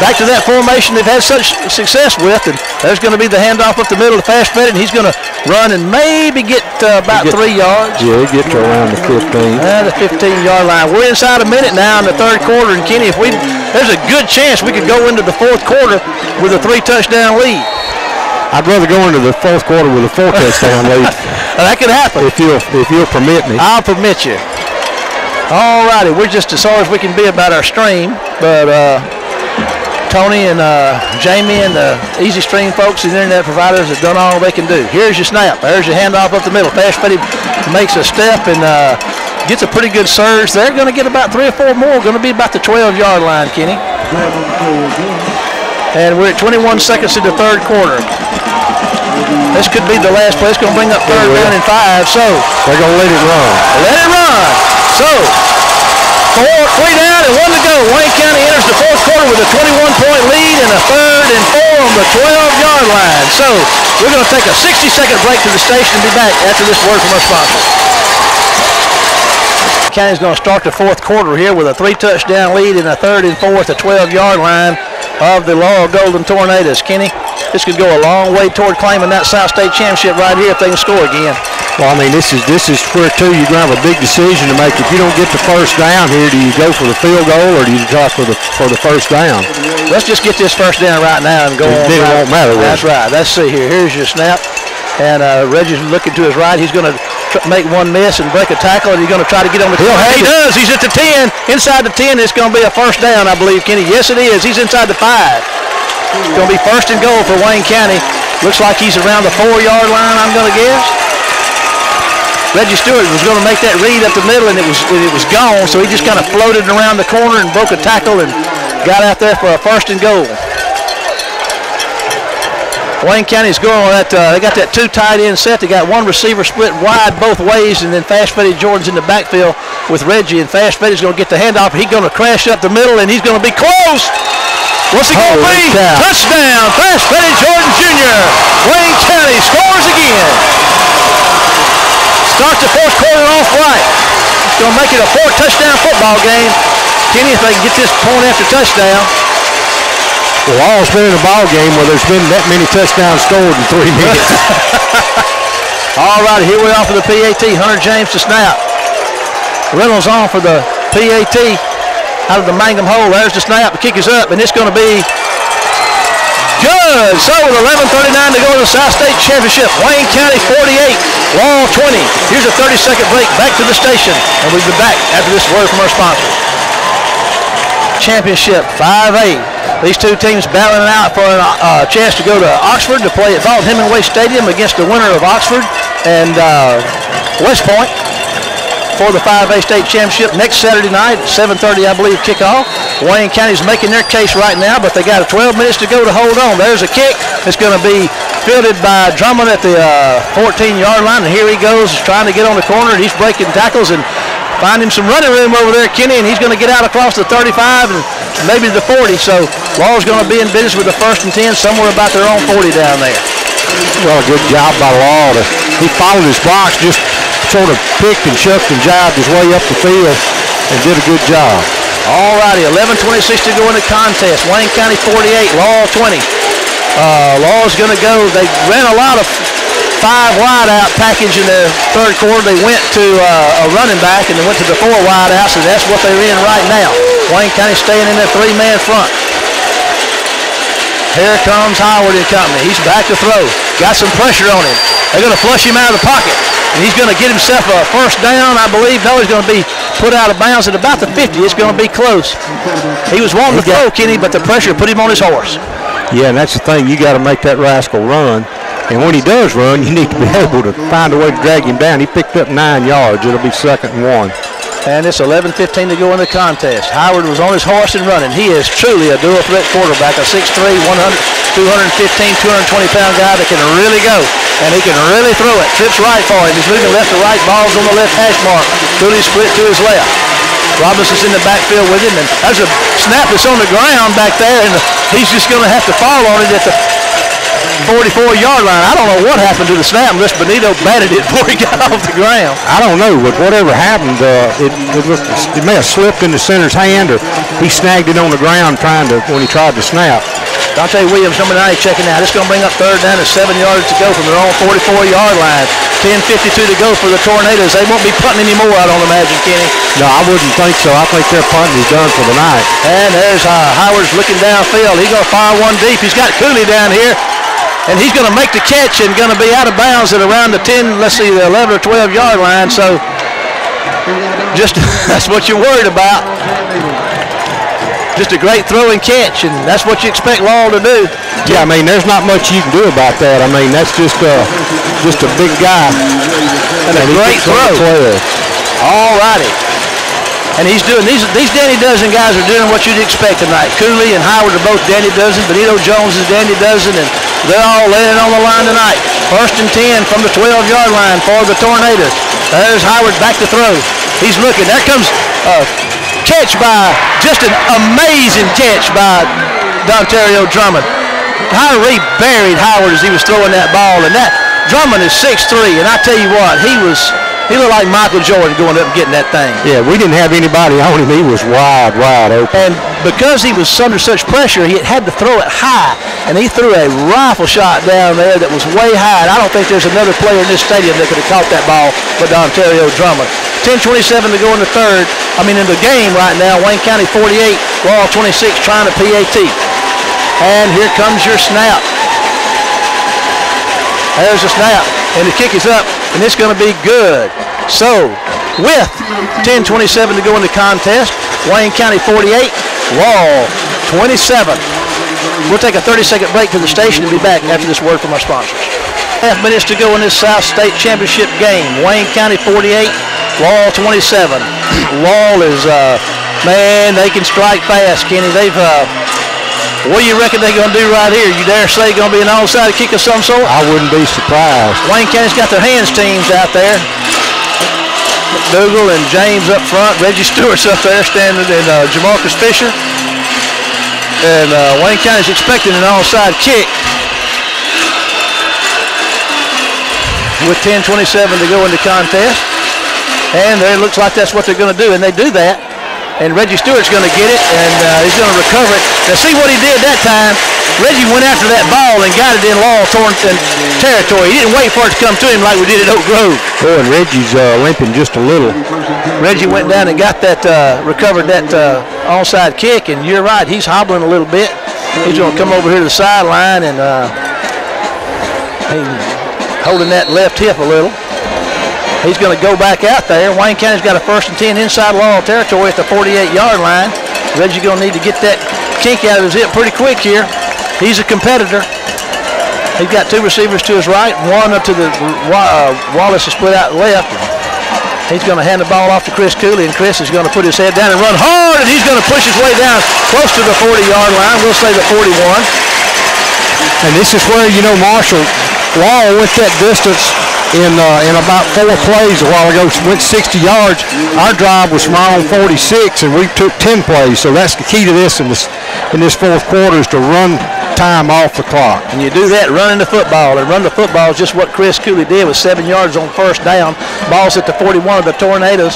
Back to that formation they've had such success with, and there's going to be the handoff up the middle to Fast Fed, and he's going to run and maybe get about 3 yards. Yeah, he gets to around the 15. The 15-yard line. We're inside a minute now in the third quarter, and Kenny, there's a good chance we could go into the fourth quarter with a 3-touchdown lead. I'd rather go into the fourth quarter with a 4-touchdown lead. That could happen. If you'll permit me. I'll permit you. All righty, we're just as sorry as we can be about our stream, but Tony and Jamie and the Easy Stream folks and the internet providers have done all they can do. Here's your snap. There's your handoff up the middle. Fast Fetty makes a step and gets a pretty good surge. They're going to get about 3 or 4 more. Going to be about the 12-yard line, Kenny. And we're at 21 seconds in the third quarter. This could be the last play. It's going to bring up third down and 5. So they're going to let it run. Let it run. So 3 down and 1 to go. Wayne County enters the fourth quarter with a 21-point lead and a 3rd and 4 on the 12-yard line. So we're going to take a 60-second break to the station and be back after this word from our sponsor. County's going to start the fourth quarter here with a 3-touchdown lead and a 3rd and 4 at the 12-yard line of the Laurel Golden Tornadoes. Kenny, this could go a long way toward claiming that South State championship right here if they can score again. Well, I mean, this is where, too, you're going to have a big decision to make. If you don't get the first down here, do you go for the field goal or do you try for the first down? Let's just get this first down right now and go on. Then it won't matter. That's right. Let's see here. Here's your snap. And Reggie's looking to his right. He's going to make one miss and break a tackle, and he's going to try to get on the 10. He does. He's at the 10. Inside the 10, it's going to be a first down, I believe, Kenny. Yes, it is. He's inside the 5. It's going to be 1st and goal for Wayne County. Looks like he's around the 4-yard line, I'm going to guess. Reggie Stewart was going to make that read up the middle, and it was gone, so he just kind of floated around the corner and broke a tackle and got out there for a 1st and goal. Wayne County's going on that. They got that 2 tight end set. They got 1 receiver split wide both ways, and then Fast Fetty Jordan's in the backfield with Reggie, and Fast Fetty's going to get the handoff. He's going to crash up the middle, and he's going to be close. What's he going to be? Cow. Touchdown, Fast Fetty Jordan Jr. Wayne County scores again. Starts the fourth quarter off right. It's going to make it a 4-touchdown football game. Kenny, if they can get this point after touchdown. Well, all's been in a ball game where there's been that many touchdowns scored in 3 minutes. All right, here we are for the PAT. Hunter James to snap. Reynolds on for the PAT out of the Mangum hole. There's the snap. The kick is up, and it's going to be good. So with 11:39 to go in the South State Championship, Wayne County 48, Laurel 20. Here's a 30-second break back to the station, and we'll be back after this word from our sponsor. Championship 5A. These two teams battling out for a chance to go to Oxford to play at Vaughn-Hemingway Stadium against the winner of Oxford and West Point for the 5A state championship next Saturday night at 7:30, I believe, kickoff. Wayne County's making their case right now, but they got 12 minutes to go to hold on. There's a kick. It's going to be fielded by Drummond at the 14-yard line, and here he goes trying to get on the corner, and he's breaking tackles and finding some running room over there, Kenny, and he's going to get out across the 35 and maybe the 40. So Laurel's going to be in business with the 1st and 10 somewhere about their own 40 down there. Well, a good job by Laurel. He followed his blocks just sort of picked and shucked and jived his way up the field and did a good job. All righty, 11:26 to go in the contest. Wayne County 48, Laurel 20. Laurel's going to go. They ran a lot of 5 wide out package in the third quarter. They went to a running back and they went to the 4 wide outs, and that's what they're in right now. Wayne County staying in their 3-man front. Here comes Howard and company. He's back to throw. Got some pressure on him. They're going to flush him out of the pocket. And he's going to get himself a first down, I believe. No, he's going to be put out of bounds at about the 50. It's going to be close. He was wanting to throw, Kenny, but the pressure put him on his horse. Yeah, and that's the thing. You got to make that rascal run. And when he does run, you need to be able to find a way to drag him down. He picked up 9 yards. It'll be 2nd and 1. And it's 11:15 to go in the contest. Howard was on his horse and running. He is truly a dual threat quarterback, a 6'3", 215, 220-pound guy that can really go. And he can really throw it. Trips right for him. He's moving left to right. Ball's on the left hash mark. Cooley split to his left. Robinson's in the backfield with him. And there's a snap that's on the ground back there. And he's just going to have to fall on it at the 44-yard line. I don't know what happened to the snap unless Benito batted it before he got off the ground. I don't know, but whatever happened, it may have slipped in the center's hand, or he snagged it on the ground when he tried to snap. Dante Williams, number 9, checking out. It's going to bring up 3rd down and 7 yards to go from their own 44-yard line. 10:52 to go for the Tornadoes. They won't be punting anymore, I don't imagine, Kenny. No, I wouldn't think so. I think their punting is done for the night. And there's Howard's looking downfield. He's going to fire one deep. He's got Cooley down here. And he's going to make the catch and going to be out of bounds at around the 10, let's see, the 11 or 12-yard line. So just that's what you're worried about. Just a great throw and catch, and that's what you expect Laurel to do. Yeah, I mean, there's not much you can do about that. I mean, that's just a big guy. And a great throw. All righty. And he's doing, these Danny Dozen guys are doing what you'd expect tonight. Cooley and Howard are both Danny Dozen. Benito Jones is Danny Dozen, and they're all laying on the line tonight. 1st and 10 from the 12-yard line for the Tornadoes. There's Howard back to throw. He's looking. There comes catch by, just an amazing catch by Dontario Drummond. Tyree buried Howard as he was throwing that ball, and that Drummond is 6'3", and I tell you what, he looked like Michael Jordan going up and getting that thing. Yeah, we didn't have anybody on him. He was wide open. And because he was under such pressure, he had to throw it high, and he threw a rifle shot down there that was way high. And I don't think there's another player in this stadium that could have caught that ball but Ontario Drummond. 10:27 to go in the game right now. Wayne County 48, Laurel 26 trying to PAT. And here comes your snap. There's the snap, and the kick is up, and it's going to be good. So, with 10:27 to go in the contest, Wayne County 48, Laurel 27. We'll take a 30-second break to the station and be back after this word from our sponsors. 1.5 minutes to go in this South State Championship game. Wayne County 48, Laurel 27. Laurel is, man, they can strike fast, Kenny. What do you reckon they're going to do right here? You dare say going to be an onside kick of some sort? I wouldn't be surprised. Wayne County's got their hands teams out there. McDougal and James up front. Reggie Stewart's up there standing, and Jamarcus Fisher. And Wayne County's expecting an onside kick. With 10:27 to go in the contest. And it looks like that's what they're going to do, and they do that. And Reggie Stewart's going to get it, and he's going to recover it. Now, see what he did that time. Reggie went after that ball and got it in Laurel Thornton territory. He didn't wait for it to come to him like we did at Oak Grove. Oh, and Reggie's limping just a little. Reggie went down and got that, recovered that onside kick, and you're right, he's hobbling a little bit. He's going to come over here to the sideline and holding that left hip a little. He's going to go back out there. Wayne County's got a 1st and 10 inside Laurel territory at the 48-yard line. Reggie's going to need to get that kink out of his hip pretty quick here. He's a competitor. He's got 2 receivers to his right, one up to the Wallace is split out left. He's going to hand the ball off to Chris Cooley, and Chris is going to put his head down and run hard, and he's going to push his way down close to the 40-yard line. We'll say the 41. And this is where, Marshall, Laurel went that distance in about 4 plays a while ago, went 60 yards. Our drive was from our own 46, and we took 10 plays. So that's the key to this. And in this fourth quarter is to run time off the clock. And you do that running the football, and run the football is just what Chris Cooley did with 7 yards on first down. Ball's at the 41 of the Tornadoes,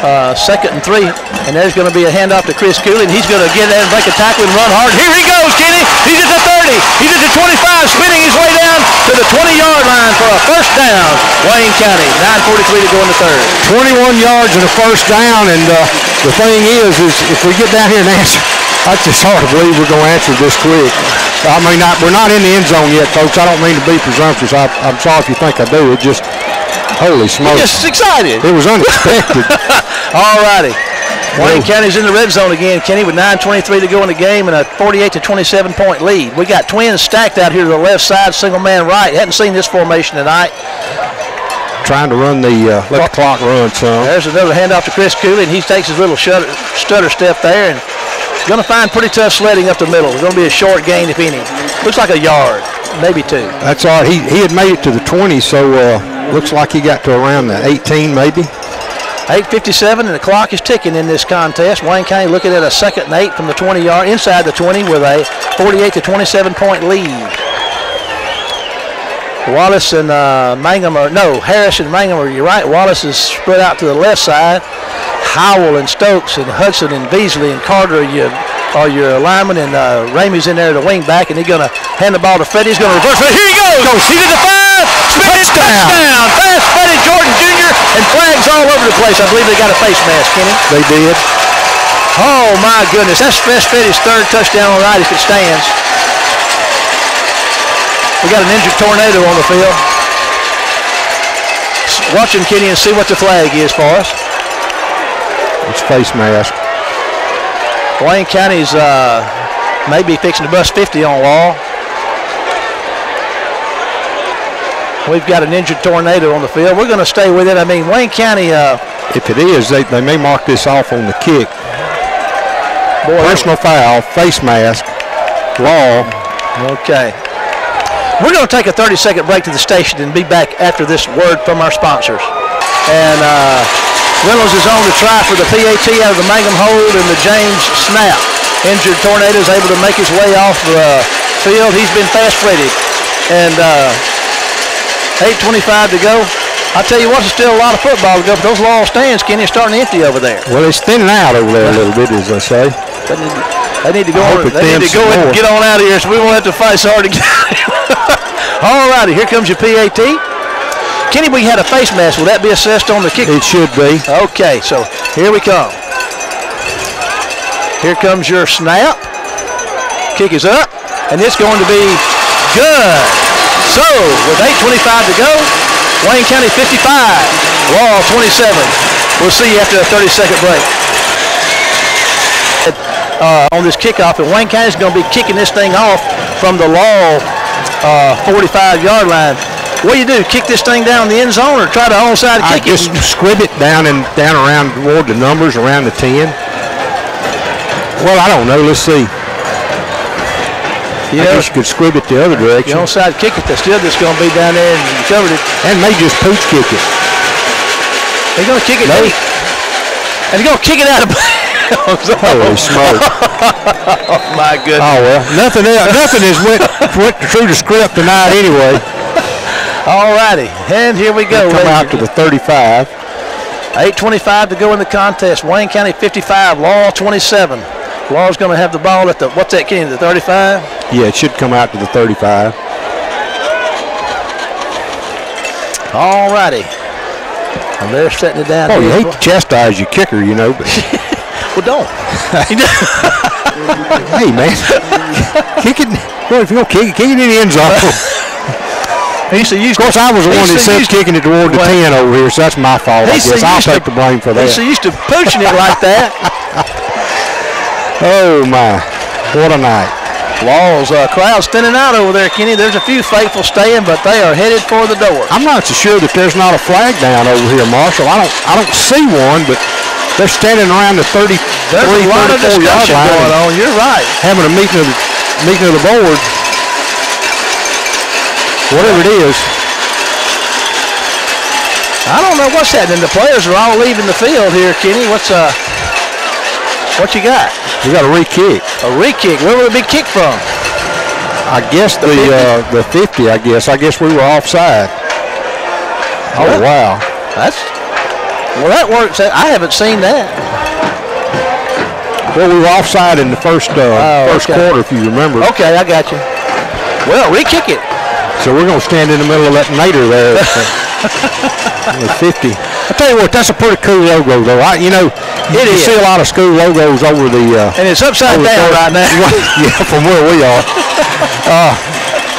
2nd and 3, and there's going to be a handoff to Chris Cooley, and he's going to get there and break a tackle and run hard. Here he goes, Kenny. He's at the 30. He's at the 25, spinning his way down to the 20-yard line for a first down. Wayne County, 9:43 to go in the third. 21 yards and a first down, and the thing is if we get down here and answer, it's just hard to believe we're going to answer this quick. I mean, we're not in the end zone yet, folks. I don't mean to be presumptuous. I'm sorry if you think I do. It just, holy smokes. Just excited. It was unexpected. All righty. Wayne County's in the red zone again, Kenny, with 9:23 to go in the game and a 48-27 point lead. We got twins stacked out here to the left side, single man right. Hadn't seen this formation tonight. Trying to run the let the clock run some. There's another handoff to Chris Cooley, and he takes his little stutter step there, and going to find pretty tough sledding up the middle. It's going to be a short gain, if any. Looks like a yard, maybe 2. That's all right. He had made it to the 20, so looks like he got to around the 18 maybe. 8:57, and the clock is ticking in this contest. Wayne County looking at a 2nd and 8 from the 20-yard, inside the 20 with a 48-27 point lead. Wallace and Harris and Mangum are, you're right. Wallace is spread out to the left side. Howell and Stokes and Hudson and Beasley and Carter are your linemen, and Ramey's in there, the wing back, and he's going to hand the ball to Freddie. He's going to reverse it. Here he goes. He's at the 5. Touchdown. Pass Freddie Jordan Jr. and flags all over the place. I believe they got a face mask, Kenny. They did. Oh, my goodness. That's Freddie's 3rd touchdown on right if it stands. We got an injured Tornado on the field. Watch him, Kenny, and see what the flag is for us. It's face mask. Wayne County's maybe fixing to bust 50 on Laurel. We've got an injured Tornado on the field. We're going to stay with it. I mean, Wayne County. If it is, they may mark this off on the kick. Personal foul, face mask, Laurel. Okay. We're going to take a 30-second break to the station and be back after this word from our sponsors. And Reynolds is on to try for the PAT out of the Mangum hold and the James snap. Injured Tornado is able to make his way off the field. He's been fast-footed. And 8:25 to go. I tell you what, there's still a lot of football to go, but those Laurel stands, Kenny, are starting to empty over there. Well, it's thinning out over there a little bit, as they say. They need to go and get on out of here, so we won't have to fight so hard to get out of here. All righty, here comes your PAT. Kenny, we had a face mask. Will that be assessed on the kick? It should be. Okay, so here we come. Here comes your snap. Kick is up, and it's going to be good. So, with 8:25 to go, Wayne County 55, Laurel 27. We'll see you after a 30-second break. On this kickoff, and Wayne County is going to be kicking this thing off from the Laurel 45-yard line. What do you do? Kick this thing down the end zone, or try to onside kick it? Just squib it down around toward the numbers around the 10. Well, I don't know. Let's see. I guess you could squib it the other direction. You onside kick it. That's still just going to be down there, and you covered it. And may just pooch kick it. They're going to kick it deep, and they're going to kick it out of. Holy smoke. Oh, my goodness. Oh, well, nothing has went through the script tonight anyway. All righty, and here we go. Come out to the 35. 8:25 to go in the contest. Wayne County 55, Laurel 27. Laurel's going to have the ball at the, what's that, Kenny, the 35? Yeah, it should come out to the 35. All righty. And they're setting it down. Oh, you hate to chastise your kicker, you know, but... Well, don't. Hey, man. Kick it. Well, if you're going to kick it in the end zone. Of course, I was the one that said kicking it toward the 10 over here, so that's my fault. I guess I'll take the blame for that. He's so used to poaching it like that. Oh, my. What a night. Laurel's crowd's thinning out over there, Kenny. There's a few faithful staying, but they are headed for the door. I'm not so sure that there's not a flag down over here, Marshall. I don't see one, but they're standing around the 33, 34 yard line going on. You're right. Having a meeting of the board. Whatever it is. I don't know what's happening. The players are all leaving the field here, Kenny. What you got? We got a re-kick. A re-kick. Where would it be kicked from? I guess the 50. I guess we were offside. Oh wow. That works. I haven't seen that. Well, we were offside in the first quarter, if you remember. Okay, I got you. Well, re-kick it. So we're going to stand in the middle of that Nader there. The 50. I tell you what, that's a pretty cool logo, though. You see a lot of school logos over the. And it's upside down right now. Yeah, from where we are.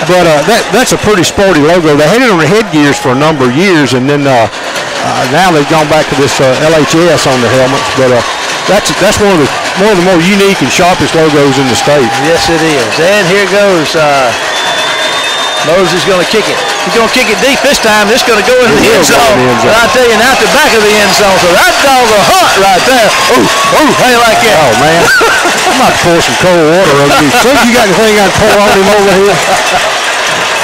But that's a pretty sporty logo. They had it on the headgears for a number of years, and then now they've gone back to this LHS on the helmets. But that's one of the more unique and sharpest logos in the state. Yes, it is. And here goes. Moses is going to kick it. He's going to kick it deep this time. It's going to go into the end zone. But I tell you, now at the back of the end zone. So that dog's a hunt right there. Ooh, how you like that? Oh, man. I'm about to pour some cold water over you. So you got anything I can pour on him over here?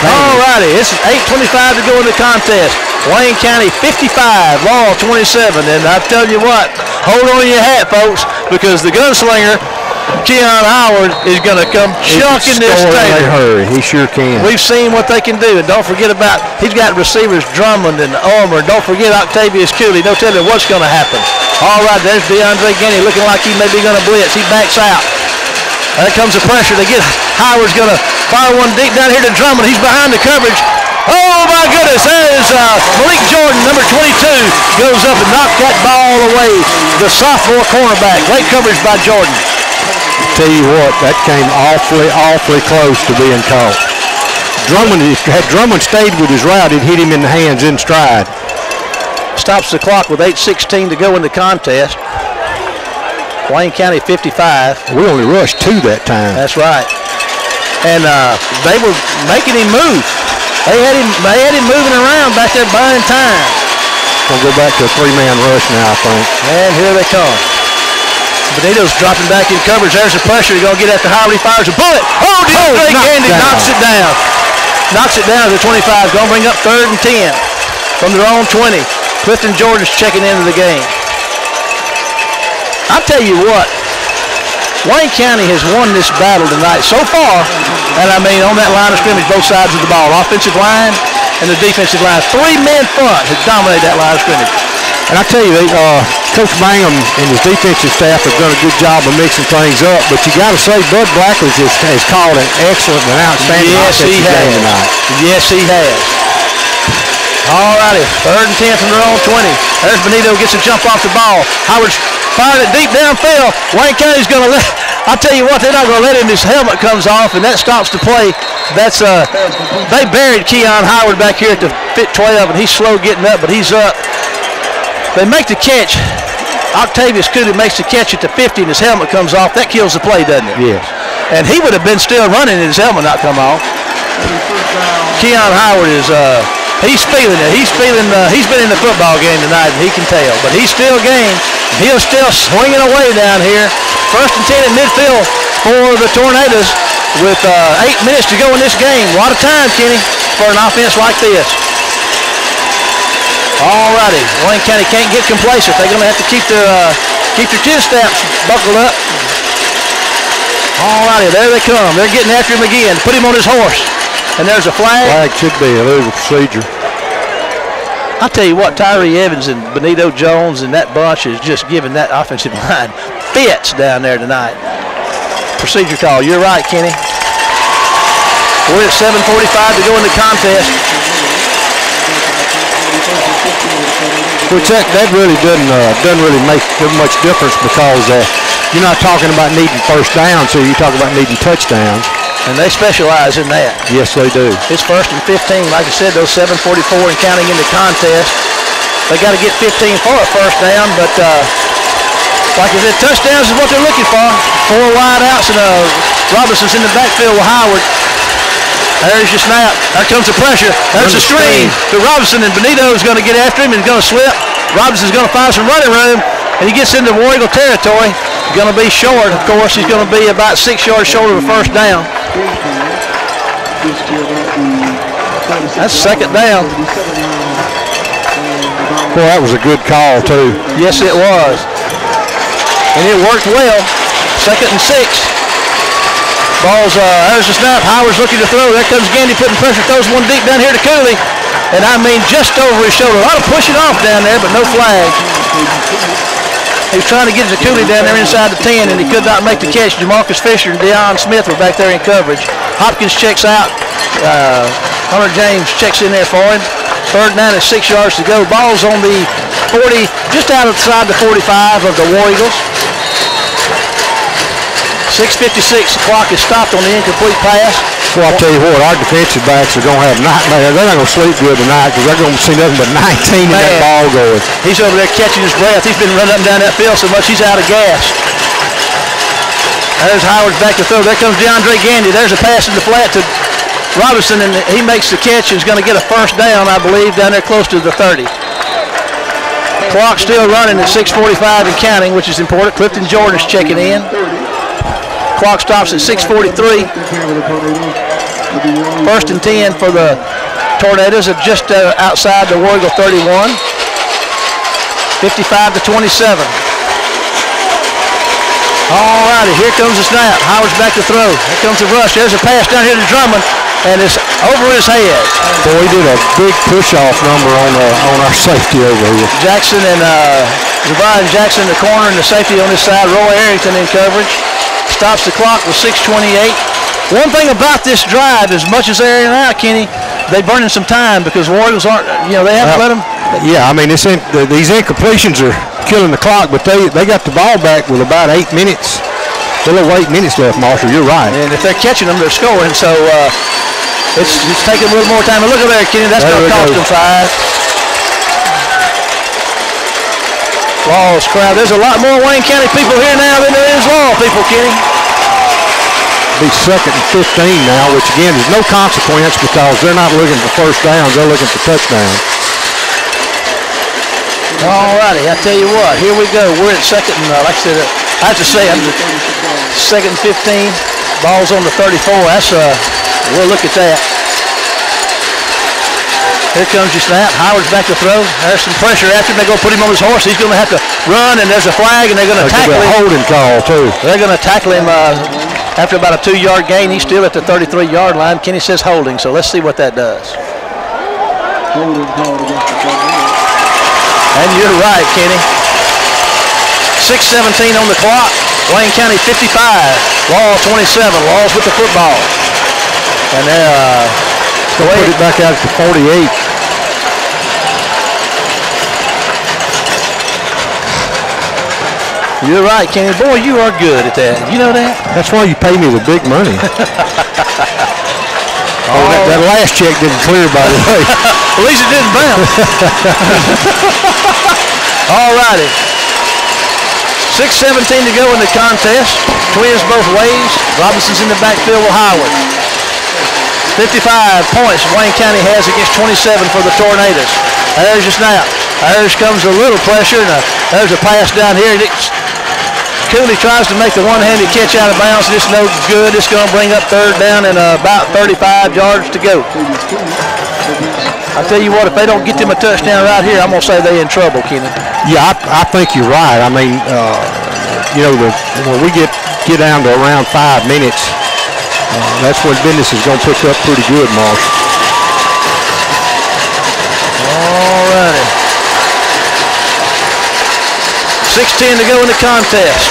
All righty. It's 8:25 to go in the contest. Wayne County 55, Laurel 27. And I tell you what, hold on to your hat, folks, because the gunslinger, Keon Howard, is going to come chunking this table. Hurry. He sure can. We've seen what they can do, and don't forget about, he's got receivers Drummond and Ulmer. Don't forget Octavius Cooley. Don't tell me what's going to happen. All right, there's DeAndre Guinea looking like he may be going to blitz. He backs out. There comes the pressure. Howard's going to fire one deep down here to Drummond. He's behind the coverage. Oh, my goodness. That is Malik Jordan, number 22, goes up and knocks that ball away. The sophomore cornerback. Great coverage by Jordan. Tell you what, that came awfully close to being caught. Had Drummond stayed with his route, it hit him in the hands in stride. Stops the clock with 8:16 to go in the contest. Wayne County 55. We only rushed 2 that time. That's right. And they were making him move. They had him moving around back there buying time. We'll go back to a 3-man rush now, I think. And here they come. Benito's dropping back in coverage. There's the pressure. He's going to get after Howard. He fires a bullet. Oh, DeAndre Gandy knocks it down. Knocks it down to the 25. Going to bring up 3rd and 10 from their own 20. Clifton Jordan's checking into the game. I'll tell you what. Wayne County has won this battle tonight so far. And I mean, on that line of scrimmage, both sides of the ball. Offensive line and the defensive line. 3-man front has dominated that line of scrimmage. And I tell you, Coach Mangum and his defensive staff have done a good job of mixing things up. But you got to say, Bud Blackledge has called an excellent and outstanding offensive game tonight. Yes, he has. All righty, 3rd and 10 from their own 20. There's Benito, gets a jump off the ball. Howard's firing it deep downfield. Wayne County's going to let, I'll tell you what, they're not going to let him. His helmet comes off, and that stops the play. That's they buried Keon Howard back here at the 12, and he's slow getting up, but he's up. They make the catch. Octavius Cooley makes the catch at the 50, and his helmet comes off. That kills the play, doesn't it? Yes. And he would have been still running and his helmet not come off. Keon Howard is, he's feeling it. He's been in the football game tonight, and he can tell. But he's still game. He's still swinging away down here. 1st and 10 in midfield for the Tornadoes with 8 minutes to go in this game. A lot of time, Kenny, for an offense like this. All righty, Wayne County can't get complacent. They're going to have to keep their chin straps buckled up. All righty, there they come. They're getting after him again. Put him on his horse. And there's a flag. Flag should be a illegal procedure. I'll tell you what, Tyree Evans and Benito Jones and that bunch is just giving that offensive line fits down there tonight. Procedure call. You're right, Kenny. We're at 7:45 to go in the contest. Which that really doesn't really make much difference because you're not talking about needing first down, so you're talking about needing touchdowns. And they specialize in that. Yes, they do. It's 1st and 15. Like I said, those 7:44 and counting in the contest. They got to get 15 for a first down, but like I said, touchdowns is what they're looking for. 4 wide outs, and Robinson's in the backfield with Howard. There's your snap. There comes the pressure. There's the screen to Robinson, and Benito is going to get after him and going to slip. Robinson's going to find some running room, and he gets into War Eagle territory. He's going to be short, of course. He's going to be about 6 yards short of a first down. That's 2nd down. Boy, that was a good call, too. Yes, it was. and it worked well. 2nd and 6. Ball's, there's the snap. Howard's looking to throw. There comes Gandy putting pressure. Throws one deep down here to Cooley. And I mean just over his shoulder. A lot of pushing off down there, but no flag. He was trying to get it to Cooley down there inside the 10, and he could not make the catch. Jamarcus Fisher and Deion Smith were back there in coverage. Hopkins checks out. Hunter James checks in there for him. 3rd down and 6 yards to go. Ball's on the 40, just outside the 45 of the War Eagles. 6:56, the clock is stopped on the incomplete pass. Well, I'll tell you what, our defensive backs are going to have nightmares. They're not going to sleep good tonight because they're going to see nothing but 19 in that ball going. He's over there catching his breath. He's been running up and down that field so much he's out of gas. There's Howard's back to throw. There comes DeAndre Gandy. There's a pass in the flat to Robinson, and he makes the catch and is going to get a 1st down, I believe, down there close to the 30. Clock still running at 6:45 and counting, which is important. Clifton Jordan's checking in. Clock stops at 6:43. 1st and 10 for the Tornadoes are just outside the War Eagle 31. 55-27. All righty, here comes the snap. Howard's back to throw. Here comes the rush. There's a pass down here to Drummond, and it's over his head. Boy, he did a big push-off number on our safety over here. Jackson and Zavon Jackson, the corner, and the safety on this side. Roy Arrington in coverage. Stops the clock with 6:28. One thing about this drive, as much as they're in and out, Kenny, they're burning some time because War Eagles aren't, they haven't let them. Yeah, I mean, these incompletions are killing the clock, but they got the ball back with about 8 minutes. Still over 8 minutes left, Marshall. You're right. And if they're catching them, they're scoring. So it's taking a little more time. And look at there, Kenny. That's going to cost them 5. Law's crowd. There's a lot more Wayne County people here now than there is Law people, Kenny. Be 2nd and 15 now, which again is no consequence because they're not looking for 1st downs. They're looking for touchdowns. All righty, I tell you what, here we go. We're at 2nd and, like I said, I have to say, 2nd and 15. Ball's on the 34. That's we'll look at that. Here comes your snap. Howard's back to throw. There's some pressure after him. They're going to put him on his horse. He's going to have to run, and there's a flag, and they're going to tackle him. Holding call, too. They're going to tackle him after about a 2-yard gain. He's still at the 33-yard line. Kenny says holding, so let's see what that does. Holding call against the Tornadoes. And you're right, Kenny. 6:17 on the clock. Wayne County 55. Law 27. Law's with the football. And they're put it back out to 48. You're right, Kenny. Boy, you are good at that. You know that? That's why you pay me the big money. That last check didn't clear, by the way. At least it didn't bounce. All righty. 6:17 to go in the contest. Twins both ways. Robinson's in the backfield with Howard. 55 points Wayne County has against 27 for the Tornadoes. There's your snap. There's comes a little pressure, and there's a pass down here. Cooley tries to make the one-handed catch out of bounds. It's no good. It's going to bring up 3rd down and about 35 yards to go. I tell you what, if they don't get them a touchdown right here, I'm going to say they're in trouble, Kenny. Yeah, I think you're right. I mean, when we get down to around 5 minutes, that's when business is going to pick up pretty good, Marshall. All righty. 6:10 to go in the contest.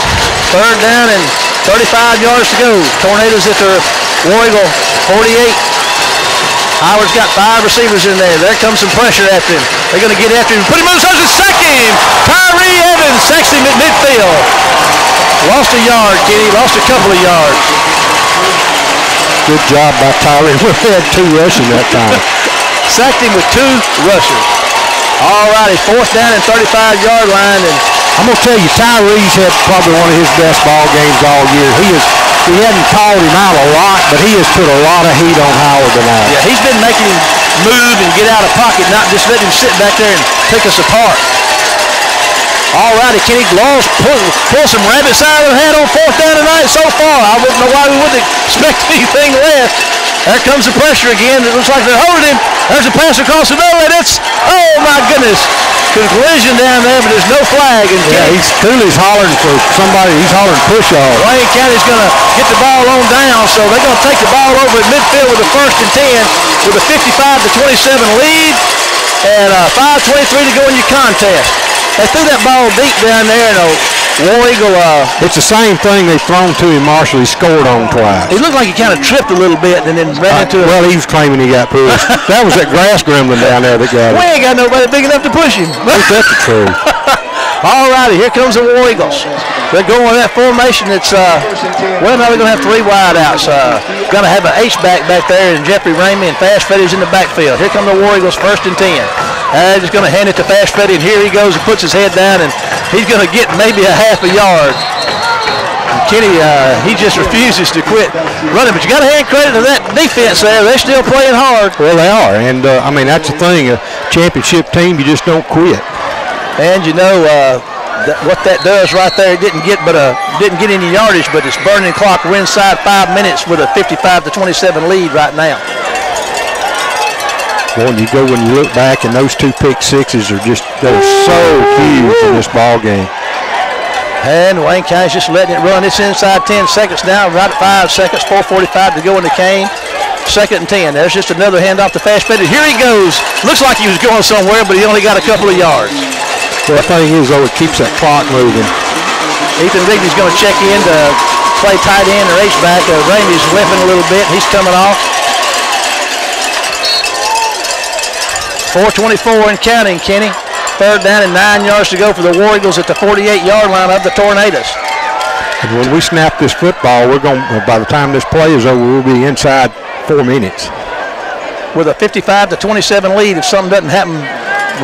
3rd down and 35 yards to go. Tornadoes at their War Eagle 48. Howard's got 5 receivers in there. There comes some pressure after him. They're going to get after him. Put him on the side and sack him. Tyree Evans sacks him at midfield. Lost a yard, Kenny. Lost a couple of yards. Good job by Tyree. We had 2 rushing that time. Sacked him with 2 rushers. All righty, 4th down and 35-yard line. And I'm going to tell you, Tyree's had probably one of his best ball games all year. He hadn't called him out a lot, but he has put a lot of heat on Howard tonight. Yeah, he's been making him move and get out of pocket, not just letting him sit back there and pick us apart. All righty, Kenny Laws pull some rabbits out of the hat on 4th down tonight so far. I wouldn't know why we wouldn't expect anything less. There comes the pressure again. It looks like they're holding him. There's a pass across the middle, and it's, oh my goodness. collision down there, but there's no flag. And Cooley's hollering for somebody. He's hollering push off. Wayne County's going to get the ball on down, so they're going to take the ball over at midfield with a 1st and 10 with a 55-27 lead and 5:23 to go in your contest. They threw that ball deep down there, and War Eagle. It's the same thing they've thrown to him, Marshall. He scored on twice. He looked like he kind of tripped a little bit and then ran into it. Well, he was claiming he got pushed. That was that grass gremlin down there that got it. We ain't got nobody big enough to push him. Ain't that the truth? All righty, here comes the War Eagles. They're going with that formation. It's, well, now they're going to have 3 wideouts. Going to have an H-back back there, and Jeffrey Ramey and Fast Freddy's in the backfield. Here come the War Eagles, 1st and 10. Just going to hand it to Fast Freddy, and here he goes and puts his head down, and he's going to get maybe a half a yard. And Kenny, he just refuses to quit running, but you got to hand credit to that defense there. They're still playing hard. Well, they are, and I mean, that's the thing. A championship team, you just don't quit. And you know what that does right there, it didn't get any yardage, but it's burning clock. We're inside 5 minutes with a 55-27 lead right now. Boy, when you look back, and those 2 pick sixes are they're so huge in this ball game. And Wayne County's just letting it run. It's inside 10 seconds now, right at 5 seconds, 4:45 to go in the game. 2nd and 10. There's just another handoff to Fast Freddy. Here he goes. Looks like he was going somewhere, but he only got a couple of yards. Well, the thing is, though, it keeps that clock moving. Ethan Rigby's going to check in to play tight end or H-back. Ramey's whipping a little bit. He's coming off. 4:24 and counting, Kenny. 3rd down and 9 yards to go for the War Eagles at the 48-yard line of the Tornadoes. And when we snap this football, by the time this play is over, we'll be inside 4 minutes. With a 55-27 lead if something doesn't happen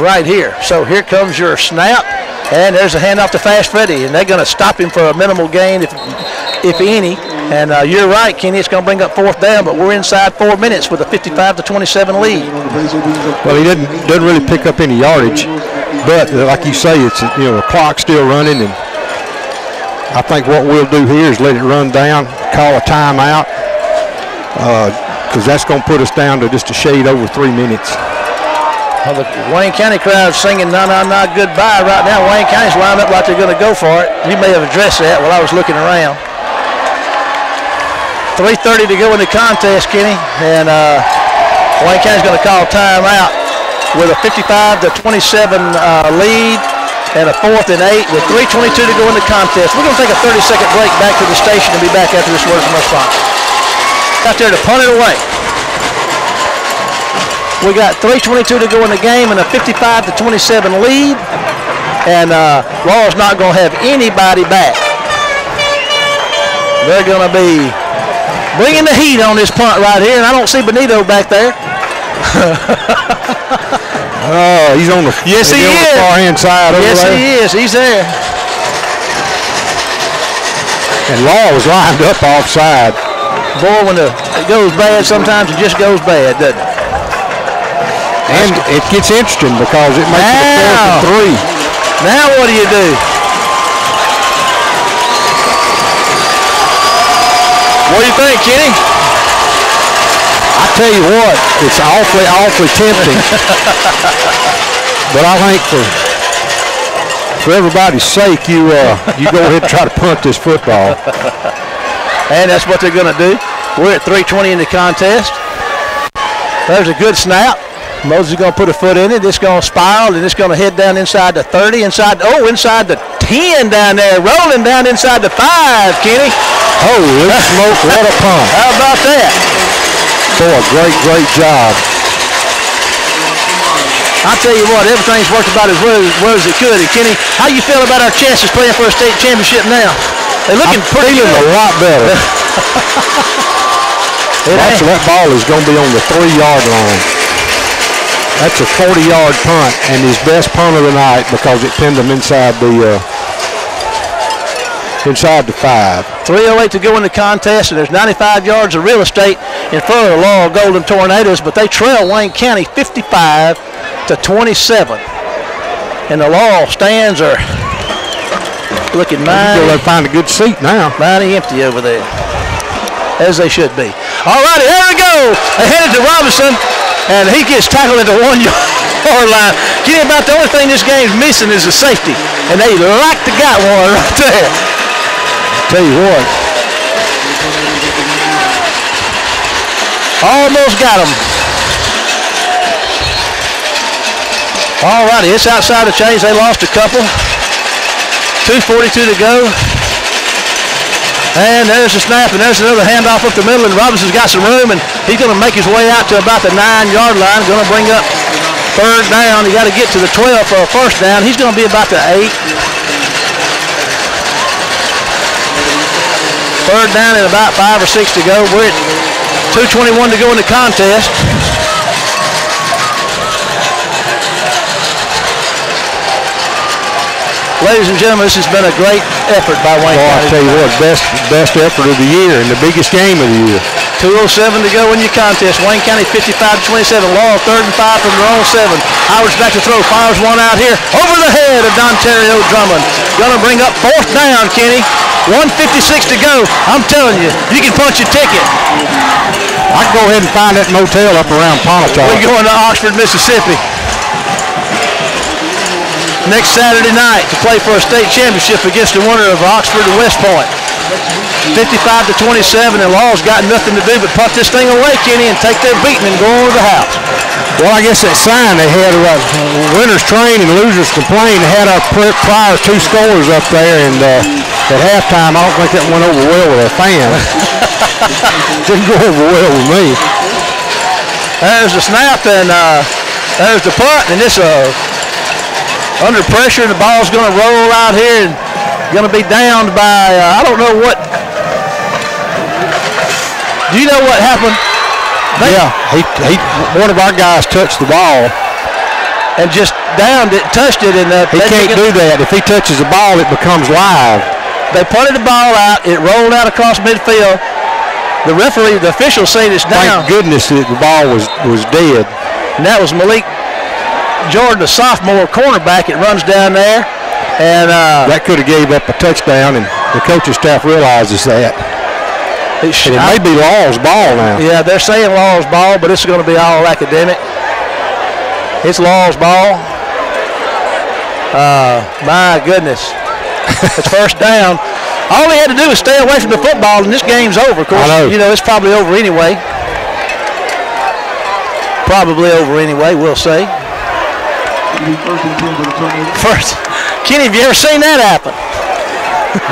right here. So here comes your snap, and there's a handoff to Fast Freddy, and they're going to stop him for a minimal gain, if any. And you're right, Kenny, it's going to bring up 4th down, but we're inside 4 minutes with a 55-27 lead. Well, he doesn't really pick up any yardage, but like you say, it's the clock's still running, and I think what we'll do here is let it run down, call a timeout, because that's going to put us down to just a shade over 3 minutes. Well, the Wayne County crowd singing "No, no, no, goodbye" right now. Wayne County's lined up like they're going to go for it. You may have addressed that while I was looking around. 3:30 to go in the contest, Kenny, and Wayne County's going to call timeout with a 55-27 lead and a 4th and 8 with 3:22 to go in the contest. We're going to take a 30-second break back to the station and be back after this word from our sponsor. Out there to punt it away. We got 3:22 to go in the game and a 55-27 lead, and Laurel's not going to have anybody back. They're going to be bringing the heat on this punt right here, and I don't see Benito back there. Oh, he's on the yes, he is. On the far hand side over there. Yes, he is. He's there. And Laurel's lined up offside. Boy, when it goes bad, sometimes it just goes bad, doesn't it? And it gets interesting because it makes it a 4th and 3. Now what do you do? What do you think, Kenny? I tell you what, it's awfully tempting. But I think for everybody's sake, you go ahead and try to punt this football. And that's what they're going to do. We're at 3:20 in the contest. There's a good snap. Moses is going to put a foot in it. It's going to spiral, and it's going to head down inside the 30, inside the 10 down there, rolling down inside the 5, Kenny. Holy smoke, what a punt. How about that? Boy, great job. I'll tell you what, everything's worked about as well as it could. And Kenny, how you feel about our chances playing for a state championship now? They're looking pretty good. A lot better. That ball is going to be on the 3-yard line. That's a 40-yard punt, and his best punt of the night because it pinned him inside the 5. 3:08 to go in the contest, and there's 95 yards of real estate in front of the Laurel Golden Tornadoes, but they trail Wayne County 55-27. And the Laurel stands are looking mighty. You'll find a good seat now. Mighty empty over there, as they should be. All righty, here we go. They headed to Robinson, and he gets tackled at the 1 yard. 9-yard line. Kenny, about the only thing this game's missing is a safety, and they like to got one right there. Tell you what. Almost got him. All righty, it's outside the chains. They lost a couple. 2:42 to go. And there's a snap, and there's another handoff up the middle, and Robinson's got some room, and he's going to make his way out to about the 9-yard line. Going to bring up third down. He got to get to the 12 for a first down. He's going to be about the 8. Third down and about 5 or 6 to go. We're at 2:21 to go in the contest. Ladies and gentlemen, this has been a great effort by Wayne County. I tell you what, best effort of the year and the biggest game of the year. 2:07 to go in your contest. Wayne County 55-27. Laurel 3rd and 5 from their own 7. Howard's back to throw. Fires one out here over the head of Dontario Drummond. Gonna bring up 4th down, Kenny. 1:56 to go. I'm telling you, you can punch your ticket. I can go ahead and find that motel up around Pontotoc. We're going to Oxford, Mississippi next Saturday night to play for a state championship against the winner of Oxford and West Point. 55-27, and Law's got nothing to do but punt this thing away, Kenny, and take their beating and go over the house. Well, I guess that sign they had about winners train and losers complain. They had our prior 2 scores up there, and at halftime, I don't think that went over well with our fans. Didn't go over well with me. There's the snap, and there's the punt, and it's under pressure, and the ball's going to roll out here and going to be downed by, I don't know what. Do you know what happened? Yeah, one of our guys touched the ball. And just downed it, touched it, and he can't do that. If he touches the ball, it becomes live. They punted the ball out. It rolled out across midfield. The referee, the officials say it's down. Thank goodness that the ball was dead. And that was Malik Jordan, a sophomore cornerback. It runs down there. And that could have gave up a touchdown, and the coaching staff realizes that. It may be Law's ball now. Yeah, they're saying Law's ball, but it's going to be all academic. It's Law's ball. My goodness. It's first down. All he had to do was stay away from the football, and this game's over. Of course, you know, it's probably over anyway. Probably over anyway, we'll say. First. Kenny, have you ever seen that happen?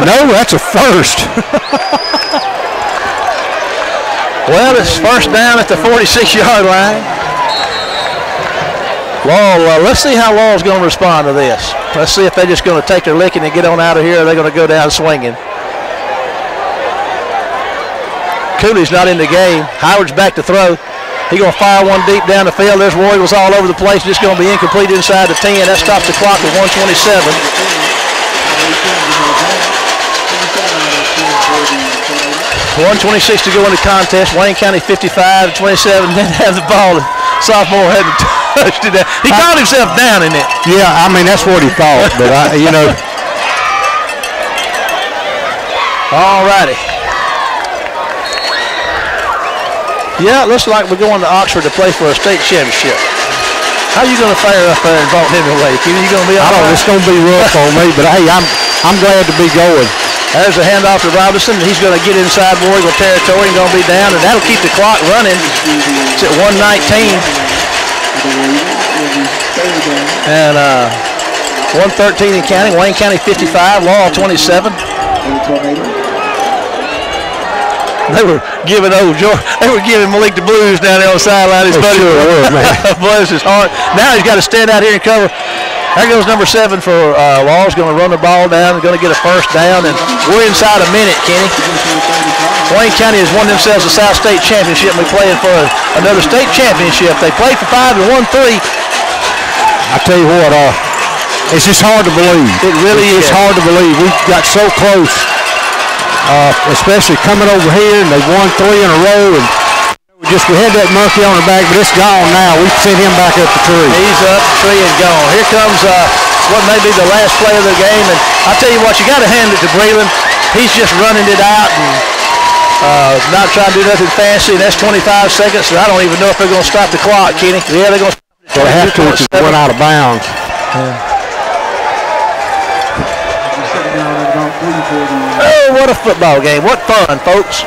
No, that's a first. Well, it's first down at the 46-yard line. Laurel, let's see how Laurel's going to respond to this. Let's see if they're just going to take their licking and get on out of here, or they're going to go down swinging. Cooley's not in the game. Howard's back to throw. He's going to fire one deep down the field. There's War Eagles all over the place. Just going to be incomplete inside the 10. That stops the clock at 1:27. 1:26 to go in the contest. Wayne County 55-27. Didn't have the ball. The sophomore hadn't touched it. He called himself down in it. Yeah, I mean, that's what he thought. But, you know. All righty. Yeah, it looks like we're going to Oxford to play for a state championship. How are you going to fare up there in Vaughn Hemingway? You going to be all right? It's going to be rough on me, but hey, I'm glad to be going. There's a handoff to Robinson. He's going to get inside War Eagle territory and going to be down, and that'll keep the clock running. It's at 1:19. And 1:13 in counting. Wayne County 55, Laurel 27. They were giving Malik the blues down there on the sideline. His buddy bless his heart. Now he's got to stand out here and cover. There goes number 7 for Law's going to run the ball down and going to get a first down. And we're inside a minute, Kenny. Wayne County has won themselves a South State championship. We're playing for another state championship. They played for 5 and won 3. I tell you what, it's just hard to believe. It really is. It's hard to believe. We got so close. Especially coming over here, and they won 3 in a row, and we had that monkey on our back, but it's gone now. We sent him back up the tree. He's up the tree and gone. Here comes what may be the last play of the game, and I'll tell you what, you got to hand it to Breland. He's just running it out and not trying to do nothing fancy, and that's 25 seconds, and I don't even know if they're going to stop the clock, Kenny. Yeah, they're going to stop it So the half coach went out of bounds. Oh, what a football game. What fun, folks.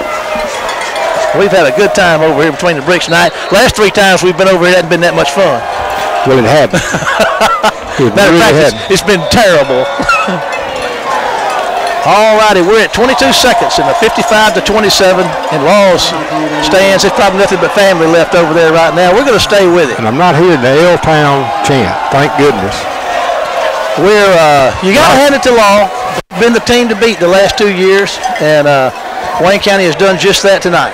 We've had a good time over here between the bricks tonight. Last 3 times we've been over here, it hasn't been that much fun. Well, it hadn't. Matter of fact, it's been terrible. All righty, we're at 22 seconds in the 55-27 in Law's stands. There's probably nothing but family left over there right now. We're going to stay with it. And I'm not hearing the L-Town chant. Thank goodness. You got to hand it to Law. Been the team to beat the last 2 years, and Wayne County has done just that tonight.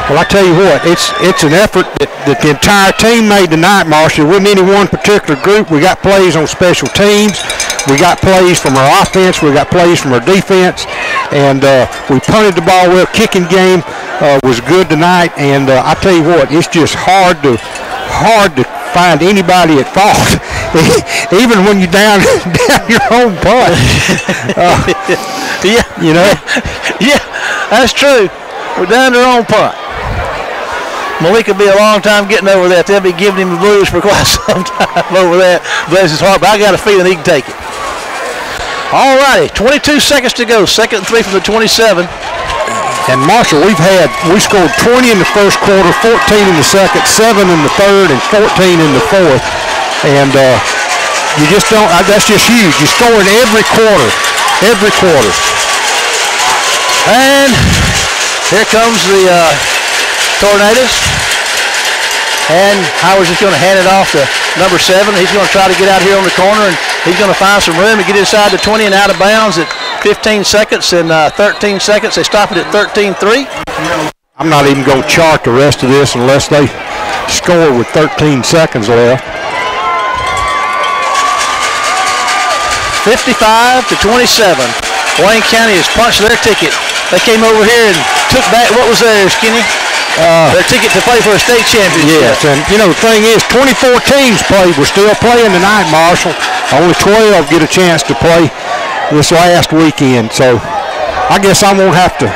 Well, I tell you what, it's an effort that the entire team made tonight, Marshall. It wasn't any one particular group. We got plays on special teams. We got plays from our offense. We got plays from our defense. And we punted the ball well. Kicking game was good tonight. And I tell you what, it's just hard to find anybody at fault, even when you're down your own punt. Yeah. You know? Yeah, that's true. We're down their own punt. Malik will be a long time getting over that. They'll be giving him the blues for quite some time over that. Bless his heart, but I got a feeling he can take it. All righty, 22 seconds to go. 2nd and 3 from the 27. And Marshall, we scored 20 in the first quarter, 14 in the second, 7 in the third, and 14 in the fourth. And you just don't, that's just huge. You score in every quarter. And here comes the Tornadoes. And Howard's just going to hand it off to number 7. He's going to try to get out here on the corner, and he's going to find some room to get inside the 20 and out of bounds at 15 seconds and 13 seconds. They stop it at 13-3. I'm not even going to chart the rest of this unless they score with 13 seconds left. 55-27. Wayne County has punched their ticket. They came over here and took back, what was theirs, Kenny? Their ticket to play for a state championship. Yes, and you know the thing is, 24 teams played. We're still playing tonight, Marshall. Only 12 get a chance to play this last weekend, so I guess I won't have to.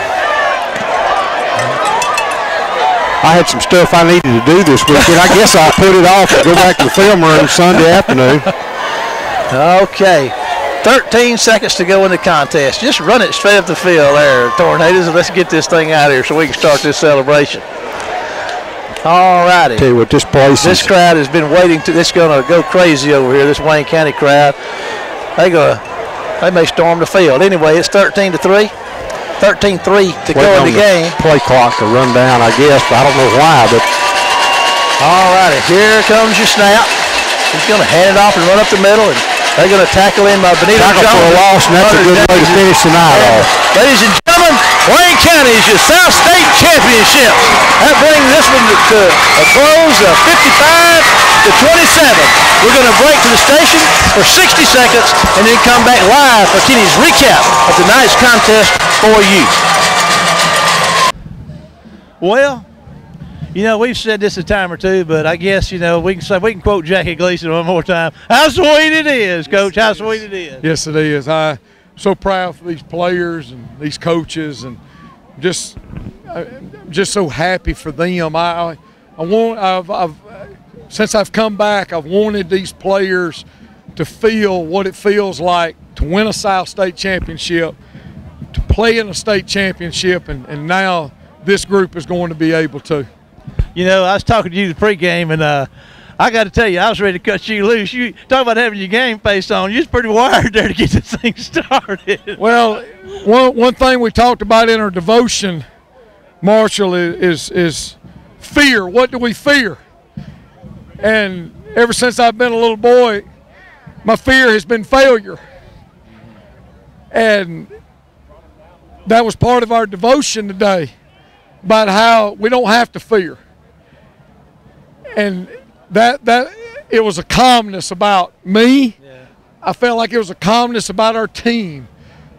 I had some stuff I needed to do this weekend. I guess I'll put it off and go back to the film room Sunday afternoon. Okay. 13 seconds to go in the contest. Just run it straight up the field there, Tornadoes, and let's get this thing out here so we can start this celebration. All righty. Tell you what, this crowd has been waiting to. It's going to go crazy over here. This Wayne County crowd. They may storm the field. Anyway, it's 13-3. 13-3 to go in the game. Play clock to run down, I guess, but I don't know why. But all righty, here comes your snap. He's going to hand it off and run up the middle, and they're going to tackle in by Benito Jones. Tackle for a loss, and that's a good way to finish tonight off. Ladies and gentlemen, Wayne County's your South State Championships. That brings this one to a close of 55-27. We're going to break to the station for 60 seconds and then come back live for Kenny's recap of tonight's contest for you. Well, you know, we've said this a time or two, but I guess, you know, we can quote Jackie Gleason one more time. How sweet it is, Coach. How sweet it is. Yes, it is. I'm so proud for these players and these coaches, and just so happy for them. Since I've come back, I've wanted these players to feel what it feels like to win a South State championship, to play in a state championship, and now this group is going to be able to. You know, I was talking to you the pregame, and I got to tell you, I was ready to cut you loose. You talk about having your game face on. You're pretty wired there to get this thing started. Well, one thing we talked about in our devotion, Marshall, is fear. What do we fear? And ever since I've been a little boy, my fear has been failure. And that was part of our devotion today, about how we don't have to fear. And that it was a calmness about me. Yeah. I felt like it was a calmness about our team,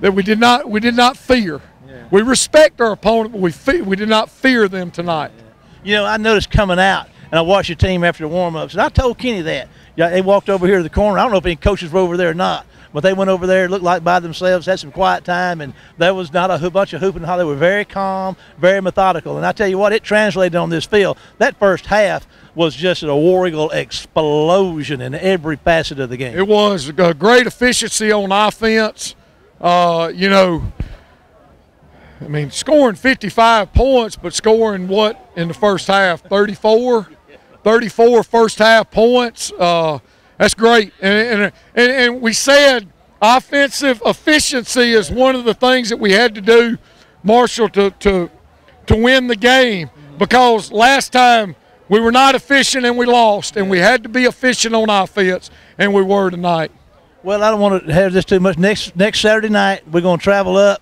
that we did not fear. Yeah. We respect our opponent, but we did not fear them tonight. Yeah. You know, I noticed coming out, and I watched your team after the warm-ups, and I told Kenny that. Yeah, they walked over here to the corner. I don't know if any coaches were over there or not, but they went over there, looked like by themselves, had some quiet time, and there was not a bunch of hooping and hollering. They were very calm, very methodical. And I tell you what, it translated on this field. That first half was just a War Eagle explosion in every facet of the game. It was a great efficiency on offense. You know, I mean, scoring 55 points, but scoring what in the first half? 34 first half points. That's great. And we said offensive efficiency is one of the things that we had to do, Marshall, to win the game, because last time we were not efficient and we lost, and we had to be efficient on offense, and we were tonight. Well, I don't want to have this too much. Next Saturday night, we're going to travel up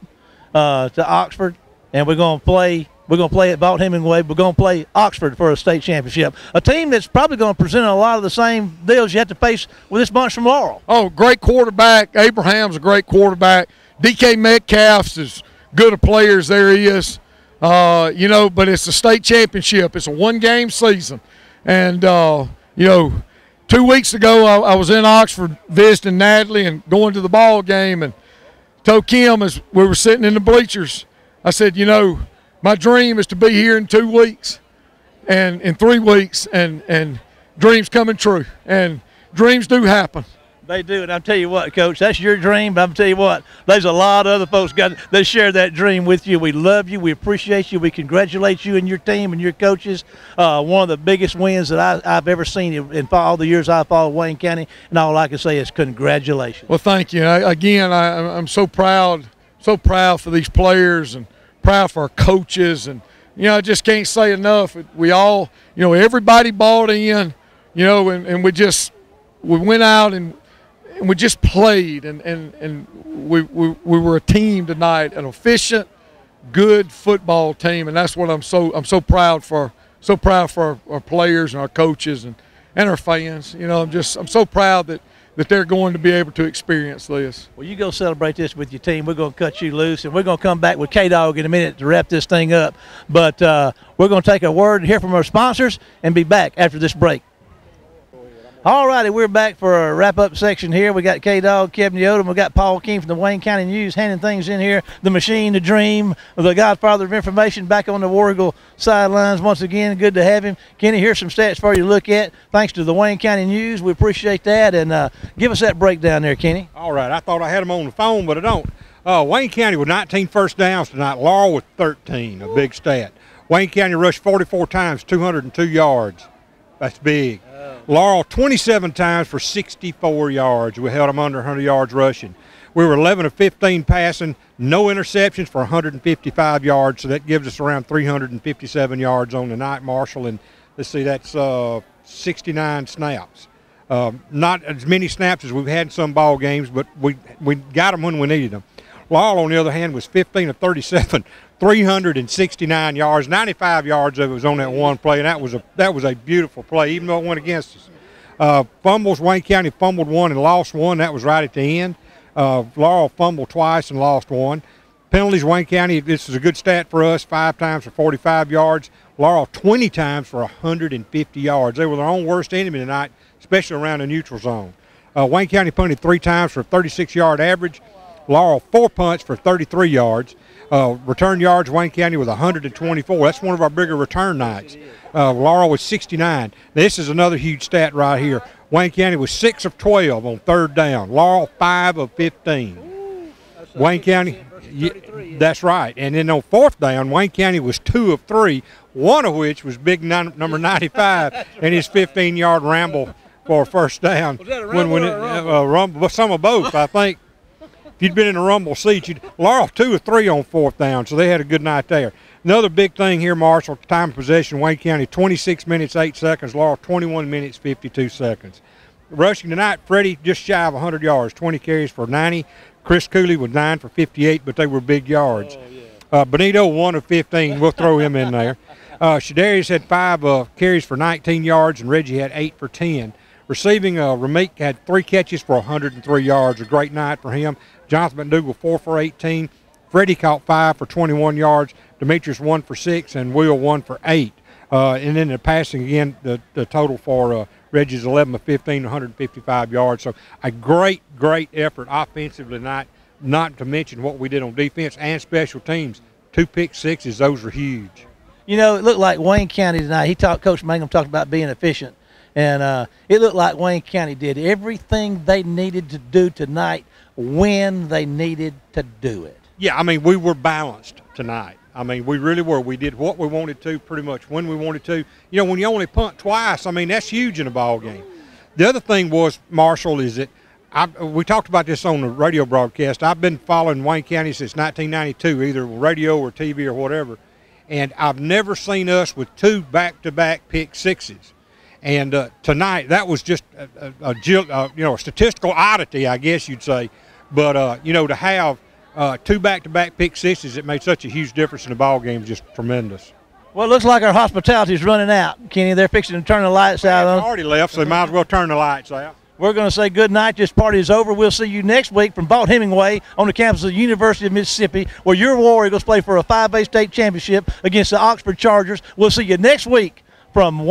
to Oxford, and we're going to play. We're going to play at Vaught Hemingway. We're going to play Oxford for a state championship. A team that's probably going to present a lot of the same deals you have to face with this bunch from Laurel. Oh, great quarterback. Abraham's a great quarterback. DK Metcalf's as good a player as there is. You know, but it's a state championship. It's a one-game season. And, you know, 2 weeks ago I was in Oxford visiting Natalie and going to the ball game, and told Kim as we were sitting in the bleachers, I said, you know, my dream is to be here in 2 weeks and in 3 weeks, and dreams coming true. And dreams do happen. They do, and I'll tell you what, Coach, that's your dream, but I'm tell you what, there's a lot of other folks that share that dream with you. We love you. We appreciate you. We congratulate you and your team and your coaches. One of the biggest wins that I've ever seen in all the years I've followed Wayne County, and all I can say is congratulations. Well, thank you. I'm so proud for these players and proud for our coaches. And, you know, I just can't say enough. We all, you know, everybody bought in, you know, and we went out and we just played, and we were a team tonight, an efficient, good football team, and that's what I'm so proud for. So proud for our players and our coaches and our fans. You know, I'm so proud that they're going to be able to experience this. Well, you go celebrate this with your team. We're going to cut you loose, and we're going to come back with K-Dog in a minute to wrap this thing up. But we're going to take a word and hear from our sponsors and be back after this break. All righty, we're back for a wrap-up section here. We got K-Dog, Kevin Yoder, we got Paul King from the Wayne County News handing things in here. The machine, the dream, the godfather of information back on the War Eagle sidelines once again. Good to have him. Kenny, here's some stats for you to look at. Thanks to the Wayne County News. We appreciate that. And give us that breakdown there, Kenny. All right, I thought I had them on the phone, but I don't. Wayne County with 19 first downs tonight. Laurel with 13, a big stat. Wayne County rushed 44 times, 202 yards. That's big. Laurel 27 times for 64 yards. We held them under 100 yards rushing. We were 11 of 15 passing, no interceptions for 155 yards, so that gives us around 357 yards on the night, Marshall. And let's see, that's 69 snaps. Not as many snaps as we've had in some ball games, but we got them when we needed them. Laurel, on the other hand, was 15 of 37, 369 yards. 95 yards of it was on that one play, and that was a beautiful play, even though it went against us. Fumbles, Wayne County fumbled one and lost one. That was right at the end. Laurel fumbled twice and lost one. Penalties, Wayne County, this is a good stat for us, 5 times for 45 yards. Laurel 20 times for 150 yards. They were their own worst enemy tonight, especially around the neutral zone. Wayne County punted 3 times for a 36-yard average. Laurel 4 punts for 33 yards. Return yards, Wayne County with 124. That's one of our bigger return nights. Laurel was 69. This is another huge stat right here. Wayne County was 6 of 12 on third down. Laurel 5 of 15. Wayne County, that's right. And then on fourth down, Wayne County was 2 of 3, one of which was big number 95 and his 15-yard ramble for a first down. Was that a rumble or a rumble? Some of both, I think. If you'd been in a rumble seat, Laurel 2 of 3 on fourth down, so they had a good night there. Another big thing here, Marshall, time of possession, Wayne County 26 minutes, 8 seconds. Laurel 21 minutes, 52 seconds. Rushing tonight, Freddie just shy of 100 yards, 20 carries for 90. Chris Cooley was 9 for 58, but they were big yards. Benito 1 of 15. We'll throw him in there. Shadarius had 5 carries for 19 yards, and Reggie had 8 for 10. Receiving, Ramik had 3 catches for 103 yards. A great night for him. Jonathan McDougal 4 for 18. Freddie caught 5 for 21 yards. Demetrius 1 for 6, and Will 1 for 8. And then the passing again, the total for Reggie's 11 of 15, 155 yards. So a great effort offensively tonight, not to mention what we did on defense and special teams. 2 pick sixes, those are huge. You know, it looked like Wayne County tonight. Coach Mangum talked about being efficient, and it looked like Wayne County did everything they needed to do tonight when they needed to do it. Yeah, I mean, we were balanced tonight. I mean, we really were. We did what we wanted to pretty much when we wanted to. You know, when you only punt twice, I mean, that's huge in a ball game. The other thing was, Marshall, is that we talked about this on the radio broadcast. I've been following Wayne County since 1992, either radio or TV or whatever, and I've never seen us with 2 back-to-back pick sixes. And tonight, that was just a statistical oddity, I guess you'd say. But, you know, to have 2 back-to-back pick sixes, it made such a huge difference in the ball game, just tremendous. Well, it looks like our hospitality is running out, Kenny. They're fixing to turn the lights out. It's already left, so they might as well turn the lights out. We're going to say good night. This party is over. We'll see you next week from Vaught Hemingway on the campus of the University of Mississippi, where your War Eagles play for a 5A state championship against the Oxford Chargers. We'll see you next week from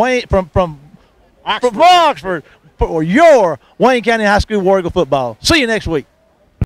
Oxford for your Wayne County High School War Eagle football. See you next week.